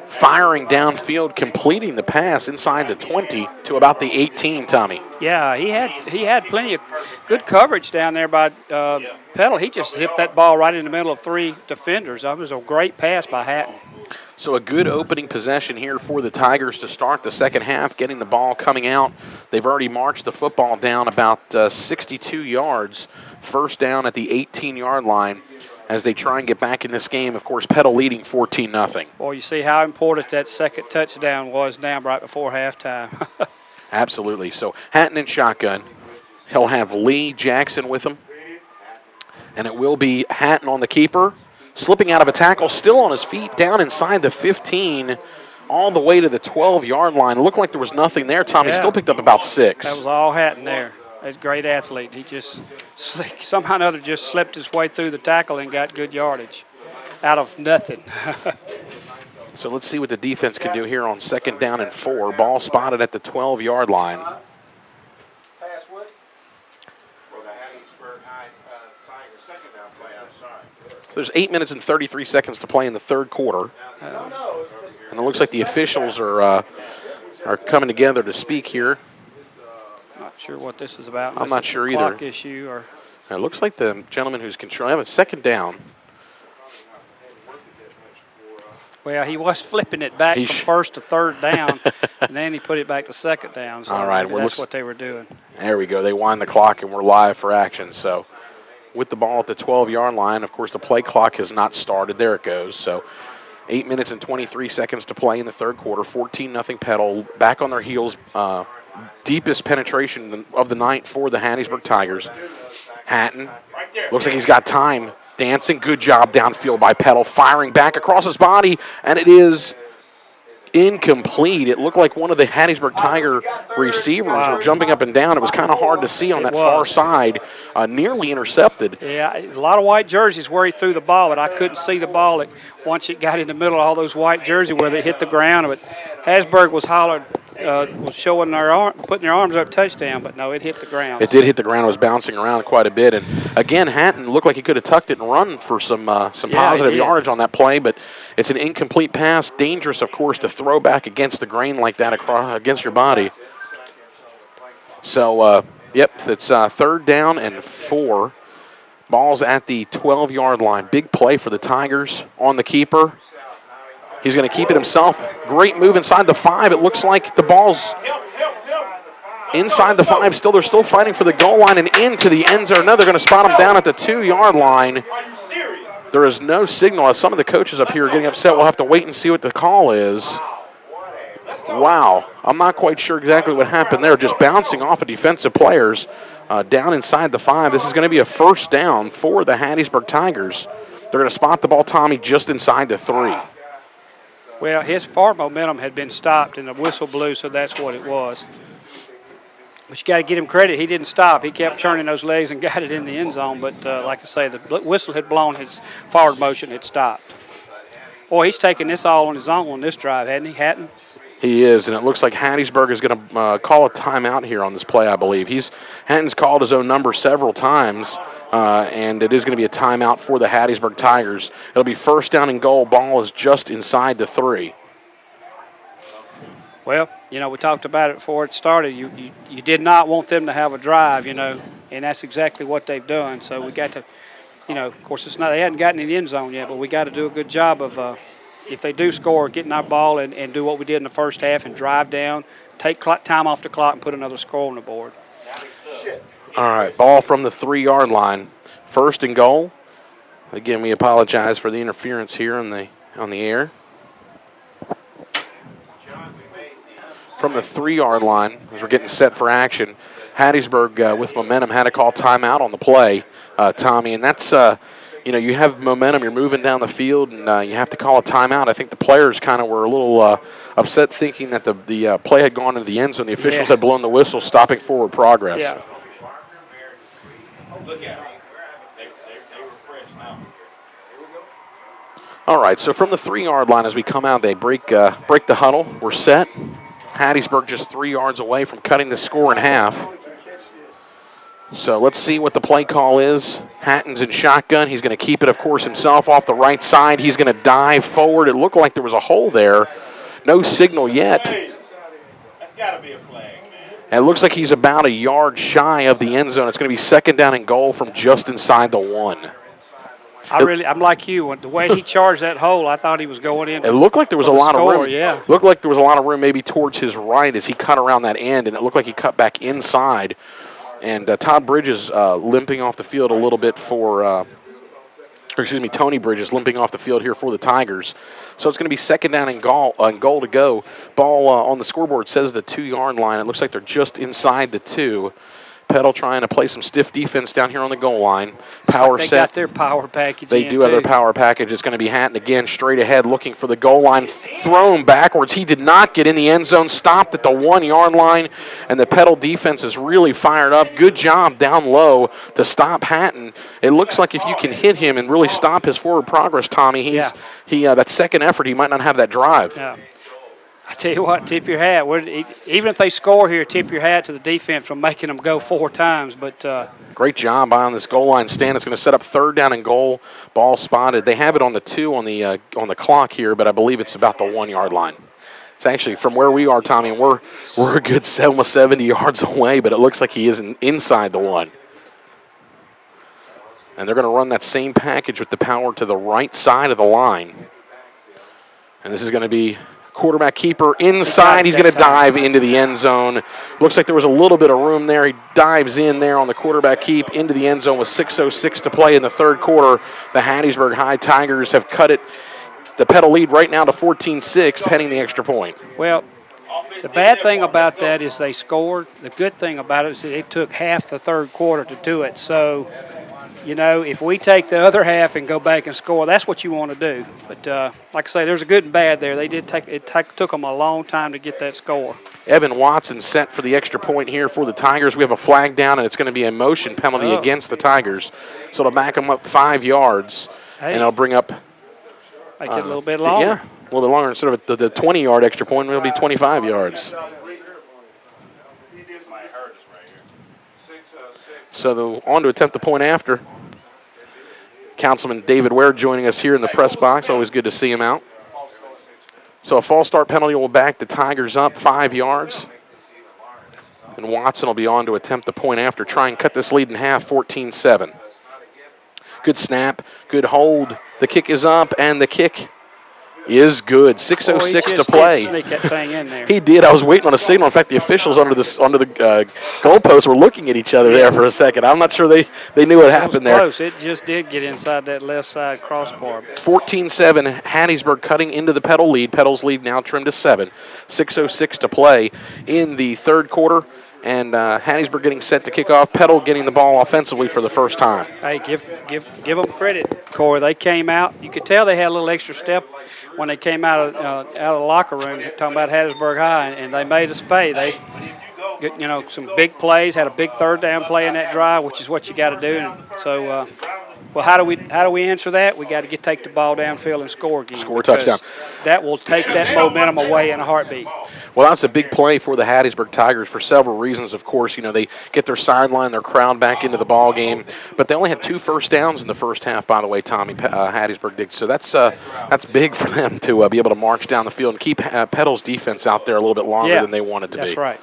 [SPEAKER 1] firing downfield, completing the pass inside the 20 to about the 18, Tommy.
[SPEAKER 2] Yeah, he had plenty of good coverage down there by Petal. He just zipped that ball right in the middle of 3 defenders. That was a great pass by Hatton.
[SPEAKER 1] So a good opening possession here for the Tigers to start the second half, getting the ball coming out. They've already marched the football down about 62 yards, first down at the 18-yard line as they try and get back in this game. Of course, Petal leading 14-0.
[SPEAKER 2] Boy, you see how important that second touchdown was now right before halftime.
[SPEAKER 1] Absolutely. So Hatton in shotgun. He'll have Lee Jackson with him. And it will be Hatton on the keeper, slipping out of a tackle, still on his feet, down inside the 15, all the way to the 12-yard line. It looked like there was nothing there, Tommy.
[SPEAKER 2] Yeah.
[SPEAKER 1] Still picked up about 6.
[SPEAKER 2] That was all Hatton there. That's a great athlete. He just somehow or another just slipped his way through the tackle and got good yardage out of nothing.
[SPEAKER 1] So let's see what the defense can do here on 2nd down and 4. Ball spotted at the 12-yard line.
[SPEAKER 3] Pass what? For the Hattiesburg Tigers, 2nd down play outside.
[SPEAKER 1] So there's 8 minutes and 33 seconds to play in the third quarter. And it looks like the officials are coming together to speak here.
[SPEAKER 2] Not sure what this is about.
[SPEAKER 1] I'm not sure either.
[SPEAKER 2] Clock issue or.
[SPEAKER 1] It looks like the gentleman who's controlling it. 2nd down.
[SPEAKER 2] Well, he was flipping it back from 1st to 3rd down, and then he put it back to 2nd down. So
[SPEAKER 1] all right,
[SPEAKER 2] that's what they were doing.
[SPEAKER 1] There we go. They wind the clock, and we're live for action. So with the ball at the 12-yard line, of course, the play clock has not started. There it goes. So 8 minutes and 23 seconds to play in the third quarter. 14-0 Petal. Back on their heels. Deepest penetration of the night for the Hattiesburg Tigers. Hatton looks like he's got time. Dancing, good job downfield by Petal, firing back across his body, and it is incomplete. It looked like one of the Hattiesburg Tiger receivers were jumping up and down. It was kind of hard to see on that far side, nearly intercepted.
[SPEAKER 2] Yeah, a lot of white jerseys where he threw the ball, but I couldn't see the ball once it got in the middle of all those white jerseys where they hit the ground. But Hattiesburg was was showing putting their arms up touchdown, but no, it hit the ground.
[SPEAKER 1] It did hit the ground. It was bouncing around quite a bit. And, again, Hatton looked like he could have tucked it and run for some positive yardage on that play, but it's an incomplete pass. Dangerous, of course, to throw back against the grain like that against your body. So Yep, it's 3rd down and 4. Ball's at the 12-yard line. Big play for the Tigers on the keeper. He's going to keep it himself. Great move inside the 5. It looks like the ball's inside the 5. They're still fighting for the goal line and into the end zone. Now they're going to spot him down at the 2-yard line. There is no signal. As some of the coaches up here are getting upset, we'll have to wait and see what the call is. Wow, I'm not quite sure exactly what happened there. Just bouncing off of defensive players down inside the 5. This is going to be a 1st down for the Hattiesburg Tigers. They're going to spot the ball, Tommy, just inside the 3.
[SPEAKER 2] Well, his forward momentum had been stopped, and the whistle blew, so that's what it was. But you got to give him credit. He didn't stop. He kept churning those legs and got it in the end zone. But like I say, the whistle had blown. His forward motion had stopped. Boy, he's taking this all on his own on this drive, hasn't he, Hatton?
[SPEAKER 1] He is, and it looks like Hattiesburg is going to call a timeout here on this play, I believe. Hatton's called his own number several times, and it is going to be a timeout for the Hattiesburg Tigers. It'll be 1st down and goal. Ball is just inside the 3.
[SPEAKER 2] Well, you know, we talked about it before it started. You did not want them to have a drive, you know, and that's exactly what they've done. So we got to, you know, of course, they hadn't gotten in the end zone yet, but we got to do a good job of, if they do score, getting our ball and do what we did in the first half and drive down, take time off the clock and put another score on the board.
[SPEAKER 1] All right, ball from the 3-yard line. 1st and goal. Again, we apologize for the interference here on the air. From the 3-yard line, as we're getting set for action, Hattiesburg with momentum had to call timeout on the play, Tommy, and that's you know, you have momentum, you're moving down the field, and you have to call a timeout. I think the players kind of were a little upset, thinking that the play had gone into the end zone. The officials had blown the whistle, stopping forward progress.
[SPEAKER 2] Yeah.
[SPEAKER 4] Look at them. They were fresh now.
[SPEAKER 1] All right, so from the 3-yard line, as we come out, they break the huddle. We're set. Hattiesburg just 3 yards away from cutting the score in half. So let's see what the play call is. Hatton's in shotgun. He's going to keep it, of course, himself off the right side. He's going to dive forward. It looked like there was a hole there. No signal yet.
[SPEAKER 4] That's got to be a flag, man.
[SPEAKER 1] And it looks like he's about a yard shy of the end zone. It's going to be 2nd down and goal from just inside the 1.
[SPEAKER 2] I'm like you. The way he charged that hole, I thought he was going in.
[SPEAKER 1] It looked like there was a lot of room.
[SPEAKER 2] Yeah.
[SPEAKER 1] Looked like there was a lot of room maybe towards his right as he cut around that end, and it looked like he cut back inside. And Todd Bridges limping off the field a little bit Tony Bridges limping off the field here for the Tigers. So it's going to be 2nd down and goal to go. Ball on the scoreboard says the 2-yard line. It looks like they're just inside the 2. Petal trying to play some stiff defense down here on the goal line. Power
[SPEAKER 2] they
[SPEAKER 1] set.
[SPEAKER 2] Got their power package.
[SPEAKER 1] They do have their power package. It's going to be Hatton again, straight ahead, looking for the goal line. Thrown backwards. He did not get in the end zone. Stopped at the 1-yard line, and the Petal defense is really fired up. Good job down low to stop Hatton. It looks like if you can hit him and really stop his forward progress, Tommy, that second effort, he might not have that drive.
[SPEAKER 2] Yeah. I tell you what, tip your hat. Even if they score here, tip your hat to the defense from making them go 4 times. But
[SPEAKER 1] great job on this goal line stand. It's going to set up 3rd down and goal. Ball spotted. They have it on the 2 on the clock here, but I believe it's about the 1-yard line. It's actually from where we are, Tommy, and we're a good almost 70 yards away, but it looks like he is inside the 1. And they're going to run that same package with the power to the right side of the line. And this is going to be quarterback keeper inside. He's going to dive into the end zone. Looks like there was a little bit of room there. He dives in there on the quarterback keep into the end zone with 6:06 to play in the 3rd quarter. The Hattiesburg High Tigers have cut it, the Petal lead right now to 14-6, pending the extra point.
[SPEAKER 2] Well, the bad thing about that is they scored. The good thing about it is it took half the 3rd quarter to do it. So, you know, if we take the other half and go back and score, that's what you want to do. But like I say, there's a good and bad there. They did took them a long time to get that score.
[SPEAKER 1] Evan Watson set for the extra point here for the Tigers. We have a flag down, and it's going to be a motion penalty against the Tigers. So it'll back them up 5 yards, and it'll bring up
[SPEAKER 2] make it a little bit longer.
[SPEAKER 1] Yeah, a little bit longer. Instead of the 20-yard extra point, it'll be 25 yards. So they'll on to attempt the point after. Councilman David Ware joining us here in the press box. Always good to see him out. So a false start penalty will back the Tigers up 5 yards. And Watson will be on to attempt the point after. Try and cut this lead in half, 14-7. Good snap, good hold. The kick is up, and the kick is good. 6:06 to play.
[SPEAKER 2] Sneak that thing in there.
[SPEAKER 1] He did. I was waiting on a signal. In fact, the officials under the goalpost were looking at each other there for a second. I'm not sure they knew what happened there.
[SPEAKER 2] Close. It just did get inside that left side crossbar.
[SPEAKER 1] 14-7. Hattiesburg cutting into the Petal lead. Petal's lead now trimmed to 7. 6:06 to play in the third quarter. And Hattiesburg getting set to kick off. Petal getting the ball offensively for the first time.
[SPEAKER 2] Hey, give them credit, Corey. They came out. You could tell they had a little extra step when they came out of the locker room, talking about Hattiesburg High, and they made us pay. They, some big plays, had a big third down play in that drive, which is what you got to do. And so, well, how do we answer that? We got to take the ball downfield and score again.
[SPEAKER 1] Score a touchdown.
[SPEAKER 2] That will take that momentum away in a heartbeat.
[SPEAKER 1] Well, that's a big play for the Hattiesburg Tigers for several reasons. Of course, they get their sideline, their crowd back into the ball game, but they only had 2 first downs in the first half. By the way, Tommy, Hattiesburg did. So that's big for them to be able to march down the field and keep Petal's defense out there a little bit longer than they wanted to be.
[SPEAKER 2] That's right.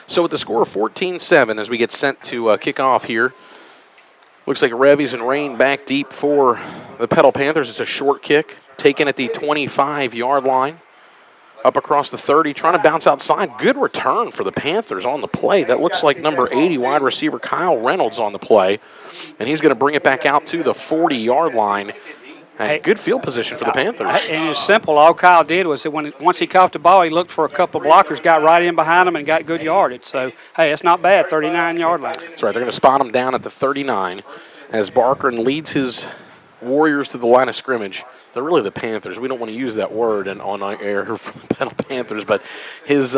[SPEAKER 1] So with the score of 14-7, as we get sent to kick off here, looks like Revies and Rain back deep for the Petal Panthers. It's a short kick taken at the 25-yard line. Up across the 30, trying to bounce outside. Good return for the Panthers on the play. That looks like number 80 wide receiver Kyle Reynolds on the play. And he's going to bring it back out to the 40-yard line. Good field position for the Panthers.
[SPEAKER 2] And it's simple. All Kyle did was that once he caught the ball, he looked for a couple of blockers, got right in behind him, and got good yardage. So, hey, it's not bad, 39-yard line.
[SPEAKER 1] That's right. They're going to spot him down at the 39 as Barker leads his Warriors to the line of scrimmage. They're really the Panthers. We don't want to use that word on our air for the Petal Panthers, but his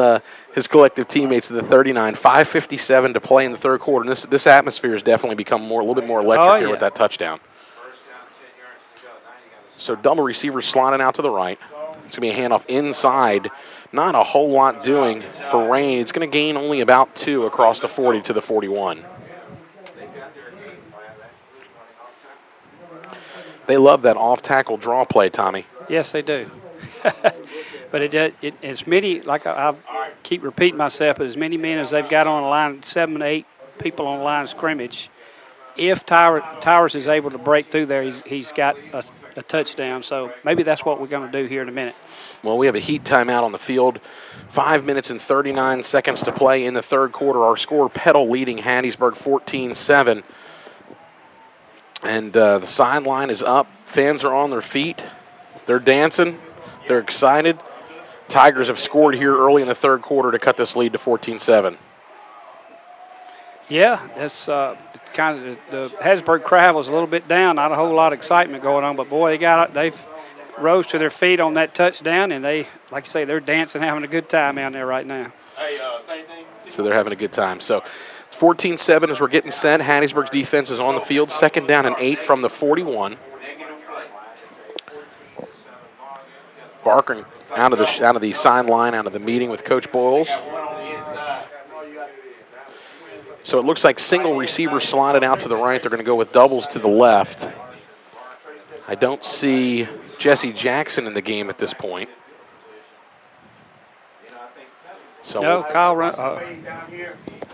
[SPEAKER 1] collective teammates to the 39. 5:57 to play in the third quarter. And this atmosphere has definitely become a little bit more electric here with that touchdown. So double receivers sliding out to the right. It's going to be a handoff inside. Not a whole lot doing for Rain. It's going to gain only about 2 across the 40 to the 41. They love that off-tackle draw play, Tommy.
[SPEAKER 2] Yes, they do. But it's many, like I keep repeating myself, but as many men as they've got on the line, 7 to 8 people on the line of scrimmage, if Towers is able to break through there, he's got a touchdown. So maybe that's what we're going to do here in a minute.
[SPEAKER 1] Well, we have a heat timeout on the field. 5 minutes and 39 seconds to play in the third quarter. Our score, Petal leading Hattiesburg 14-7. And the sideline is up. Fans are on their feet. They're dancing. They're excited. Tigers have scored here early in the third quarter to cut this lead to 14-7.
[SPEAKER 2] Yeah, that's kind of the Hattiesburg crowd was a little bit down. Not a whole lot of excitement going on, but boy, they've rose to their feet on that touchdown, and they, like I say, they're dancing, having a good time out there right now.
[SPEAKER 3] Hey, same thing.
[SPEAKER 1] So they're having a good time. So it's 14-7 as we're getting set. Hattiesburg's defense is on the field. 2nd down and 8 from the 41. Barker out of the sideline, out of the meeting with Coach Boyles. So it looks like single receivers slotted out to the right. They're going to go with doubles to the left. I don't see Jesse Jackson in the game at this point. So
[SPEAKER 2] no, Kyle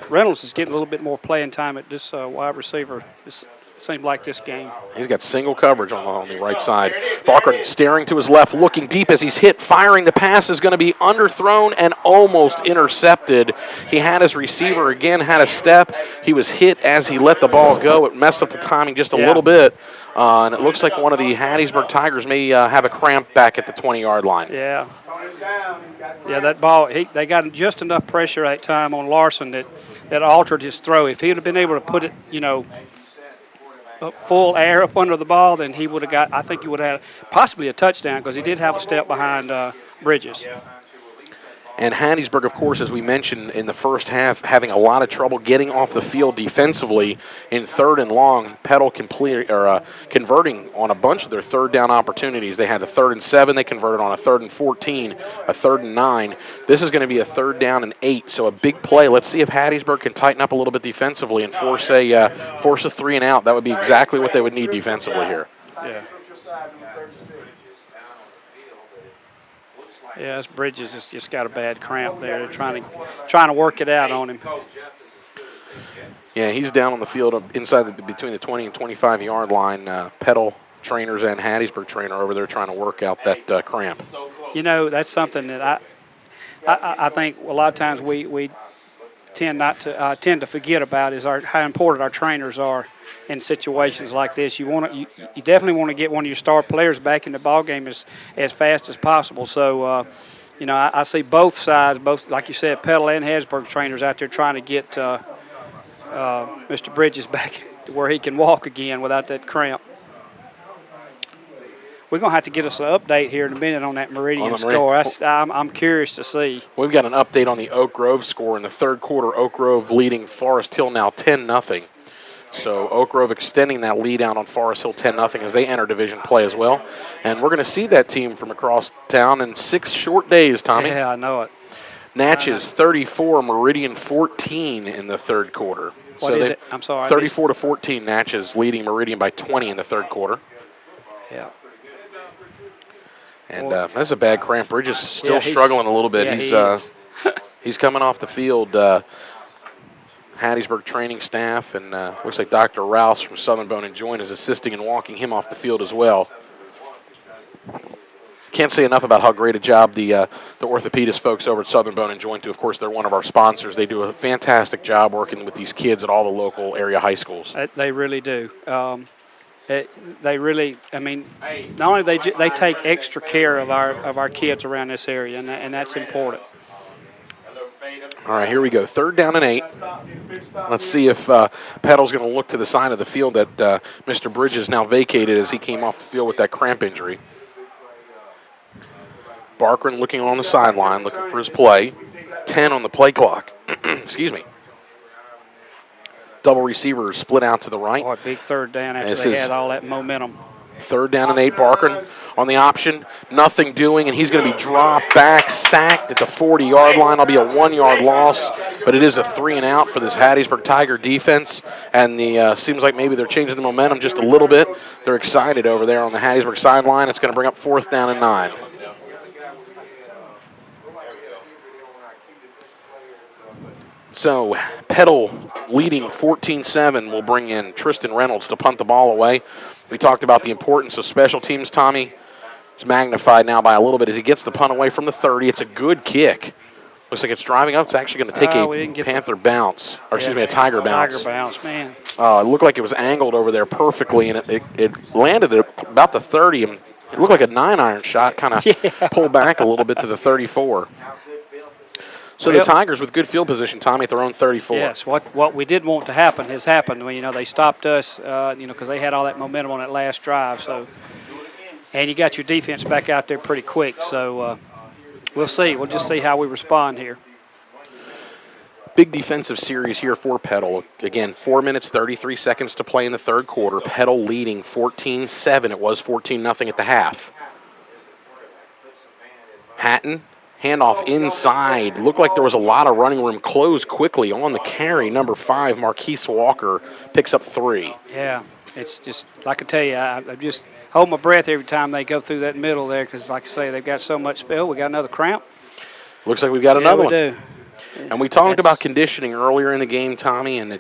[SPEAKER 2] Reynolds is getting a little bit more playing time at this wide receiver. It seems like this game.
[SPEAKER 1] He's got single coverage on the right side. Barker staring to his left, looking deep as he's hit, firing. The pass is going to be underthrown and almost intercepted. He had his receiver again, had a step. He was hit as he let the ball go. It messed up the timing just a little bit. And it looks like one of the Hattiesburg Tigers may have a cramp back at the 20-yard line.
[SPEAKER 2] Yeah. Yeah, that ball, they got just enough pressure that time on Larson that altered his throw. If he would have been able to put it, full air up under the ball, then he would have got, I think he would have had possibly a touchdown because he did have a step behind Bridges.
[SPEAKER 1] And Hattiesburg, of course, as we mentioned in the first half, having a lot of trouble getting off the field defensively in 3rd and long. Petal converting on a bunch of their 3rd down opportunities. They had a 3rd and 7. They converted on a 3rd and 14, a 3rd and 9. This is going to be a 3rd down and 8, so a big play. Let's see if Hattiesburg can tighten up a little bit defensively and force a 3 and out. That would be exactly what they would need defensively here.
[SPEAKER 2] Yeah. Yeah, this Bridges has just got a bad cramp there. They're trying to work it out on him.
[SPEAKER 1] Yeah, he's down on the field between the 20 and 25-yard line. Petal trainers and Hattiesburg trainer over there trying to work out that cramp.
[SPEAKER 2] You know, that's something that I think a lot of times we tend to forget about is how important our trainers are in situations like this. You definitely want to get one of your star players back in the ball game as fast as possible. So you know, I see both sides, both like you said, Petal and Hattiesburg trainers out there trying to get Mr. Bridges back to where he can walk again without that cramp. We're going to have to get us an update here in a minute on that Meridian score. I'm curious to see.
[SPEAKER 1] We've got an update on the Oak Grove score in the third quarter. Oak Grove leading Forest Hill now 10-0. So Oak Grove extending that lead out on Forest Hill 10-0 as they enter division play as well. And we're going to see that team from across town in 6 short days, Tommy.
[SPEAKER 2] Yeah, I know it.
[SPEAKER 1] Natchez 34, Meridian 14 in the third quarter.
[SPEAKER 2] What is it? I'm sorry.
[SPEAKER 1] 34-14, Natchez leading Meridian by 20 in the third quarter.
[SPEAKER 2] Yeah.
[SPEAKER 1] And that's a bad cramp. Bridges still struggling a little bit.
[SPEAKER 2] Yeah,
[SPEAKER 1] he's coming off the field. Hattiesburg training staff and looks like Dr. Rouse from Southern Bone and Joint is assisting in walking him off the field as well. Can't say enough about how great a job the orthopedist folks over at Southern Bone and Joint do. Of course, they're one of our sponsors. They do a fantastic job working with these kids at all the local area high schools.
[SPEAKER 2] They really do. They really, I mean, not only they take extra care of our kids around this area, and that's important.
[SPEAKER 1] All right, here we go. 3rd down and 8. Let's see if Petal's going to look to the side of the field that Mr. Bridges now vacated as he came off the field with that cramp injury. Barkran looking on the sideline, looking for his play. 10 on the play clock. Excuse me. Double receivers split out to the right.
[SPEAKER 2] Boy, big 3rd down after they had all that momentum.
[SPEAKER 1] 3rd down and 8. Barkran on the option. Nothing doing, and he's going to be dropped back, sacked at the 40-yard line. It'll be a 1-yard loss, but it is a 3-and-out for this Hattiesburg Tiger defense. And seems like maybe they're changing the momentum just a little bit. They're excited over there on the Hattiesburg sideline. It's going to bring up 4th down and 9. So Petal leading 14-7 will bring in Tristan Reynolds to punt the ball away. We talked about the importance of special teams, Tommy. It's magnified now by a little bit as he gets the punt away from the 30. It's a good kick. Looks like it's driving up. It's actually going to take a Panther bounce, or excuse me, a Tiger bounce.
[SPEAKER 2] Tiger bounce, man.
[SPEAKER 1] It looked like it was angled over there perfectly, and it landed at about the 30. And it looked like a 9-iron shot, kind of pulled back a little bit to the 34. So the Tigers with good field position, Tommy, at their own 34.
[SPEAKER 2] Yes, what we did want to happen has happened. You know, they stopped us, because they had all that momentum on that last drive. So, and you got your defense back out there pretty quick. So we'll see. We'll just see how we respond here.
[SPEAKER 1] Big defensive series here for Petal. Again, 4 minutes, 33 seconds to play in the third quarter. Petal leading 14-7. It was 14-0 at the half. Hatton. Handoff inside. Looked like there was a lot of running room. Closed quickly on the carry. Number 5, Marquise Walker, picks up 3.
[SPEAKER 2] Yeah, it's just, like I tell you, I just hold my breath every time they go through that middle there because, like I say, they've got so much spill. We got another cramp.
[SPEAKER 1] Looks like we've got another one.
[SPEAKER 2] Do.
[SPEAKER 1] And we talked about conditioning earlier in the game, Tommy, and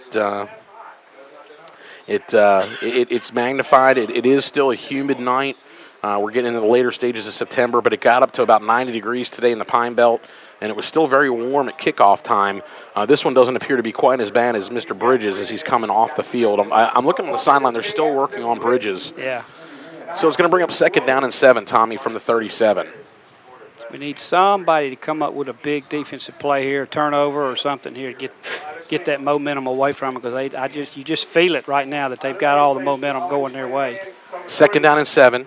[SPEAKER 1] it's magnified. It is still a humid night. We're getting into the later stages of September, but it got up to about 90 degrees today in the Pine Belt, and it was still very warm at kickoff time. This one doesn't appear to be quite as bad as Mr. Bridges as he's coming off the field. I'm looking on the sideline. They're still working on Bridges.
[SPEAKER 2] Yeah.
[SPEAKER 1] So it's going to bring up 2nd down and 7, Tommy, from the 37.
[SPEAKER 2] We need somebody to come up with a big defensive play here, turnover or something here to get that momentum away from them because you just feel it right now that they've got all the momentum going their way.
[SPEAKER 1] 2nd down and 7.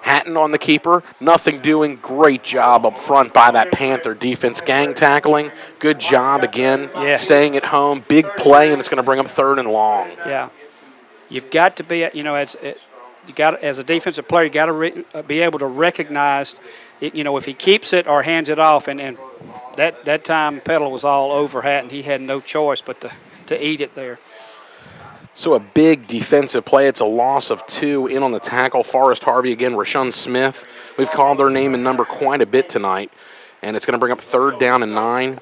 [SPEAKER 1] Hatton on the keeper, nothing doing. Great job up front by that Panther defense. Gang tackling, good job again.
[SPEAKER 2] Yes.
[SPEAKER 1] Staying at home, big play, and it's going to bring up 3rd and long.
[SPEAKER 2] Yeah, you've got to be, as a defensive player, you got to be able to recognize, if he keeps it or hands it off, and that time Petal was all over Hatton. He had no choice but to eat it there.
[SPEAKER 1] So a big defensive play. It's a loss of 2 in on the tackle. Forrest Harvey again. Rashawn Smith We've called their name and number quite a bit tonight, and it's going to bring up 3rd down and 9.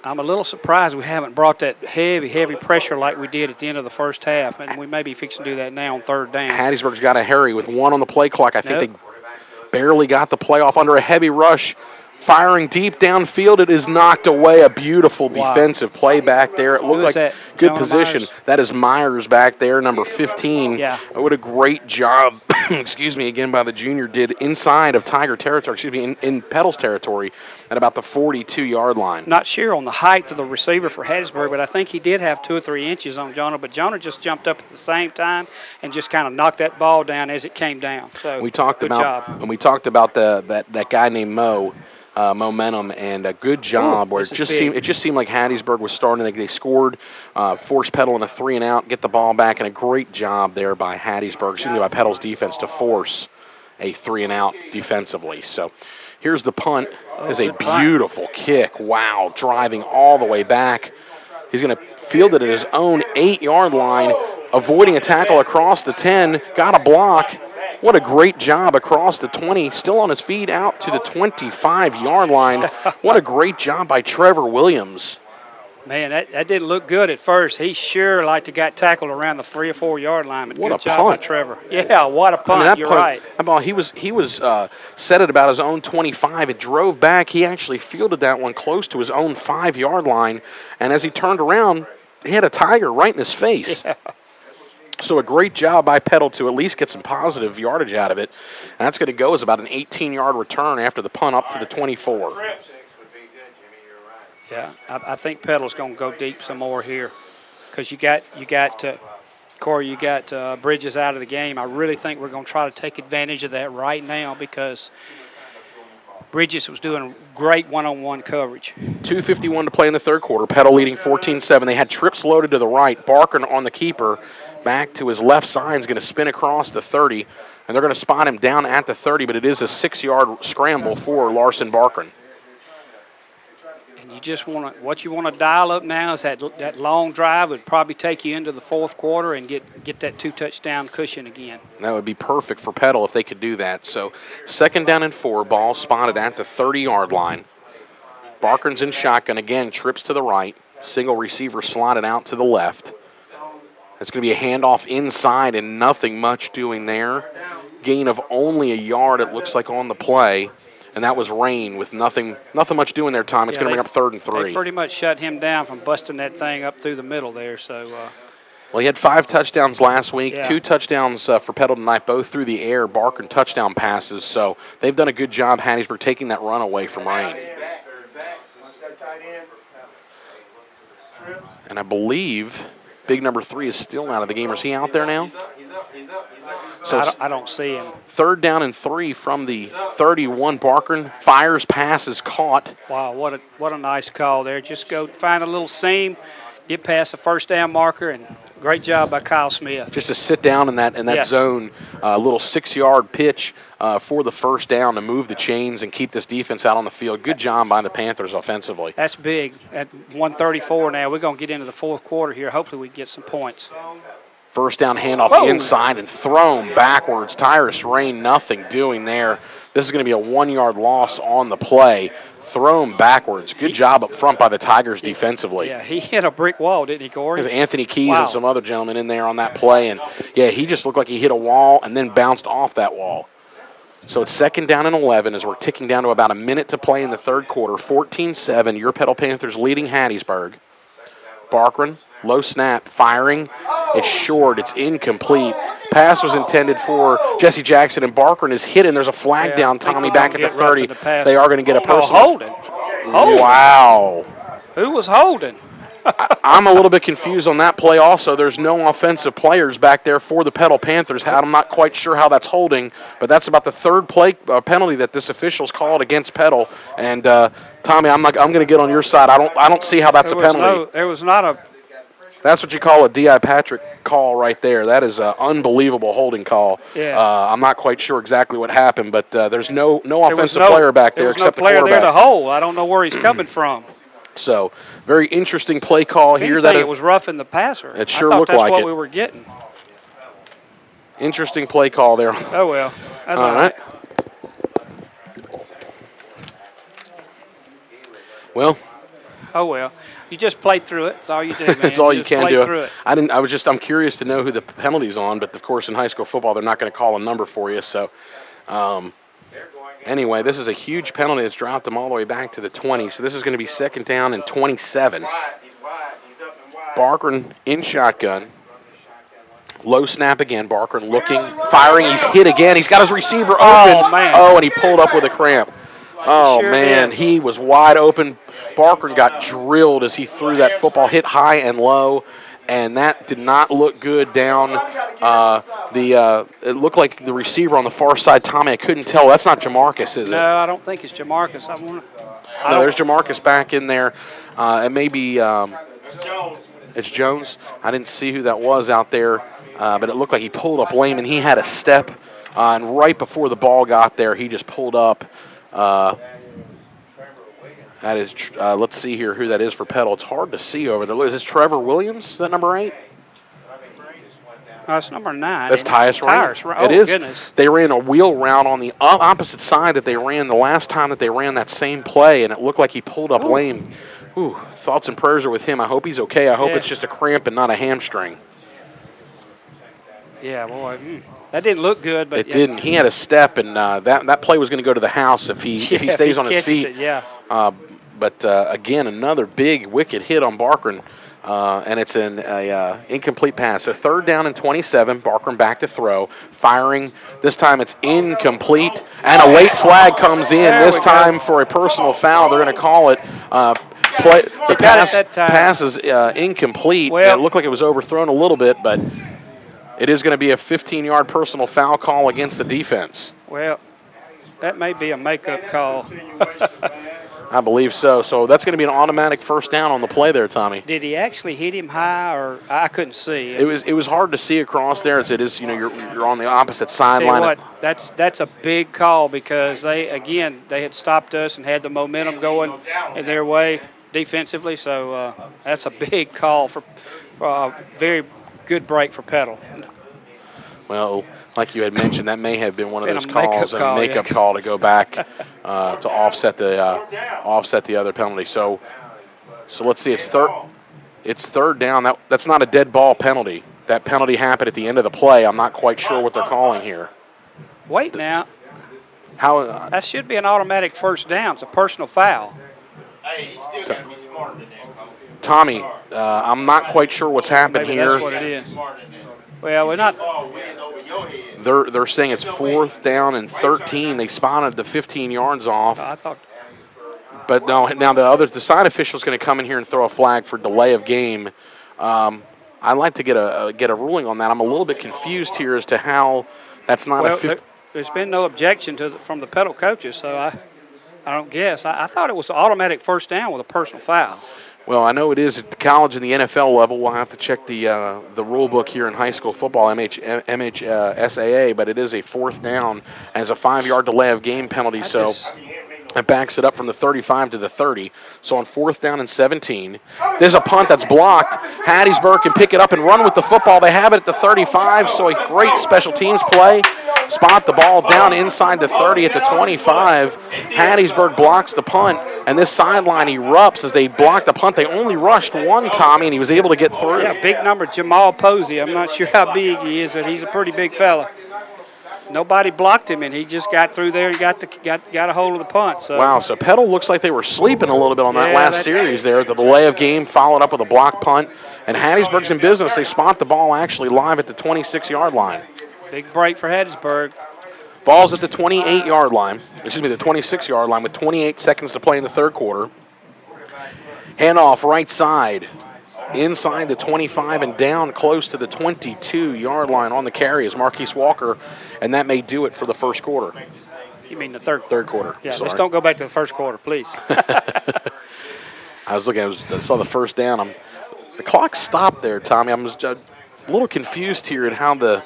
[SPEAKER 2] I'm a little surprised we haven't brought that heavy pressure like we did at the end of the first half, and we may be fixing to do that now on 3rd down.
[SPEAKER 1] Hattiesburg's got to hurry with 1 on the play clock. I think they barely got the play off under a heavy rush. Firing deep downfield, it is knocked away. A beautiful defensive play back there. It looked like good
[SPEAKER 2] Jonah
[SPEAKER 1] position.
[SPEAKER 2] Myers?
[SPEAKER 1] That is Myers back there, number 15.
[SPEAKER 2] Yeah.
[SPEAKER 1] What a great job, excuse me, again by the junior did inside of Tiger territory, in Petal's territory at about the 42-yard line.
[SPEAKER 2] Not sure on the height of the receiver for Hattiesburg, but I think he did have 2 or 3 inches on Jonah. But Jonah just jumped up at the same time and just kind of knocked that ball down as it came down. So
[SPEAKER 1] we talked
[SPEAKER 2] good
[SPEAKER 1] about
[SPEAKER 2] job.
[SPEAKER 1] when we talked about that guy named Momentum, and a good job where it just seemed like Hattiesburg was starting. They scored, forced Petal in a 3-and-out, get the ball back, and a great job there by by Petal's defense to force a 3-and-out defensively. So here's the punt. It's a beautiful kick. Wow, driving all the way back. He's going to field it at his own 8-yard line, avoiding a tackle across the 10, got a block. What a great job across the 20, still on his feet out to the 25-yard line. What a great job by Trevor Williams.
[SPEAKER 2] Man, that didn't look good at first. He sure like to got tackled around the 3 or 4 yard line. But
[SPEAKER 1] What
[SPEAKER 2] good
[SPEAKER 1] a
[SPEAKER 2] job
[SPEAKER 1] punt.
[SPEAKER 2] by Trevor. Yeah, what a punt. You're right.
[SPEAKER 1] He was set at about his own 25. It drove back. He actually fielded that one close to his own 5-yard line. And as he turned around, he had a Tiger right in his face.
[SPEAKER 2] Yeah.
[SPEAKER 1] So a great job by Petal to at least get some positive yardage out of it. And that's going to go as about an 18-yard return after the punt up to the 24.
[SPEAKER 2] Yeah, I think Petal's going to go deep some more here because you got Corey, you got Bridges out of the game. I really think we're going to try to take advantage of that right now because Bridges was doing great one-on-one coverage.
[SPEAKER 1] 2:51 to play in the third quarter. Petal leading 14-7. They had trips loaded to the right. Barker on the keeper. Back to his left side is going to spin across the 30, and they're going to spot him down at the 30, but it is a 6-yard scramble for Larson Barker.
[SPEAKER 2] And you just what you want to dial up now is that long drive would probably take you into the fourth quarter and get that 2-touchdown cushion again.
[SPEAKER 1] That would be perfect for Petal if they could do that. So 2nd down and 4, ball spotted at the 30-yard line. Barker's in shotgun again, trips to the right. Single receiver slotted out to the left. It's going to be a handoff inside and nothing much doing there. Gain of only a yard, it looks like, on the play. And that was Rain with nothing much doing there, Tom. It's going to bring up 3rd and 3.
[SPEAKER 2] They pretty much shut him down from busting that thing up through the middle there. So,
[SPEAKER 1] well, he had 5 touchdowns last week,
[SPEAKER 2] Yeah.
[SPEAKER 1] 2 touchdowns for Petal tonight, both through the air, Barker and touchdown passes. So they've done a good job, Hattiesburg, taking that run away from Rain. And I believe big number 3 is still out of the game. Is he out there now? So
[SPEAKER 2] I don't see him.
[SPEAKER 1] 3rd down and 3 from the 31. Barker fires, pass is caught.
[SPEAKER 2] Wow, what a nice call there. Just go find a little seam, get past the first down marker, and great job by Kyle Smith.
[SPEAKER 1] Just to sit down in that
[SPEAKER 2] Yes.
[SPEAKER 1] zone, little 6-yard pitch for the first down to move the chains and keep this defense out on the field. Good job by the Panthers offensively.
[SPEAKER 2] That's big. At 1:34 now, we're going to get into the fourth quarter here. Hopefully we get some points.
[SPEAKER 1] First down handoff inside and thrown backwards. Tyrus Rain, nothing doing there. This is going to be a 1-yard loss on the play. Thrown backwards. Good job up front by the Tigers defensively.
[SPEAKER 2] Yeah, he hit a brick wall, didn't he, Corey?
[SPEAKER 1] There's Anthony Keys and some other gentlemen in there on that play. And, yeah, he just looked like he hit a wall and then bounced off that wall. So it's 2nd down and 11 as we're ticking down to about a minute to play in the third quarter. 14-7, your Petal Panthers leading Hattiesburg. Barkran, low snap, firing. It's short. It's incomplete. Pass was intended for Jesse Jackson, and Barkran is hit, and there's a flag down, Tommy, back at the 30. They are going to get a personal.
[SPEAKER 2] Holding.
[SPEAKER 1] Wow.
[SPEAKER 2] Who was holding?
[SPEAKER 1] I'm a little bit confused on that play also. There's no offensive players back there for the Petal Panthers. I'm not quite sure how that's holding, but that's about the 3rd play penalty that this official's called against Petal. And Tommy, I'm going to get on your side. I don't see how that's a penalty.
[SPEAKER 2] There was not a.
[SPEAKER 1] That's what you call a D.I. Patrick call right there. That is an unbelievable holding call.
[SPEAKER 2] Yeah.
[SPEAKER 1] I'm not quite sure exactly what happened, but there's no offensive player back there except the quarterback.
[SPEAKER 2] There was no player there to hold. I don't know where he's coming from.
[SPEAKER 1] So, very interesting play call here.
[SPEAKER 2] That it was roughing the passer.
[SPEAKER 1] It sure
[SPEAKER 2] I thought
[SPEAKER 1] looked
[SPEAKER 2] that's
[SPEAKER 1] like
[SPEAKER 2] what
[SPEAKER 1] it.
[SPEAKER 2] we were getting.
[SPEAKER 1] Interesting play call there.
[SPEAKER 2] Oh, well. That's
[SPEAKER 1] all right. Well,
[SPEAKER 2] Oh, well. You just play through it. That's all you do, man.
[SPEAKER 1] that's all you
[SPEAKER 2] just
[SPEAKER 1] can
[SPEAKER 2] play
[SPEAKER 1] do.
[SPEAKER 2] Through it.
[SPEAKER 1] I'm curious to know who the penalty's on, but of course in high school football they're not going to call a number for you. So anyway, this is a huge penalty that's dropped them all the way back to the 20. So this is going to be 2nd down and 27. Barkern in shotgun. Low snap again. Barkern looking, firing. He's hit again. He's got his receiver open.
[SPEAKER 2] Oh, man.
[SPEAKER 1] Oh, and he pulled up with a cramp. Oh,
[SPEAKER 2] sure
[SPEAKER 1] man.
[SPEAKER 2] did.
[SPEAKER 1] He was wide open. Barkern got drilled as he threw that football, hit high and low, and that did not look good down. It looked like the receiver on the far side, Tommy, I couldn't tell. That's not Jamarcus, is it?
[SPEAKER 2] No, I don't think it's Jamarcus.
[SPEAKER 1] No, there's Jamarcus back in there. It may be it's Jones. I didn't see who that was out there, but it looked like he pulled up lame, and he had a step, and right before the ball got there, he just pulled up. That is, let's see here who that is for Petal. It's hard to see over there. Is this Trevor Williams? Is that number 8?
[SPEAKER 2] It's number 9.
[SPEAKER 1] That's Tyus Ryan.
[SPEAKER 2] Oh,
[SPEAKER 1] it is.
[SPEAKER 2] Goodness.
[SPEAKER 1] They ran a wheel route on the opposite side that they ran the last time that they ran that same play, and it looked like he pulled up lame. Ooh, thoughts and prayers are with him. I hope he's okay. I hope it's just a cramp and not a hamstring.
[SPEAKER 2] Yeah, boy. That didn't look good, but
[SPEAKER 1] it didn't. He had a step, and that play was going to go to the house if he stays on his feet. But again, another big wicked hit on Barkern, and it's an incomplete pass. So 3rd down and 27. Barkern back to throw, firing. This time it's incomplete, and a late flag comes in. This time for a personal foul. They're going to call it. The pass is incomplete.
[SPEAKER 2] Well,
[SPEAKER 1] it looked like it was overthrown a little bit, but it is going to be a 15-yard personal foul call against the defense.
[SPEAKER 2] Well, that may be a makeup call.
[SPEAKER 1] I believe so. So that's going to be an automatic 1st down on the play there, Tommy.
[SPEAKER 2] Did he actually hit him high, or I couldn't see?
[SPEAKER 1] It was hard to see across there. It is, you're on the opposite
[SPEAKER 2] Tell you
[SPEAKER 1] sideline.
[SPEAKER 2] what, that's a big call because they had stopped us and had the momentum going in their way defensively. So that's a big call for a very good break for Petal.
[SPEAKER 1] Well, like you had mentioned, that may have been one of those calls,
[SPEAKER 2] a
[SPEAKER 1] makeup call to go back to offset the other penalty. So let's see. It's 3rd down. That's not a dead ball penalty. That penalty happened at the end of the play. I'm not quite sure what they're calling here.
[SPEAKER 2] Wait now.
[SPEAKER 1] How?
[SPEAKER 2] That should be an automatic 1st down. It's a personal foul.
[SPEAKER 3] Hey, he's still got to be smarter than that.
[SPEAKER 1] Tommy, I'm not quite sure what's happened
[SPEAKER 2] Maybe
[SPEAKER 1] here.
[SPEAKER 2] That's what it is. Well, we're not.
[SPEAKER 1] They're saying it's 4th down and 13. They spotted the 15 yards off.
[SPEAKER 2] I thought.
[SPEAKER 1] But no, now the side official is going to come in here and throw a flag for delay of game. I'd like to get a ruling on that. I'm a little bit confused here as to how that's not a 50.
[SPEAKER 2] There's been no objection from the Petal coaches, so I don't guess. I thought it was an automatic 1st down with a personal foul.
[SPEAKER 1] Well, I know it is at the college and the NFL level. We'll have to check the rule book here in high school football, MHSAA, but it is a 4th down and it's a 5-yard delay of game penalty. So it backs it up from the 35 to the 30. So on 4th down and 17, there's a punt that's blocked. Hattiesburg can pick it up and run with the football. They have it at the 35, so a great special teams play. Spot the ball down inside the 30 at the 25. Hattiesburg blocks the punt, and this sideline erupts as they block the punt. They only rushed one, Tommy, and he was able to get through.
[SPEAKER 2] Yeah, big number, Jamal Posey. I'm not sure how big he is, but he's a pretty big fella. Nobody blocked him, and he just got through there and got a hold of the punt. So.
[SPEAKER 1] Wow, so Petal looks like they were sleeping a little bit on that last series there. The delay of game followed up with a block punt, and Hattiesburg's in business. They spot the ball actually live at the 26-yard line.
[SPEAKER 2] Big break for Hattiesburg.
[SPEAKER 1] Ball's at the 28-yard line. The 26-yard line with 28 seconds to play in the 3rd quarter. Handoff right side. Inside the 25 and down close to the 22-yard line on the carry is Marquise Walker, and that may do it for the 1st quarter.
[SPEAKER 2] You mean the 3rd?
[SPEAKER 1] 3rd quarter.
[SPEAKER 2] Yeah,
[SPEAKER 1] sorry.
[SPEAKER 2] Let's don't go back to the 1st quarter, please.
[SPEAKER 1] I saw the 1st down. The clock stopped there, Tommy. I'm just a little confused here at how the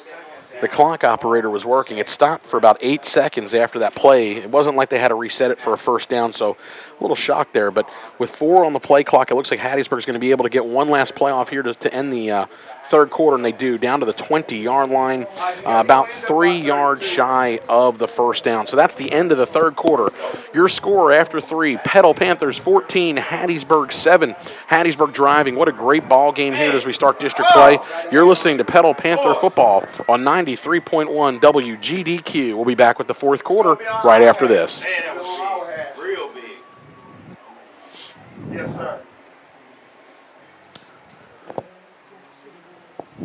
[SPEAKER 1] clock operator was working. It stopped for about 8 seconds after that play. It wasn't like they had to reset it for a 1st down, so a little shocked there. But with 4 on the play clock, it looks like Hattiesburg's going to be able to get one last play off here to end the third quarter, and they do, down to the 20-yard line, about 3 yards shy of the first down. So that's the end of the third quarter. Your score after 3, Petal Panthers 14, Hattiesburg 7. Hattiesburg driving. What a great ball game here as we start district play. You're listening to Petal Panther football on 93.1 WGDQ. We'll be back with the fourth quarter right after this.
[SPEAKER 3] Man, that was big. Real big. Yes, sir.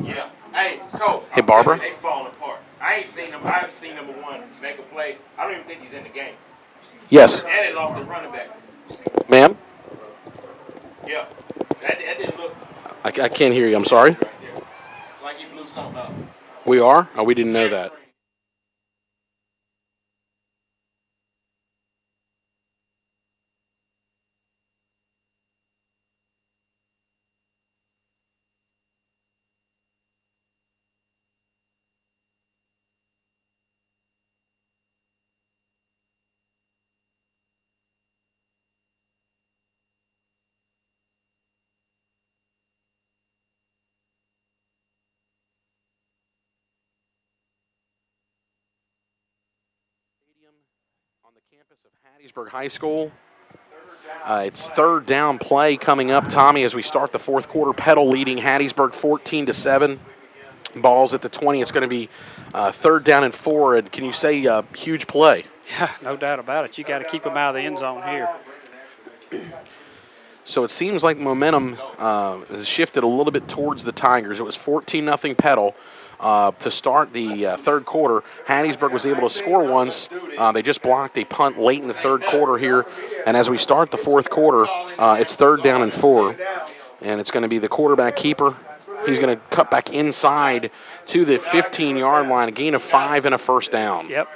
[SPEAKER 3] Yeah. Hey, Cole.
[SPEAKER 1] Hey, Barbara.
[SPEAKER 3] They falling apart. I haven't seen number one make a play. I don't even think he's in the game.
[SPEAKER 1] Yes.
[SPEAKER 3] And they lost their running back.
[SPEAKER 1] Ma'am?
[SPEAKER 3] Yeah. That didn't look
[SPEAKER 1] I can't hear you. I'm sorry.
[SPEAKER 3] right there. Like he blew something up.
[SPEAKER 1] We are? Oh, we didn't know that. On the campus of Hattiesburg High School. It's third down play coming up, Tommy, as we start the fourth quarter. Petal leading Hattiesburg 14-7. Ball's at the 20. It's going to be third down and 4. And can you say huge play?
[SPEAKER 2] Yeah, no doubt about it. You got to keep them out of the end zone here.
[SPEAKER 1] So it seems like momentum has shifted a little bit towards the Tigers. It was 14-0 Petal. To start the third quarter, Hattiesburg was able to score once. They just blocked a punt late in the third quarter here. And as we start the fourth quarter, it's third down and 4. And it's going to be the quarterback keeper. He's going to cut back inside to the 15-yard line, a gain of 5 and a first down.
[SPEAKER 2] Yep.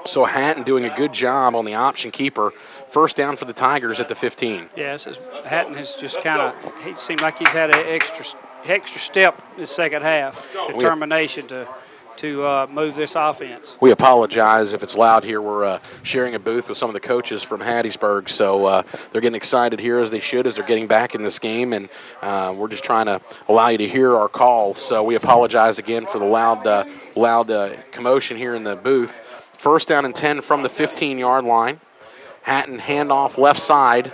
[SPEAKER 1] So Hatton doing a good job on the option keeper. First down for the Tigers at the 15.
[SPEAKER 2] Yes, Hatton has just kind of, he seemed like he's had an extra step this second half. Determination to move this offense.
[SPEAKER 1] We apologize if it's loud here. We're sharing a booth with some of the coaches from Hattiesburg, so they're getting excited here as they should as they're getting back in this game, and we're just trying to allow you to hear our call. So we apologize again for the loud commotion here in the booth. First down and 10 from the 15-yard line. Hatton handoff left side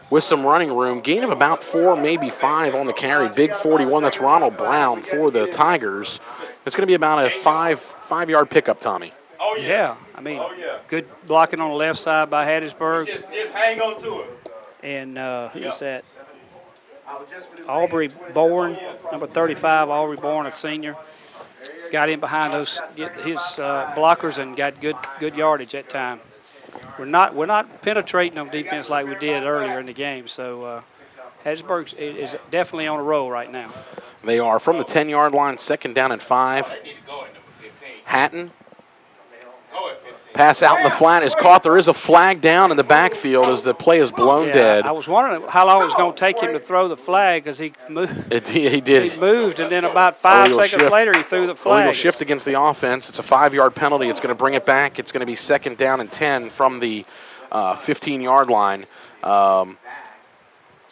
[SPEAKER 1] with some running room. Gain of about 4, maybe 5 on the carry. Big 41, that's Ronald Brown for the Tigers. It's going to be about a five-yard pickup, Tommy.
[SPEAKER 3] Oh,
[SPEAKER 2] Yeah, I mean, good blocking on the left side by Hattiesburg.
[SPEAKER 3] Just hang on to it.
[SPEAKER 2] And who's that? Aubrey Bourne, number 35, Aubrey Bourne, a senior. Got in behind his blockers and got good yardage that time. We're not penetrating on defense like we did earlier in the game. So Hattiesburg is definitely on a roll right now.
[SPEAKER 1] They are from the 10-yard line, second down and 5. Hatton. Pass out in the flat is caught. There is a flag down in the backfield as the play is blown dead.
[SPEAKER 2] I was wondering how long it was going to take him to throw the flag because he moved.
[SPEAKER 1] He did.
[SPEAKER 2] He moved, and then about 5 seconds later he threw the flag.
[SPEAKER 1] Illegal shift against the offense. It's a 5-yard penalty. It's going to bring it back. It's going to be second down and 10 from the 15-yard line. So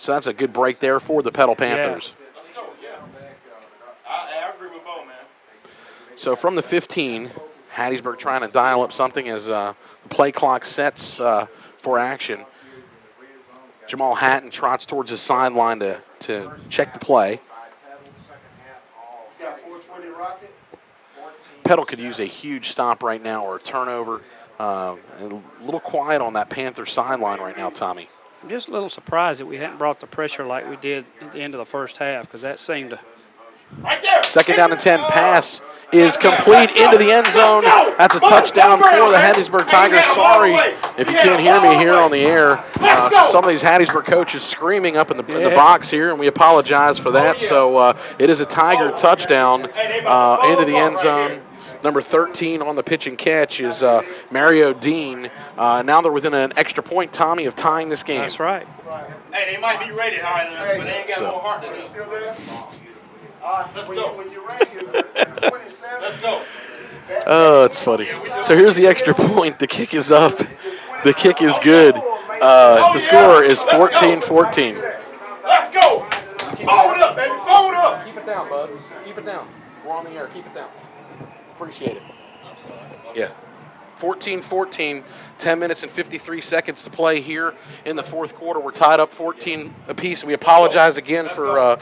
[SPEAKER 1] that's a good break there for the Petal Panthers.
[SPEAKER 3] Let's go, I agree with Bo, man.
[SPEAKER 1] So from the 15, Hattiesburg trying to dial up something as the play clock sets for action. Jamal Hatton trots towards his sideline to check the play. Petal could use a huge stop right now or a turnover. A little quiet on that Panther sideline right now, Tommy.
[SPEAKER 2] I'm just a little surprised that we hadn't brought the pressure like we did at the end of the first half because that seemed to.
[SPEAKER 3] Right there.
[SPEAKER 1] Second down and 10 pass is complete into the end zone. That's a touchdown for the Hattiesburg Tigers. Sorry if you can't hear me here on the air. Some of these Hattiesburg coaches screaming up in the box here, and we apologize for that. So it is a Tiger touchdown into the end zone. Number 13 on the pitch and catch is Mario Dean. Now they're within an extra point, Tommy, of tying this game.
[SPEAKER 2] That's right.
[SPEAKER 3] Hey, they might be rated higher than us, but they ain't got more heart than us. Let's go. Let's go.
[SPEAKER 1] Oh, it's funny. So here's the extra point. The kick is up. The kick is good. The score is 14-14.
[SPEAKER 3] Let's go. Fold up, baby. Fold up.
[SPEAKER 1] it down, bud. Keep it down. We're on the air. Keep it down. Appreciate it. Yeah. 14-14, 10 minutes and 53 seconds to play here in the fourth quarter. We're tied up 14 apiece. We apologize again for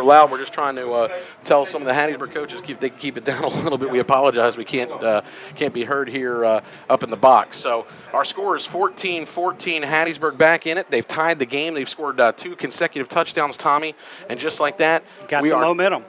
[SPEAKER 1] loud. We're just trying to tell some of the Hattiesburg coaches they can keep it down a little bit. We apologize. We can't be heard here up in the box. So our score is 14-14. Hattiesburg back in it. They've tied the game. They've scored 2 consecutive touchdowns, Tommy. And just like that,
[SPEAKER 2] got the momentum.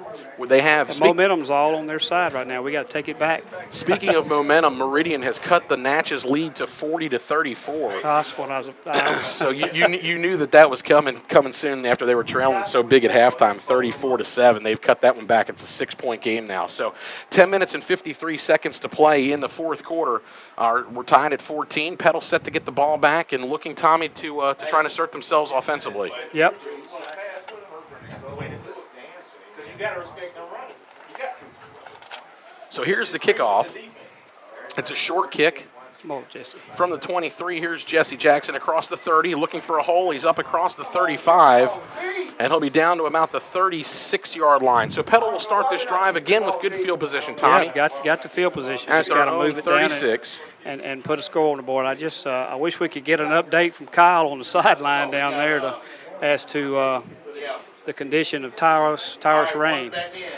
[SPEAKER 1] They have.
[SPEAKER 2] The momentum's all on their side right now. We got to take it back.
[SPEAKER 1] Speaking of momentum, Meridian has cut the Natchez lead to 40-34.
[SPEAKER 2] That's what I was.
[SPEAKER 1] So you knew that was coming soon after they were trailing so big at halftime, 34-7. They've cut that one back. It's a 6-point game now. So 10 minutes and 53 seconds to play in the fourth quarter. We're tied at 14. Petal set to get the ball back and looking, Tommy, to try and assert themselves offensively.
[SPEAKER 2] Yep.
[SPEAKER 1] So here's the kickoff. It's a short kick.
[SPEAKER 2] Come on, Jesse.
[SPEAKER 1] From the 23, here's Jesse Jackson across the 30, looking for a hole. He's up across the 35, and he'll be down to about the 36-yard line. So Petal will start this drive again with good field position, Tommy.
[SPEAKER 2] Yeah, got the field position.
[SPEAKER 1] At
[SPEAKER 2] Just got to move it
[SPEAKER 1] 36.
[SPEAKER 2] down and put a score on the board. I wish we could get an update from Kyle on the sideline down there as to the condition of Tyrus rain.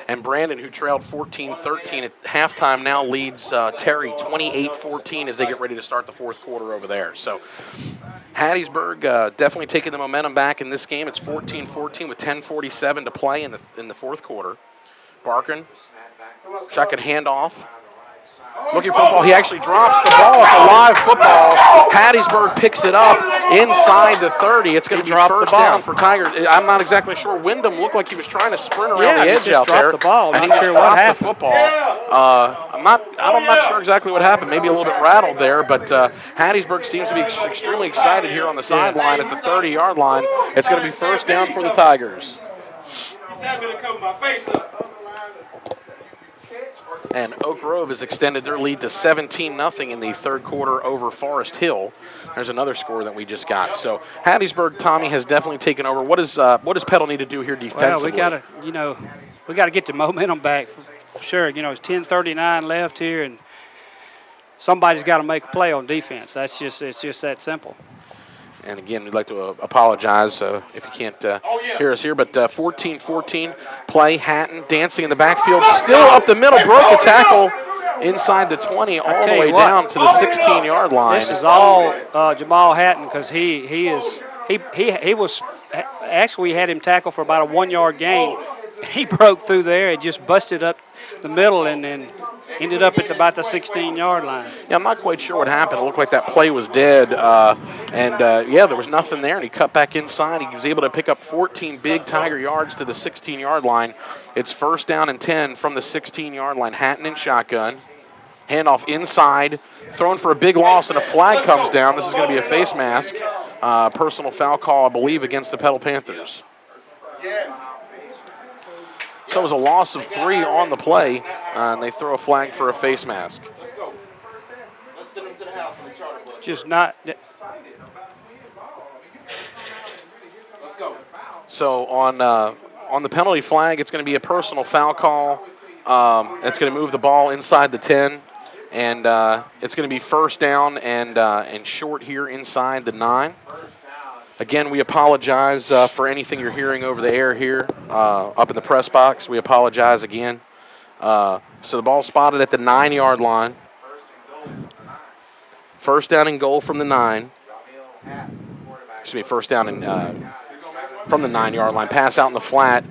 [SPEAKER 1] And Brandon, who trailed 14-13 at halftime, now leads Terry 28-14 as they get ready to start the fourth quarter over there. So Hattiesburg definitely taking the momentum back in this game. It's 14-14 with 10:47 to play in the fourth quarter. Barkin, shotgun handoff. Looking for the ball. He actually drops the ball. It's a live football. Hattiesburg picks it up inside the 30. It's going to be first down for Tigers. I'm not exactly sure. Wyndham looked like he was trying to sprint around the edge out there.
[SPEAKER 2] The ball.
[SPEAKER 1] And he just dropped the football. I'm not sure exactly what happened. Maybe a little bit rattled there, but Hattiesburg seems to be extremely excited here on the sideline at the 30-yard line. It's going to be first down for the Tigers. And Oak Grove has extended their lead to 17-0 in the third quarter over Forest Hill. There's another score that we just got. So Hattiesburg, Tommy, has definitely taken over. What does Petal need to do here defensively?
[SPEAKER 2] Well, we got to get the momentum back for sure. It's 10:39 left here, and somebody's got to make a play on defense. It's just that simple.
[SPEAKER 1] And again, we'd like to apologize if you can't hear us here. But 14-14 play. Hatton dancing in the backfield. Still up the middle. Broke a tackle inside the 20 all the way down to the 16-yard line.
[SPEAKER 2] This is all Jamal Hatton because he was actually, we had him tackled for about a 1-yard gain. He broke through there. It just busted up the middle and then ended up at about the 16-yard line.
[SPEAKER 1] Yeah, I'm not quite sure what happened. It looked like that play was dead. There was nothing there, and he cut back inside. He was able to pick up 14 big Tiger yards to the 16-yard line. It's first down and 10 from the 16-yard line. Hatton in shotgun. Handoff inside. Thrown for a big loss, and a flag comes down. This is going to be a face mask. Personal foul call, I believe, against the Petal Panthers. So it was a loss of 3 on the play, and they throw a flag for a face mask.
[SPEAKER 4] Let's go. Let's send them to the house on the charter bus.
[SPEAKER 2] Just not.
[SPEAKER 4] Let's go.
[SPEAKER 1] So on the penalty flag, it's going to be a personal foul call. It's going to move the ball inside the 10, and it's going to be first down and short here inside the 9. Again, we apologize for anything you're hearing over the air here up in the press box. We apologize again. So the ball spotted at the 9-yard line. First down and goal from the 9. Excuse me, first down and from the 9-yard line. Pass out in the flat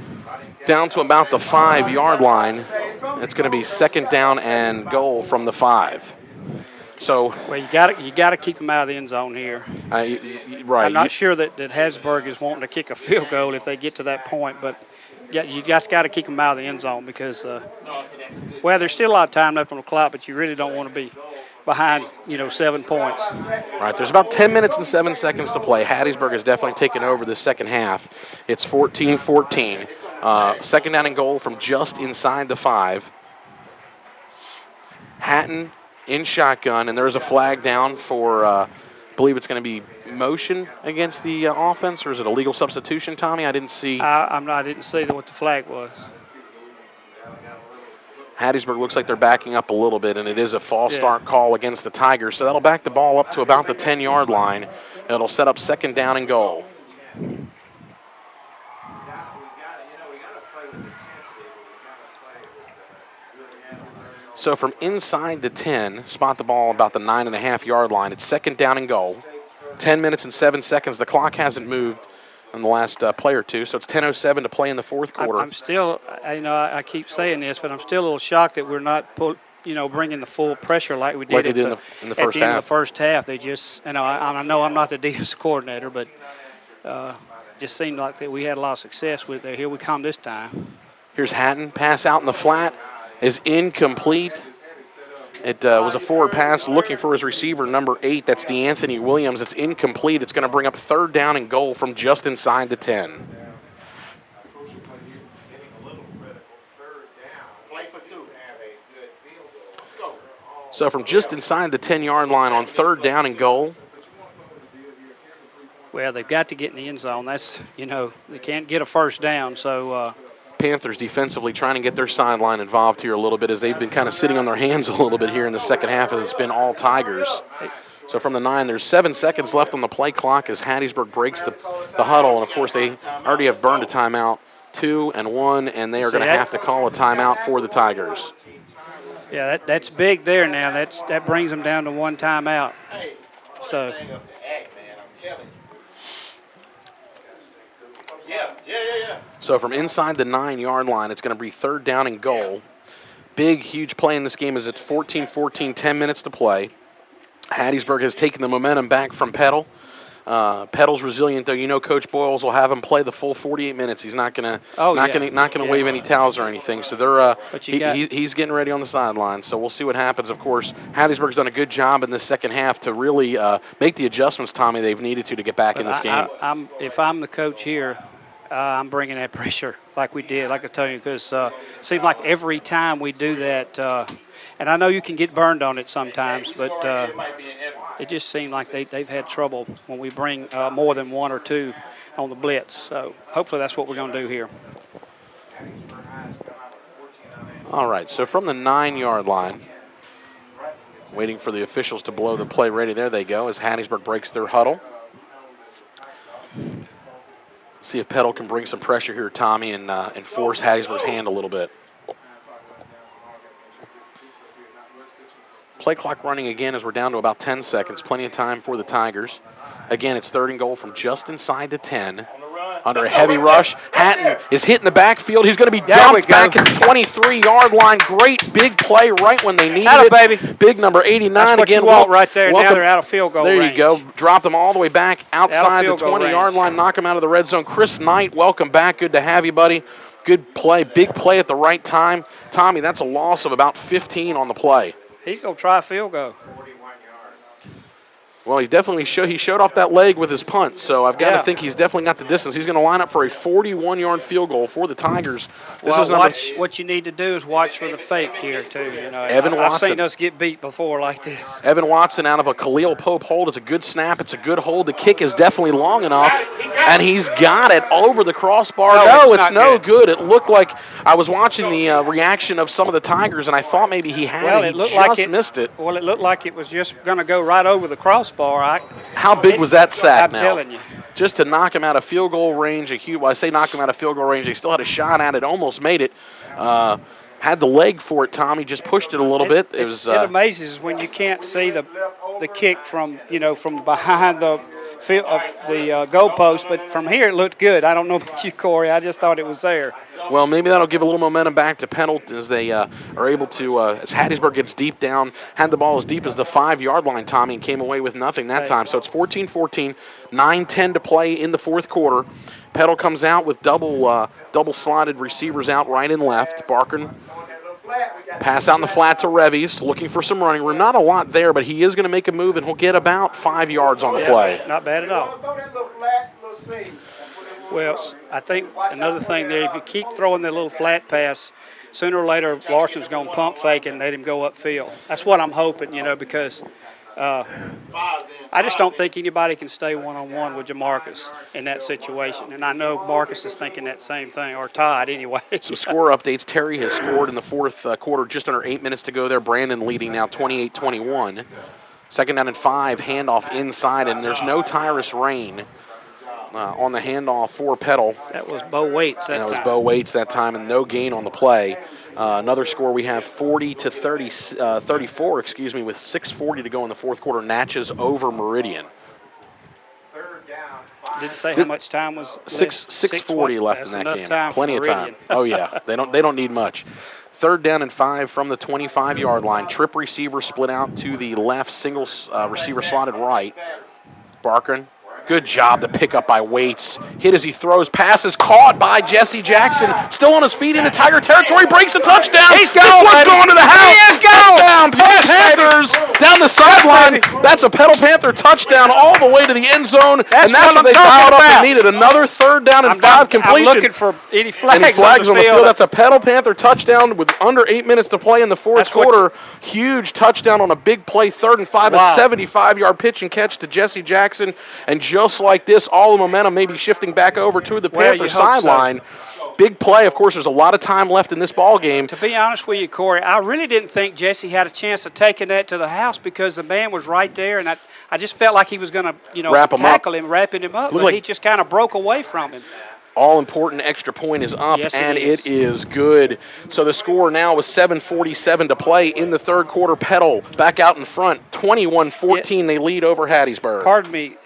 [SPEAKER 1] down to about the 5-yard line. It's going to be second down and goal from the 5. So,
[SPEAKER 2] well, you got to keep them out of the end zone here.
[SPEAKER 1] Right.
[SPEAKER 2] I'm not sure that Hattiesburg is wanting to kick a field goal if they get to that point, but you just got to keep them out of the end zone because, there's still a lot of time left on the clock, but you really don't want to be behind, 7 points.
[SPEAKER 1] Right. There's about 10 minutes and 7 seconds to play. Hattiesburg has definitely taken over the second half. It's 14-14. Second down and goal from just inside the 5. Hatton in shotgun, and there's a flag down for, I believe it's going to be motion against the offense, or is it a legal substitution, Tommy? I didn't see.
[SPEAKER 2] I didn't see what the flag was.
[SPEAKER 1] Hattiesburg looks like they're backing up a little bit, and it is a false start call against the Tigers. So that'll back the ball up to about the 10-yard line. It'll set up second down and goal. So from inside the 10, spot the ball about the 9.5-yard line. It's second down and goal. 10 minutes and 7 seconds. The clock hasn't moved in the last play or two, so it's 10:07 to play in the fourth quarter.
[SPEAKER 2] I'm still, I keep saying this, but I'm still a little shocked that we're not bringing the full pressure like we did,
[SPEAKER 1] in the first half.
[SPEAKER 2] In the first half. They just, I know I'm not the defensive coordinator, but just seemed like that we had a lot of success with it. Here we come this time.
[SPEAKER 1] Here's Hatton. Pass out in the flat is incomplete. It was a forward pass looking for his receiver, number 8. That's DeAnthony Williams. It's incomplete. It's going to bring up third down and goal from just inside the 10. So from just inside the 10-yard line on third down and goal.
[SPEAKER 2] Well, they've got to get in the end zone. That's, they can't get a first down, so
[SPEAKER 1] Panthers defensively trying to get their sideline involved here a little bit as they've been kind of sitting on their hands a little bit here in the second half as it's been all Tigers. So from the 9, there's 7 seconds left on the play clock as Hattiesburg breaks the huddle. And, of course, they already have burned a timeout, 2 and 1, and they are going to have to call a timeout for the Tigers.
[SPEAKER 2] Yeah, that's big there now. That brings them down to 1 timeout. So.
[SPEAKER 1] So from inside the 9-yard line, it's going to be third down and goal. Big, huge play in this game as it's 14-14, 10 minutes to play. Hattiesburg has taken the momentum back from Petal. Petal's resilient, though. Coach Boyles will have him play the full 48 minutes. He's not going to wave any towels or anything. So they're he's getting ready on the sideline. So we'll see what happens. Of course, Hattiesburg's done a good job in the second half to really make the adjustments, Tommy, they've needed to get back in this game.
[SPEAKER 2] If I'm the coach here, I'm bringing that pressure like we did, like I told you, because it seems like every time we do that, and I know you can get burned on it sometimes, but it just seemed like they've had trouble when we bring more than 1 or 2 on the blitz. So hopefully that's what we're going to do here.
[SPEAKER 1] All right, so from the 9-yard line, waiting for the officials to blow the play ready. There they go as Hattiesburg breaks their huddle. See if Petal can bring some pressure here, Tommy, and force Hattiesburg's hand a little bit. Play clock running again as we're down to about 10 seconds. Plenty of time for the Tigers. Again, it's third and goal from just inside the 10. Under a heavy rush. Hatton is hitting the backfield. He's going to be dumped back at the 23-yard line. Great big play right when they needed it.
[SPEAKER 2] Baby.
[SPEAKER 1] Big number 89
[SPEAKER 2] That's what
[SPEAKER 1] again.
[SPEAKER 2] You want right there. Now they're out of field goal range.
[SPEAKER 1] There you go. Drop them all the way back outside the 20-yard line. Knock them out of the red zone. Chris Knight, welcome back. Good to have you, buddy. Good play. Big play at the right time. Tommy, that's a loss of about 15 on the play.
[SPEAKER 2] He's going to try a field goal.
[SPEAKER 1] Well, he definitely showed off that leg with his punt, so I've got to think he's definitely got the distance. He's going to line up for a 41-yard field goal for the Tigers.
[SPEAKER 2] What you need to do is watch for the fake here, too.
[SPEAKER 1] Evan Watson.
[SPEAKER 2] I've seen us get beat before like this.
[SPEAKER 1] Evan Watson out of a Khalil Pope hold. It's a good snap. It's a good hold. The kick is definitely long enough, and he's got it over the crossbar. No, it's no good. It looked like I was watching the reaction of some of the Tigers, and I thought maybe he had it. He just missed it.
[SPEAKER 2] Well, it looked like it was just going to go right over the crossbar.
[SPEAKER 1] How big was that sack
[SPEAKER 2] I'm telling you.
[SPEAKER 1] Just to knock him out of field goal range. I say knock him out of field goal range. They still had a shot at it, almost made it. Had the leg for it, Tommy, just pushed it a little bit.
[SPEAKER 2] It amazes when you can't see the kick from behind the goalpost, but from here it looked good. I don't know about you, Corey. I just thought it was there.
[SPEAKER 1] Well, maybe that'll give a little momentum back to Petal as they are able to, as Hattiesburg gets deep down, had the ball as deep as the 5-yard line, Tommy, and came away with nothing that time. So it's 14-14, 9-10 to play in the fourth quarter. Petal comes out with double-slotted receivers out right and left. Barkin pass out in the flat to Revies, looking for some running room. Not a lot there, but he is going to make a move, and he'll get about 5 yards on the play.
[SPEAKER 2] Not bad at all. Well, I think another thing there, if you keep throwing that little flat pass, sooner or later Larson's going to pump fake and let him go upfield. That's what I'm hoping, because I just don't think anybody can stay one-on-one with Jamarcus in that situation. And I know Marcus is thinking that same thing, or Todd anyway.
[SPEAKER 1] Some score updates. Terry has scored in the fourth quarter, just under 8 minutes to go there. Brandon leading now 28-21. Second down and 5, handoff inside, and there's no Tyrus Rain on the handoff for Petal.
[SPEAKER 2] That was Bo Waits that time.
[SPEAKER 1] That was Bo Waits that time, and no gain on the play. Another score, we have 34, with 6:40 to go in the fourth quarter. Natchez over Meridian.
[SPEAKER 2] Didn't say how much time was left.
[SPEAKER 1] 6:40 left in that game. Plenty of time.
[SPEAKER 2] Meridian.
[SPEAKER 1] Oh yeah, they don't need much. Third down and 5 from the 25-yard line. Trip receiver split out to the left, single receiver slotted right. Barkin. Good job to pick up by Waits. Hit as he throws. Pass is caught by Jesse Jackson. Still on his feet into Tiger territory. Breaks a touchdown.
[SPEAKER 2] He's going.
[SPEAKER 1] This one's going to the house.
[SPEAKER 2] He is going.
[SPEAKER 1] Touchdown. Petal Panthers down the sideline. That's a Petal Panther touchdown all the way to the end zone.
[SPEAKER 2] That's
[SPEAKER 1] what they dialed up and needed. Another third down and 5 completion.
[SPEAKER 2] I'm looking for any flags,
[SPEAKER 1] on the field. That's a Petal Panther touchdown with under 8 minutes to play in the fourth quarter. Huge touchdown on a big play. 3rd and 5,
[SPEAKER 2] wow.
[SPEAKER 1] A 75-yard pitch and catch to Jesse Jackson. And just like this, all the momentum may be shifting back over to the Panther sideline. So. Big play. Of course, there's a lot of time left in this ball game.
[SPEAKER 2] To be honest with you, Corey, I really didn't think Jesse had a chance of taking that to the house because the man was right there, and I just felt like he was going to, tackle him, wrapping him up, but he just kind of broke away from him.
[SPEAKER 1] All-important extra point is up,
[SPEAKER 2] yes,
[SPEAKER 1] and it is good. So the score now is 7:47 to play in the third quarter. Petal back out in front, 21-14. They lead over Hattiesburg.
[SPEAKER 2] Pardon me.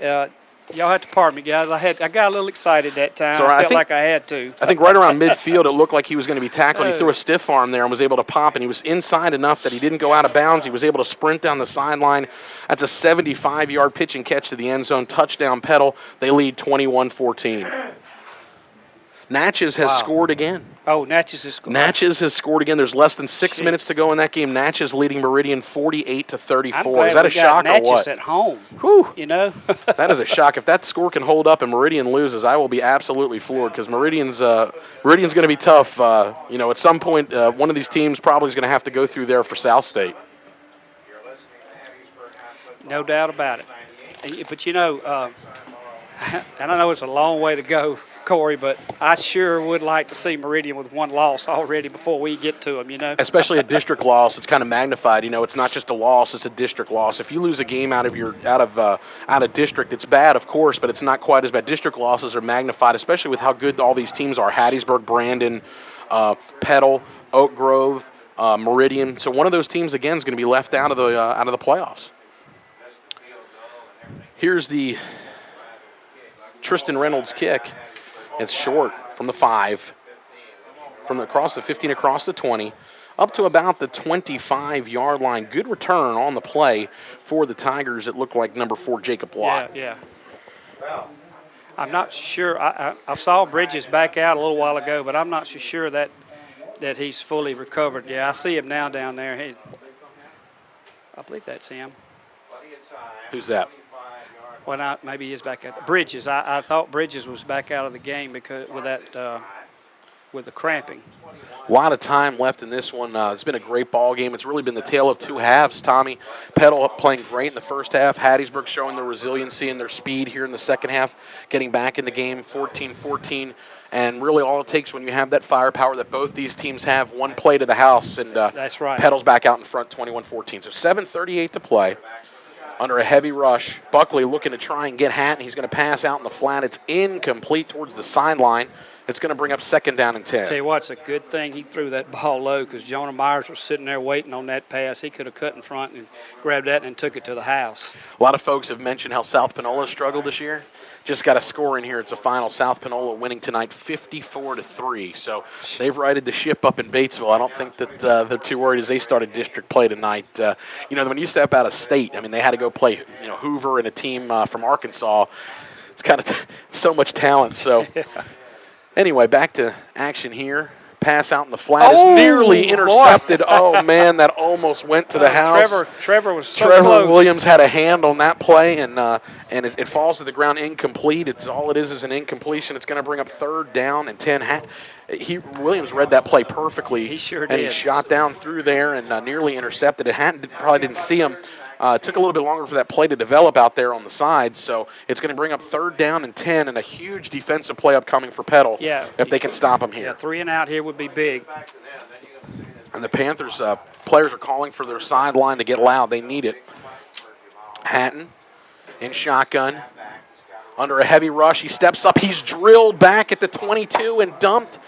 [SPEAKER 2] Y'all have to pardon me, guys. I got a little excited that time. I felt like I had to.
[SPEAKER 1] I think right around midfield, it looked like he was going to be tackled. He threw a stiff arm there and was able to pop, and he was inside enough that he didn't go out of bounds. He was able to sprint down the sideline. That's a 75-yard pitch and catch to the end zone. Touchdown, Petal. They lead 21-14. Natchez has scored again.
[SPEAKER 2] Oh, Natchez has scored.
[SPEAKER 1] Natchez has scored again. There's less than 6 minutes to go in that game. Natchez leading Meridian 48-34. Is that a shock or what?
[SPEAKER 2] Natchez at home.
[SPEAKER 1] Whew.
[SPEAKER 2] That
[SPEAKER 1] is a shock. If that score can hold up and Meridian loses, I will be absolutely floored because Meridian's going to be tough. At some point, one of these teams probably is going to have to go through there for South State.
[SPEAKER 2] No doubt about it. But and I know it's a long way to go, Corey, but I sure would like to see Meridian with one loss already before we get to them,
[SPEAKER 1] Especially a district loss, it's kind of magnified. It's not just a loss; it's a district loss. If you lose a game out of district, it's bad, of course, but it's not quite as bad. District losses are magnified, especially with how good all these teams are: Hattiesburg, Brandon, Petal, Oak Grove, Meridian. So one of those teams again is going to be left out of the playoffs. Here's the Tristan Reynolds kick. It's short from the 5, across the 15, across the 20, up to about the 25-yard line. Good return on the play for the Tigers. It looked like number 4, Jacob Watt.
[SPEAKER 2] Yeah. I'm not sure. I saw Bridges back out a little while ago, but I'm not so sure that he's fully recovered. Yeah, I see him now down there. I believe that's him.
[SPEAKER 1] Who's that?
[SPEAKER 2] Well, maybe he is back out. Bridges. I thought Bridges was back out of the game because with the cramping.
[SPEAKER 1] A lot of time left in this one. It's been a great ball game. It's really been the tale of two halves, Tommy. Petal playing great in the first half. Hattiesburg showing their resiliency and their speed here in the second half, getting back in the game 14-14. And really all it takes when you have that firepower that both these teams have, one play to the house, and
[SPEAKER 2] that's right.
[SPEAKER 1] Petal's back out in front 21-14. So 7:38 to play. Under a heavy rush, Buckley looking to try and get Hatton. He's going to pass out in the flat. It's incomplete towards the sideline. It's going to bring up second down and 10.
[SPEAKER 2] Tell you what, it's a good thing he threw that ball low because Jonah Myers was sitting there waiting on that pass. He could have cut in front and grabbed that and took it to the house.
[SPEAKER 1] A lot of folks have mentioned how South Panola struggled this year. Just got a score in here. It's a final. South Panola winning tonight 54-3. So they've righted the ship up in Batesville. I don't think that they're too worried as they started district play tonight. When you step out of state, they had to go play Hoover and a team from Arkansas. It's kind of so much talent. So anyway, back to action here. Pass out in the flat is nearly intercepted. Oh, man, that almost went to the house.
[SPEAKER 2] Trevor was so
[SPEAKER 1] Trevor
[SPEAKER 2] close.
[SPEAKER 1] Williams had a hand on that play, and it falls to the ground incomplete. All it is an incompletion. It's going to bring up third down and 10. Williams read that play perfectly.
[SPEAKER 2] He sure
[SPEAKER 1] and
[SPEAKER 2] did.
[SPEAKER 1] He shot down through there and nearly intercepted it. Hatton probably didn't see him. Took a little bit longer for that play to develop out there on the side, so it's going to bring up 3rd down and 10, and a huge defensive play upcoming for Petal if they can stop them here.
[SPEAKER 2] Yeah, 3 and out here would be big.
[SPEAKER 1] And the Panthers players are calling for their sideline to get loud. They need it. Hatton in shotgun. Under a heavy rush, he steps up. He's drilled back at the 22 and dumped.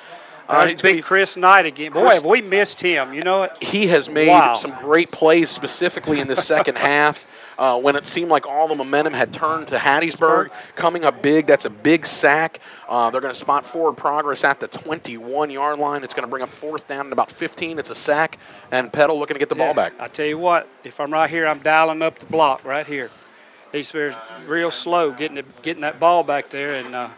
[SPEAKER 2] It's big Chris Knight again. Boy, have we missed him. You know what?
[SPEAKER 1] He has made some great plays, specifically in the second half, when it seemed like all the momentum had turned to Hattiesburg. Coming up big, that's a big sack. They're going to spot forward progress at the 21-yard line. It's going to bring up 4th down and about 15. It's a sack, and Petal looking to get the ball back.
[SPEAKER 2] I tell you what, if I'm right here, I'm dialing up the block right here. He's real slow getting that ball back there, and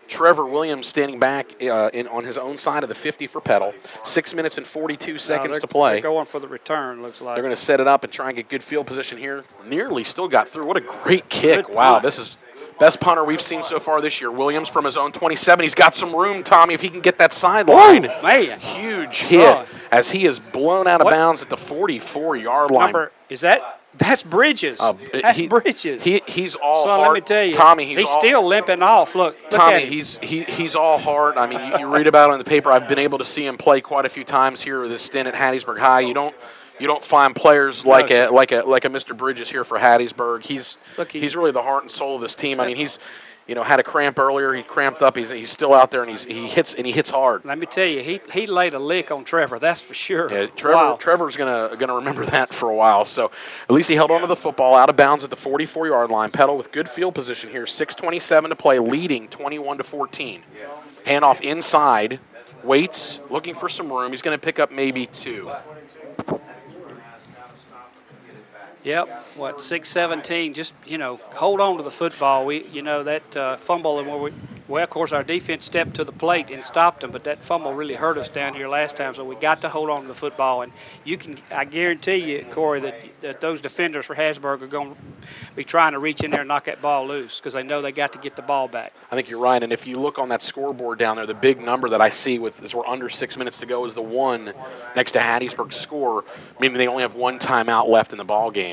[SPEAKER 1] Trevor Williams standing back on his own side of the 50 for Petal. 6 minutes and 42 seconds to play.
[SPEAKER 2] They're going for the return, looks like.
[SPEAKER 1] They're going to set it up and try and get good field position here. Nearly still got through. What a great kick. Wow, this is best punter we've seen so far this year. Williams from his own 27. He's got some room, Tommy, if he can get that sideline.
[SPEAKER 2] Oh, man.
[SPEAKER 1] Huge hit as he is blown out of bounds at the 44-yard line.
[SPEAKER 2] That's Bridges. That's Bridges.
[SPEAKER 1] He's all
[SPEAKER 2] so
[SPEAKER 1] heart.
[SPEAKER 2] Let me tell you,
[SPEAKER 1] Tommy,
[SPEAKER 2] he's still limping off. Look
[SPEAKER 1] Tommy,
[SPEAKER 2] at him.
[SPEAKER 1] he's all heart. I mean, you read about it in the paper. I've been able to see him play quite a few times here with his stint at Hattiesburg High. You don't find players like a Mr. Bridges here for Hattiesburg. He's really the heart and soul of this team. I mean, he's had a cramp earlier. He cramped up. He's still out there, and he hits hard.
[SPEAKER 2] Let me tell you, he laid a lick on Trevor. That's for sure.
[SPEAKER 1] Yeah, Trevor's gonna remember that for a while. So at least he held on to the football out of bounds at the 44-yard line. Petal with good field position here. 6:27 to play, leading 21-14. Handoff inside. Waits, looking for some room. He's going to pick up maybe 2.
[SPEAKER 2] Yep, 6:17, just, hold on to the football. That fumble, and of course, our defense stepped to the plate and stopped them, but that fumble really hurt us down here last time, so we got to hold on to the football. And I guarantee you, Corey, that those defenders for Hattiesburg are going to be trying to reach in there and knock that ball loose because they know they got to get the ball back.
[SPEAKER 1] I think you're right, and if you look on that scoreboard down there, the big number that I see as we're under 6 minutes to go is the 1 next to Hattiesburg's score, meaning they only have 1 timeout left in the ball game.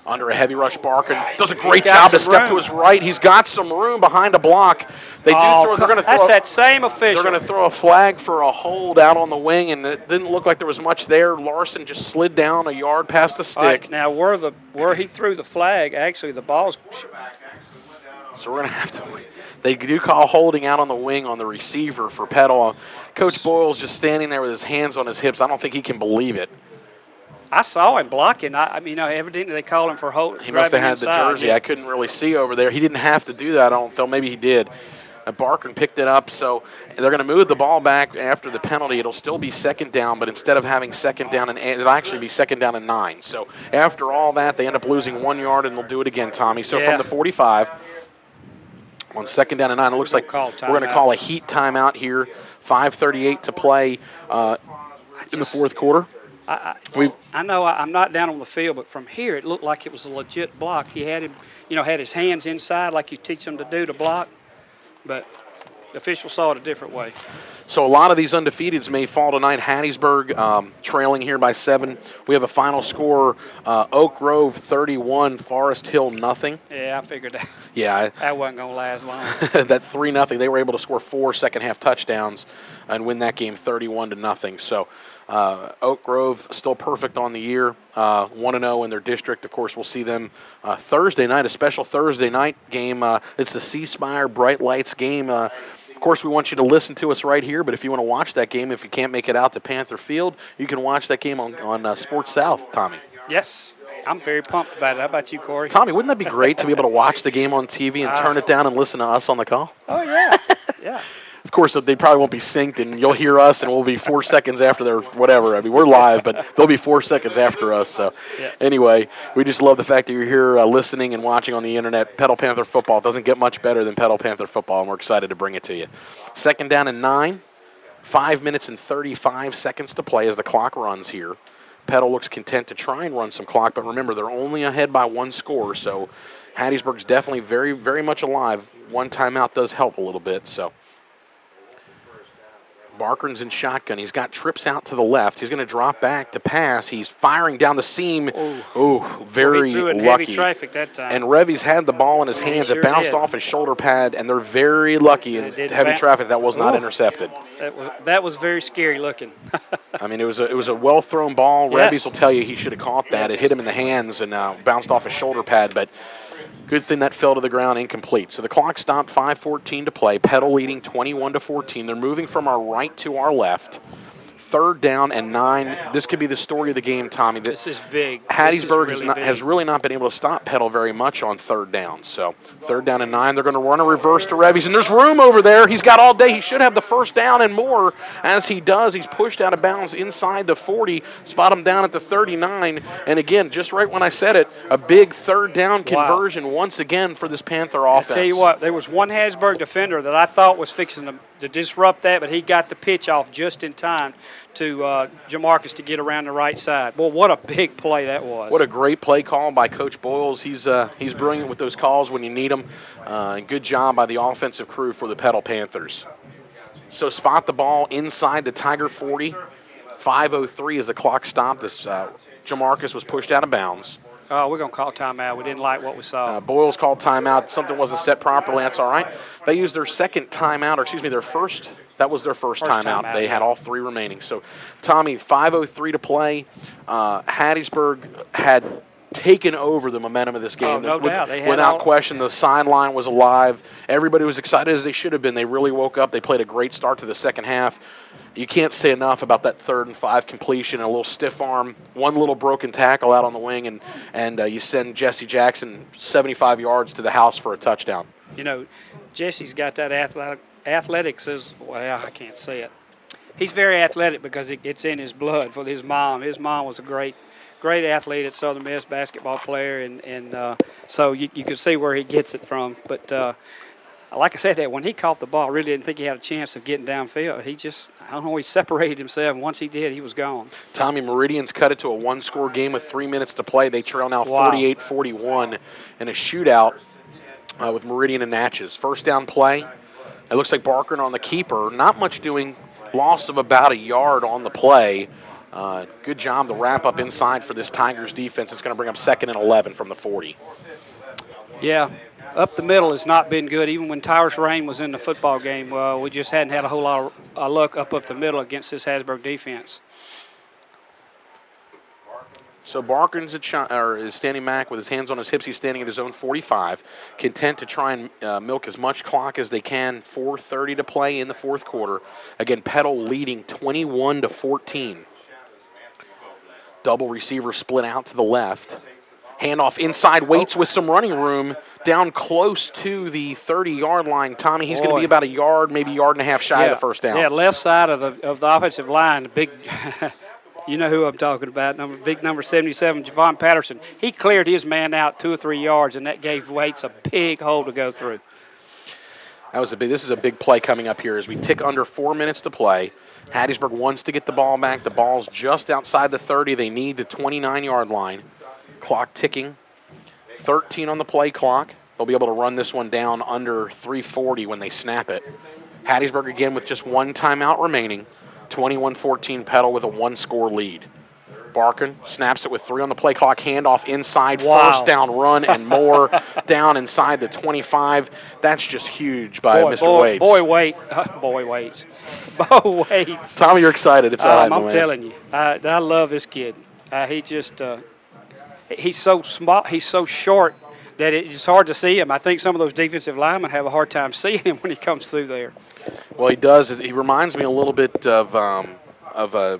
[SPEAKER 1] Under a heavy rush, Barkin does a great job to step to his right. He's got some room behind a block. They're going to throw.
[SPEAKER 2] That's that same official.
[SPEAKER 1] They're going to throw a flag for a hold out on the wing, and it didn't look like there was much there. Larson just slid down a yard past the stick.
[SPEAKER 2] Right, now, where he threw the flag, actually the ball's.
[SPEAKER 1] So we're going to have to. They do call holding out on the wing on the receiver for Petal. Coach Boyle's just standing there with his hands on his hips. I don't think he can believe it.
[SPEAKER 2] I saw him blocking. Evidently they call him for hold.
[SPEAKER 1] He must have had the jersey. Yeah. I couldn't really see over there. He didn't have to do that, I don't feel. Maybe he did. Barkin picked it up, so they're going to move the ball back after the penalty. It'll still be 2nd down, but instead of having 2nd down and 8, it'll actually be 2nd down and 9. So after all that, they end up losing 1 yard, and they'll do it again, Tommy. So from the 45, on 2nd down and 9, it looks like we're going to call a heat timeout here. 5:38 to play in the 4th quarter.
[SPEAKER 2] I know I'm not down on the field, but from here it looked like it was a legit block. He had him, had his hands inside like you teach them to do to block, but the official saw it a different way.
[SPEAKER 1] So a lot of these undefeateds may fall tonight. Hattiesburg trailing here by 7. We have a final score, Oak Grove 31, Forest Hill nothing.
[SPEAKER 2] Yeah, I figured that.
[SPEAKER 1] Yeah.
[SPEAKER 2] That wasn't going to last long.
[SPEAKER 1] That 3-0, they were able to score 4 second-half touchdowns and win that game 31-0. So Oak Grove still perfect on the year, 1-0 in their district. Of course, we'll see them Thursday night, a special Thursday night game. It's the C Spire Bright Lights game. Of course, we want you to listen to us right here, but if you want to watch that game, if you can't make it out to Panther Field, you can watch that game on Sports South, Tommy.
[SPEAKER 2] Yes, I'm very pumped about it. How about you, Corey?
[SPEAKER 1] Tommy, wouldn't that be great to be able to watch the game on TV and turn it down and listen to us on the call?
[SPEAKER 2] Oh, yeah, yeah.
[SPEAKER 1] Of course, they probably won't be synced, and you'll hear us, and we'll be 4 seconds after their whatever. I mean, we're live, but they'll be 4 seconds after us. So, Anyway, we just love the fact that you're here listening and watching on the internet. Petal Panther football doesn't get much better than Petal Panther football, and we're excited to bring it to you. 2nd down and 9, 5 minutes and 35 seconds to play as the clock runs here. Petal looks content to try and run some clock, but remember, they're only ahead by 1 score, so Hattiesburg's definitely very, very much alive. 1 timeout does help a little bit, so. Barkern's in shotgun. He's got trips out to the left. He's going to drop back to pass. He's firing down the seam. Oh, very
[SPEAKER 2] he threw in
[SPEAKER 1] lucky.
[SPEAKER 2] heavy traffic that time.
[SPEAKER 1] And Revy's had the ball in his hands.
[SPEAKER 2] Sure
[SPEAKER 1] it bounced
[SPEAKER 2] did.
[SPEAKER 1] off his shoulder pad, and they're very lucky in heavy traffic that was not intercepted.
[SPEAKER 2] That was very scary looking.
[SPEAKER 1] I mean, it was a well thrown ball.
[SPEAKER 2] Yes.
[SPEAKER 1] Revy's will tell you he should have caught that.
[SPEAKER 2] Yes.
[SPEAKER 1] It hit him in the hands and bounced off his shoulder pad, but good thing that fell to the ground incomplete. So the clock stopped, 5:14 to play. Petal leading 21-14. They're moving from our right to our left. 3rd down and 9. This could be the story of the game, Tommy.
[SPEAKER 2] This is big.
[SPEAKER 1] Hattiesburg
[SPEAKER 2] Big.
[SPEAKER 1] has really not been able to stop Petal very much on 3rd down. So 3rd down and 9. They're going to run a reverse to Revy's, and there's room over there. He's got all day. He should have the 1st down and more. As he does, he's pushed out of bounds inside the 40. Spot him down at the 39. And again, just right when I said it, a big 3rd down conversion once again for this Panther offense.
[SPEAKER 2] I'll tell you what, there was one Hattiesburg defender that I thought was fixing to disrupt that, but he got the pitch off just in time to Jamarcus to get around the right side. Boy, what a big play that was.
[SPEAKER 1] What a great play call by Coach Boyles. He's brilliant with those calls when you need them. Good job by the offensive crew for the Petal Panthers. So spot the ball inside the Tiger 40. 5:03 as the clock stopped. This Jamarcus was pushed out of bounds.
[SPEAKER 2] Oh, we're going to call timeout. We didn't like what we saw.
[SPEAKER 1] Boyles called timeout. Something wasn't set properly. That's all right. They used their second timeout, or excuse me, their first. That was their first timeout. They had all 3 remaining. So, Tommy, 5:03 to play. Hattiesburg had taken over the momentum of this game.
[SPEAKER 2] Oh, no doubt. They had
[SPEAKER 1] without question, the sideline was alive. Everybody was excited as they should have been. They really woke up. They played a great start to the second half. You can't say enough about that 3rd and 5 completion, a little stiff arm, one little broken tackle out on the wing, and you send Jesse Jackson 75 yards to the house for a touchdown.
[SPEAKER 2] You know, Jesse's got that athletics is, well, I can't say it. He's very athletic because it's in his blood for his mom. His mom was a great athlete at Southern Miss, basketball player, and so you could see where he gets it from. But like I said, that when he caught the ball, I really didn't think he had a chance of getting downfield. He just, I don't know, he separated himself, and once he did, he was gone.
[SPEAKER 1] Tommy, Meridian's cut it to a 1-score game with 3 minutes to play. They trail now 48-41 in a shootout with Meridian and Natchez. 1st down play. It looks like Barker on the keeper. Not much doing. Loss of about a yard on the play. Good job to wrap up inside for this Tigers defense. It's going to bring up 2nd and 11 from the 40.
[SPEAKER 2] Yeah, up the middle has not been good. Even when Tyrus Rain was in the football game, we just hadn't had a whole lot of luck up the middle against this Hattiesburg defense.
[SPEAKER 1] So Barkins is standing back with his hands on his hips. He's standing at his own 45, content to try and milk as much clock as they can. 4:30 to play in the 4th quarter. Again, Petal leading 21-14. Double receiver split out to the left. Handoff inside, waits with some running room down close to the 30-yard line. Tommy, he's going to be about a yard, maybe yard and a half shy of the 1st down.
[SPEAKER 2] Yeah, left side of the offensive line, the big you know who I'm talking about, big number 77, Javon Patterson. He cleared his man out 2 or 3 yards, and that gave Waits a big hole to go through.
[SPEAKER 1] This is a big play coming up here as we tick under 4 minutes to play. Hattiesburg wants to get the ball back. The ball's just outside the 30. They need the 29-yard line. Clock ticking. 13 on the play clock. They'll be able to run this one down under 3:40 when they snap it. Hattiesburg again with just 1 timeout remaining. 21-14 Petal with a 1-score lead. Barkin snaps it with 3 on the play clock. Handoff inside.
[SPEAKER 2] Wow.
[SPEAKER 1] 1st down run and more down inside the 25. That's just huge by Mr. Waits.
[SPEAKER 2] Boy Waits.
[SPEAKER 1] Tommy, you're excited. It's all right,
[SPEAKER 2] I'm telling you. I love this kid. He just he's so small. He's so short that it's hard to see him. I think some of those defensive linemen have a hard time seeing him when he comes through there.
[SPEAKER 1] Well, he does. He reminds me a little bit of a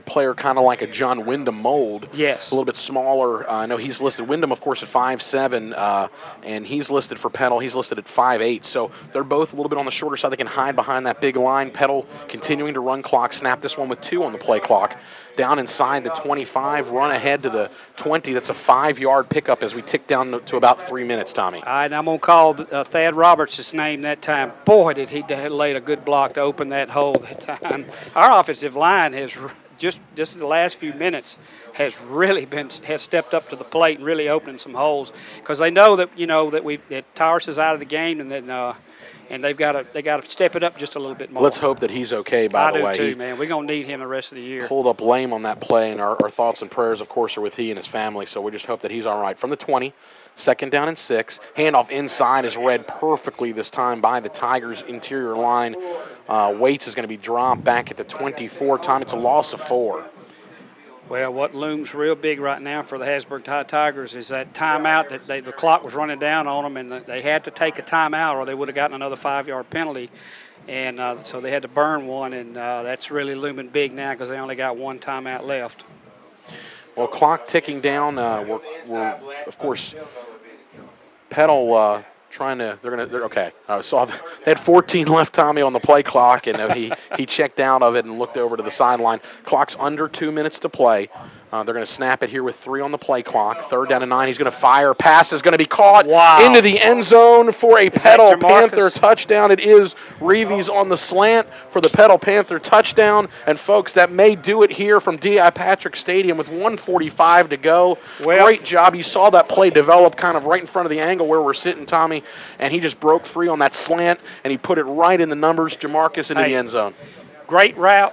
[SPEAKER 1] player kind of like a John Wyndham mold.
[SPEAKER 2] Yes.
[SPEAKER 1] A little bit smaller. I know he's listed, Wyndham, of course, at 5'7", and he's listed for Petal. He's listed at 5'8". So they're both a little bit on the shorter side. They can hide behind that big line. Petal continuing to run clock. Snap this one with 2 on the play clock. Down inside the 25, run ahead to the 20. That's a 5-yard pickup as we tick down to about 3 minutes, Tommy.
[SPEAKER 2] All right, I'm going to call Thad Roberts' name that time. Boy, did he laid a good block to open that hole that time. Our offensive line has just the last few minutes has stepped up to the plate and really opening some holes because they know that that Towers is out of the game and then and they got to step it up just a little bit more.
[SPEAKER 1] Let's hope that he's okay. By the way,
[SPEAKER 2] I do too, man. We're gonna need him the rest of the year.
[SPEAKER 1] Pulled up lame on that play, and our thoughts and prayers, of course, are with he and his family. So we just hope that he's all right. From the 20, 2nd down and 6. Handoff inside is read perfectly this time by the Tigers' interior line. Waits is going to be dropped back at the 24. Time it's a loss of 4.
[SPEAKER 2] Well, what looms real big right now for the Hattiesburg Tigers is that timeout that the clock was running down on them, and they had to take a timeout or they would have gotten another 5-yard penalty. And so they had to burn one, and that's really looming big now because they only got one timeout left.
[SPEAKER 1] Well, clock ticking down. We're of course, Petal trying to. They're okay. So they had 14 left, Tommy, on the play clock, and he checked out of it and looked over to the sideline. Clock's under 2 minutes to play. They're going to snap it here with 3 on the play clock. 3rd down and 9. He's going to fire. Pass is going to be caught into the end zone for a Petal Panther touchdown. It is Reeves on the slant for the Petal Panther touchdown. And, folks, that may do it here from D.I. Patrick Stadium with 1:45 to go. Well, great job. You saw that play develop kind of right in front of the angle where we're sitting, Tommy, and he just broke free on that slant, and he put it right in the numbers, Jamarcus, into the end zone. Great
[SPEAKER 2] route.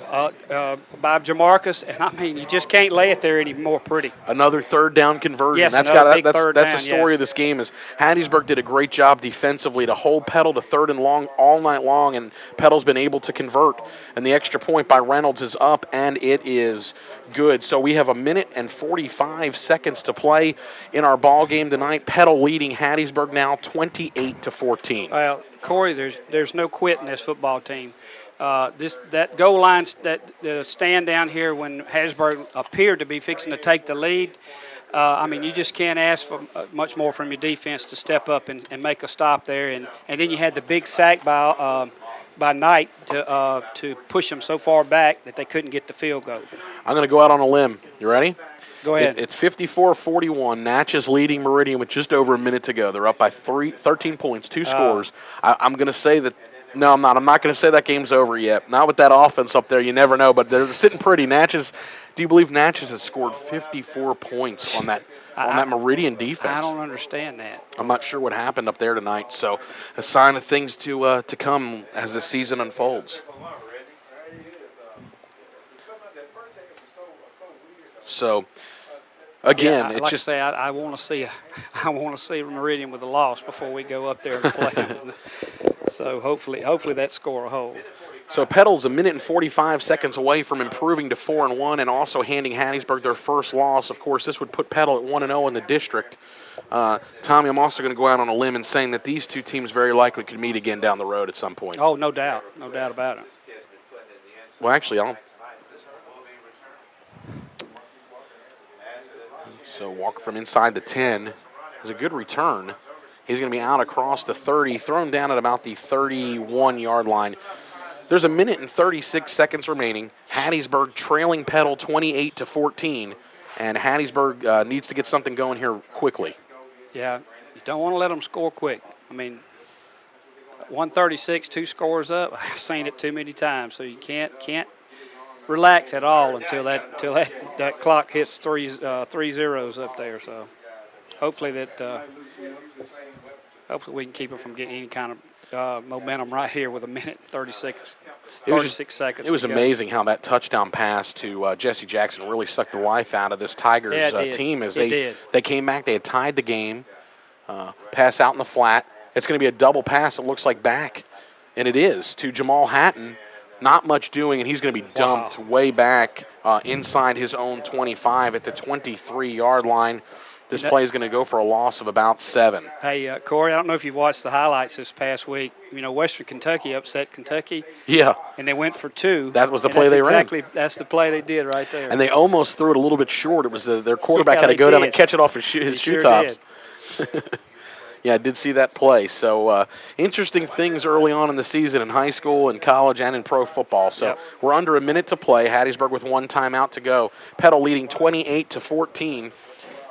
[SPEAKER 2] By Jamarcus, and I mean, you just can't lay it there anymore pretty.
[SPEAKER 1] Another 3rd down conversion.
[SPEAKER 2] Yes,
[SPEAKER 1] that's the story of this game is Hattiesburg did a great job defensively to hold Petal to 3rd and long all night long, and Petal's been able to convert. And the extra point by Reynolds is up, and it is good. So we have 1 minute and 45 seconds to play in our ball game tonight. Petal leading Hattiesburg now 28-14.
[SPEAKER 2] Well, Corey, there's no quit in this football team. That goal line, that stand down here when Hattiesburg appeared to be fixing to take the lead, I mean, you just can't ask for much more from your defense to step up and make a stop there. And then you had the big sack by Knight to push them so far back that they couldn't get the field goal.
[SPEAKER 1] I'm going to go out on a limb. You ready?
[SPEAKER 2] Go ahead.
[SPEAKER 1] It's 54-41. Natchez leading Meridian with just over a minute to go. They're up by 13 points, 2 scores. I'm going to say that. No, I'm not. I'm not going to say that game's over yet. Not with that offense up there. You never know. But they're sitting pretty. Natchez, do you believe Natchez has scored 54 points on that Meridian defense?
[SPEAKER 2] I don't understand that.
[SPEAKER 1] I'm not sure what happened up there tonight. So a sign of things to come as the season unfolds. So again, it's just
[SPEAKER 2] say I want to see Meridian with a loss before we go up there and play. So hopefully that score will hold.
[SPEAKER 1] So Petal's 1 minute and 45 seconds away from improving to 4-1 and also handing Hattiesburg their first loss. Of course, this would put Petal at 1-0 in the district. Tommy, I'm also going to go out on a limb and saying that these two teams very likely could meet again down the road at some point.
[SPEAKER 2] Oh, no doubt about it.
[SPEAKER 1] Well, actually, So Walker from inside the 10 has a good return. He's going to be out across the 30, thrown down at about the 31-yard line. There's 1 minute and 36 seconds remaining. Hattiesburg trailing Petal 28-14, and Hattiesburg needs to get something going here quickly.
[SPEAKER 2] Yeah, you don't want to let them score quick. I mean, 136, 2 scores up. I've seen it too many times, so you can't relax at all until that clock hits three zeros up there. So hopefully we can keep it from getting any kind of momentum right here with 1 minute 36 seconds.
[SPEAKER 1] It was amazing how that touchdown pass to Jesse Jackson really sucked the life out of this Tigers team as they came back. They had tied the game. Pass out in the flat. It's going to be a double pass, it looks like, back. And it is to Jamal Hatton. Not much doing, and he's going to be dumped way back inside his own 25 at the 23-yard line. This play is going to go for a loss of about 7.
[SPEAKER 2] Hey, Corey, I don't know if you watched the highlights this past week. You know, Western Kentucky upset Kentucky.
[SPEAKER 1] Yeah.
[SPEAKER 2] And they went for 2.
[SPEAKER 1] That was the play they ran.
[SPEAKER 2] That's the play they did right there.
[SPEAKER 1] And they almost threw it a little bit short. It was their quarterback had to go down and catch it off his shoe tops. Yeah, I did see that play. So interesting things early on in the season in high school and college and in pro football. So we're under a minute to play. Hattiesburg with 1 timeout to go. Petal leading 28-14.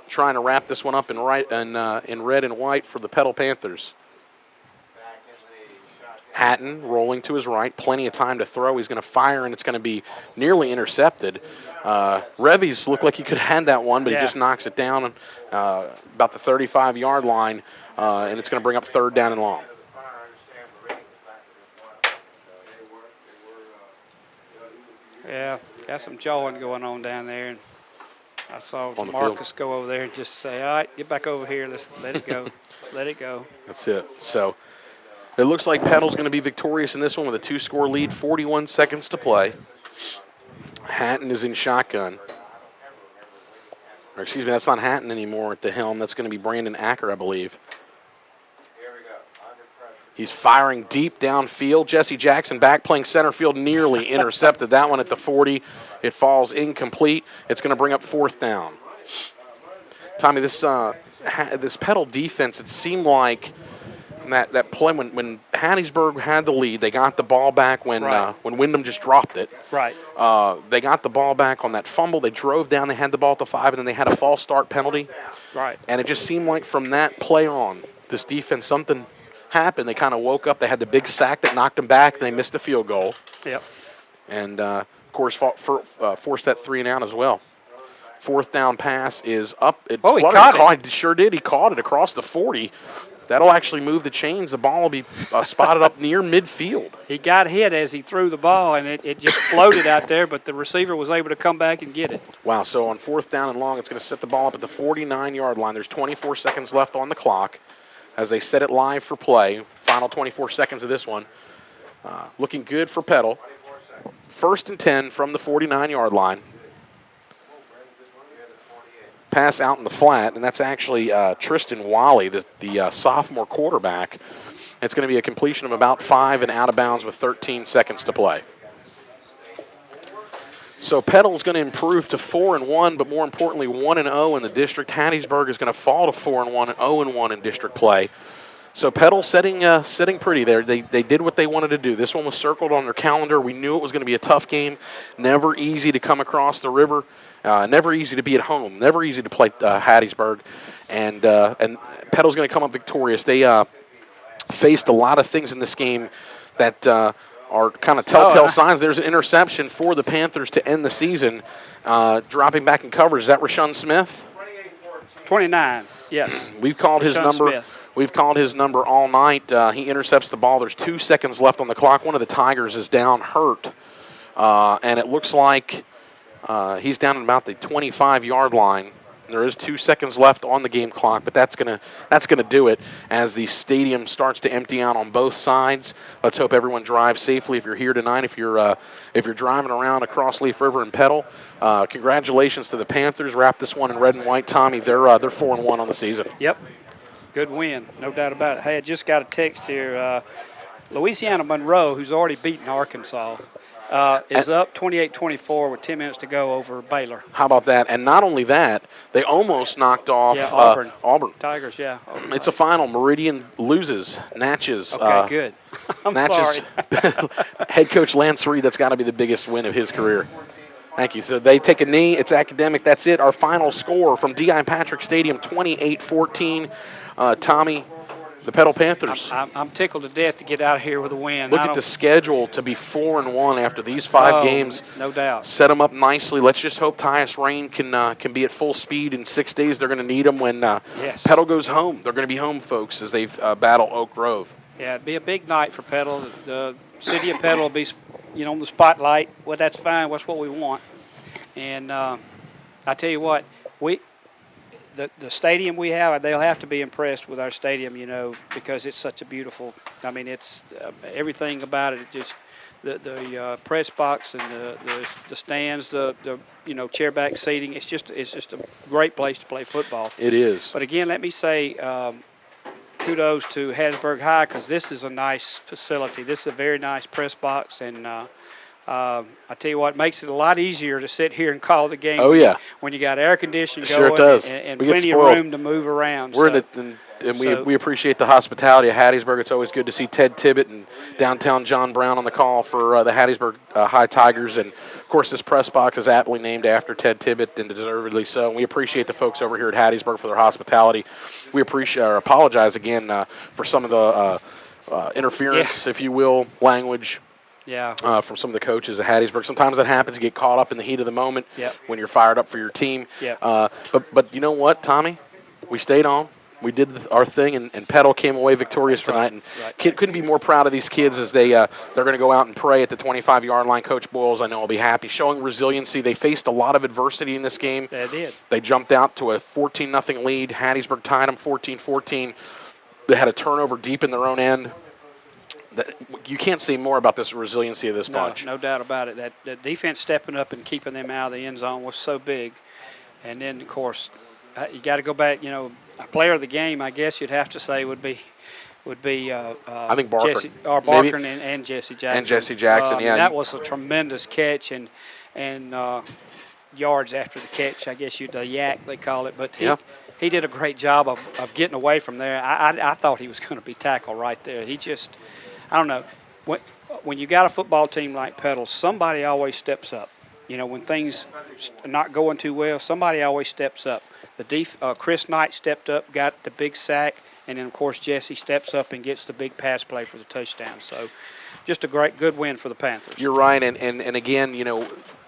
[SPEAKER 1] Trying to wrap this one up in red and white for the Petal Panthers. Hatton rolling to his right, plenty of time to throw. He's going to fire, and it's going to be nearly intercepted. Revies looked like he could have had that one, but he just knocks it down about the 35-yard line, and it's going to bring up 3rd down and long.
[SPEAKER 2] Yeah, got some jawing going on down there. And I saw Marcus go over there and just say, all right, get back over here. Let's let it go. Let it go.
[SPEAKER 1] That's it. So it looks like Petal's going to be victorious in this one with a 2-score lead, 41 seconds to play. Hatton is in shotgun. Or excuse me, that's not Hatton anymore at the helm. That's going to be Brandon Acker, I believe. He's firing deep downfield. Jesse Jackson back playing center field, nearly intercepted that one at the 40. It falls incomplete. It's going to bring up 4th down. Tommy, this Petal defense, it seemed like that play when Hattiesburg had the lead, they got the ball back when Wyndham just dropped it.
[SPEAKER 2] Right.
[SPEAKER 1] They got the ball back on that fumble. They drove down. They had the ball at the 5, and then they had a false start penalty.
[SPEAKER 2] Right.
[SPEAKER 1] And it just seemed like from that play on, this defense, something happened. They kind of woke up. They had the big sack that knocked them back. They missed a field goal.
[SPEAKER 2] Yep.
[SPEAKER 1] And, of course, forced that 3 and out as well. 4th down pass is up.
[SPEAKER 2] He caught it.
[SPEAKER 1] He sure did. He caught it across the 40. That'll actually move the chains. The ball will be spotted up near midfield.
[SPEAKER 2] He got hit as he threw the ball, and it just floated out there, but the receiver was able to come back and get it.
[SPEAKER 1] Wow, so on 4th down and long, it's going to set the ball up at the 49-yard line. There's 24 seconds left on the clock as they set it live for play. Final 24 seconds of this one. Looking good for Petal. 1st and 10 from the 49-yard line. Pass out in the flat, and that's actually Tristan Wally, the sophomore quarterback. It's going to be a completion of about 5 and out of bounds with 13 seconds to play. So Petal's going to improve to 4-1, but more importantly 1-0 in the district. Hattiesburg is going to fall to 4-1 and 0-1 in district play. So Petal sitting pretty there. They did what they wanted to do. This one was circled on their calendar. We knew it was going to be a tough game. Never easy to come across the river. Never easy to be at home. Never easy to play Hattiesburg. And Petal's going to come up victorious. They faced a lot of things in this game that are kind of telltale signs. There's an interception for the Panthers to end the season. Dropping back in coverage. Is that Rashawn Smith?
[SPEAKER 2] 29, yes.
[SPEAKER 1] We've called his number.
[SPEAKER 2] Smith.
[SPEAKER 1] We've called his number all night. He intercepts the ball. There's 2 seconds left on the clock. One of the Tigers is down hurt. And it looks like he's down at about the 25-yard line. There is 2 seconds left on the game clock, but that's gonna do it as the stadium starts to empty out on both sides. Let's hope everyone drives safely. If you're here tonight, if you're driving around across Leaf River and Petal, congratulations to the Panthers. Wrap this one in red and white. Tommy, they're 4-1 on the season.
[SPEAKER 2] Yep, good win, no doubt about it. Hey, I just got a text here. Louisiana Monroe, who's already beaten Arkansas, is up 28-24 with 10 minutes to go over Baylor.
[SPEAKER 1] How about that? And not only that, they almost knocked off Auburn.
[SPEAKER 2] Tigers, yeah.
[SPEAKER 1] It's a final. Meridian loses. Natchez.
[SPEAKER 2] Okay, good. I'm sorry.
[SPEAKER 1] Head coach Lance Reed, that's got to be the biggest win of his career. Thank you. So they take a knee. It's academic. That's it. Our final score from D.I. Patrick Stadium, 28-14. Tommy, the Petal Panthers.
[SPEAKER 2] I'm tickled to death to get out of here with a win.
[SPEAKER 1] Look at the schedule to be 4-1 after these 5 games.
[SPEAKER 2] No doubt.
[SPEAKER 1] Set them up nicely. Let's just hope Tyus Rain can be at full speed in 6 days. They're going to need them when Petal goes home. They're going to be home, folks, as they battle Oak Grove.
[SPEAKER 2] Yeah, it'd be a big night for Petal. The city of Petal will be, on the spotlight. Well, that's fine. That's what we want. And I tell you what, the stadium we have, they'll have to be impressed with our stadium, because it's such a beautiful. I mean, it's everything about it. It just the press box and the stands, the chairback seating. It's just a great place to play football.
[SPEAKER 1] It is.
[SPEAKER 2] But again, let me say kudos to Hattiesburg High, because this is a nice facility. This is a very nice press box, and I tell you what, it makes it a lot easier to sit here and call the game.
[SPEAKER 1] Oh, yeah.
[SPEAKER 2] When you got air conditioning going,
[SPEAKER 1] sure it does.
[SPEAKER 2] and plenty of room to move around.
[SPEAKER 1] We appreciate the hospitality of Hattiesburg. It's always good to see Ted Tibbett and downtown John Brown on the call for the Hattiesburg High Tigers. And, of course, this press box is aptly named after Ted Tibbett, and deservedly so. And we appreciate the folks over here at Hattiesburg for their hospitality. We appreciate or apologize again for some of the interference, if you will, language.
[SPEAKER 2] Yeah.
[SPEAKER 1] From some of the coaches at Hattiesburg. Sometimes that happens. You get caught up in the heat of the moment when you're fired up for your team.
[SPEAKER 2] Yep.
[SPEAKER 1] But you know what, Tommy? We stayed on. We did our thing, and Petal came away victorious tonight. And couldn't be more proud of these kids as they're going to go out and pray at the 25-yard line. Coach Boyles, I know, will be happy. Showing resiliency. They faced a lot of adversity in this game.
[SPEAKER 2] They did.
[SPEAKER 1] They jumped out to a 14-0 lead. Hattiesburg tied them 14-14. They had a turnover deep in their own end. You can't say more about this resiliency of this bunch.
[SPEAKER 2] No doubt about it. That defense stepping up and keeping them out of the end zone was so big. And then, of course, you got to go back. You know, a player of the game, I guess you'd have to say, would be
[SPEAKER 1] I think Barker,
[SPEAKER 2] Barker and Jesse Jackson.
[SPEAKER 1] And Jesse Jackson, yeah.
[SPEAKER 2] That was a tremendous catch and yards after the catch. I guess the yak they call it, but he did a great job of getting away from there. I thought he was going to be tackled right there. He just. I don't know. When you got a football team like Petal, somebody always steps up. You know, when things are not going too well, somebody always steps up. Chris Knight stepped up, got the big sack, and then, of course, Jesse steps up and gets the big pass play for the touchdown. So just a good win for the Panthers.
[SPEAKER 1] You're right, and again, you know,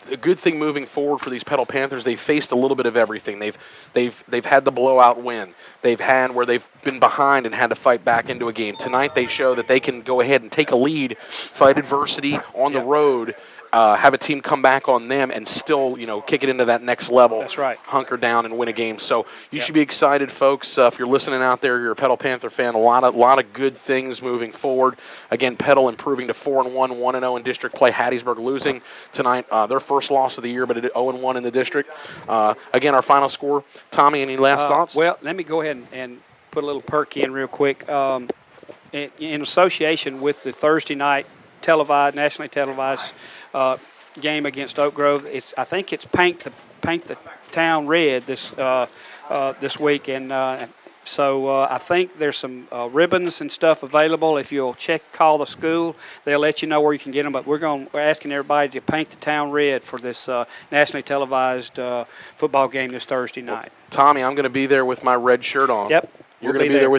[SPEAKER 1] a good thing moving forward for these Petal Panthers, they've faced a little bit of everything. They've had the blowout win. They've had where they've been behind and had to fight back into a game. Tonight they show that they can go ahead and take a lead, fight adversity on the road, have a team come back on them and still, you know, kick it into that next level.
[SPEAKER 2] That's right.
[SPEAKER 1] Hunker down and win a game. So you should be excited, folks. If you're listening out there, you're a Petal Panther fan. A lot of good things moving forward. Again, Petal improving to 4-1, 1-0 in district play. Hattiesburg losing tonight, their first loss of the year, but 0-1 in the district. Again, our final score. Tommy, any last thoughts?
[SPEAKER 2] Well, let me go ahead and put a little perk in real quick. In association with the Thursday night nationally televised game against Oak Grove, I think it's paint the town red this week, and so I think there's some ribbons and stuff available. If you'll call the school, they'll let you know where you can get them. But we're asking everybody to paint the town red for this nationally televised football game this Thursday night.
[SPEAKER 1] Tommy, I'm going to be there with my red shirt on.
[SPEAKER 2] Yep.
[SPEAKER 1] You're going to be there with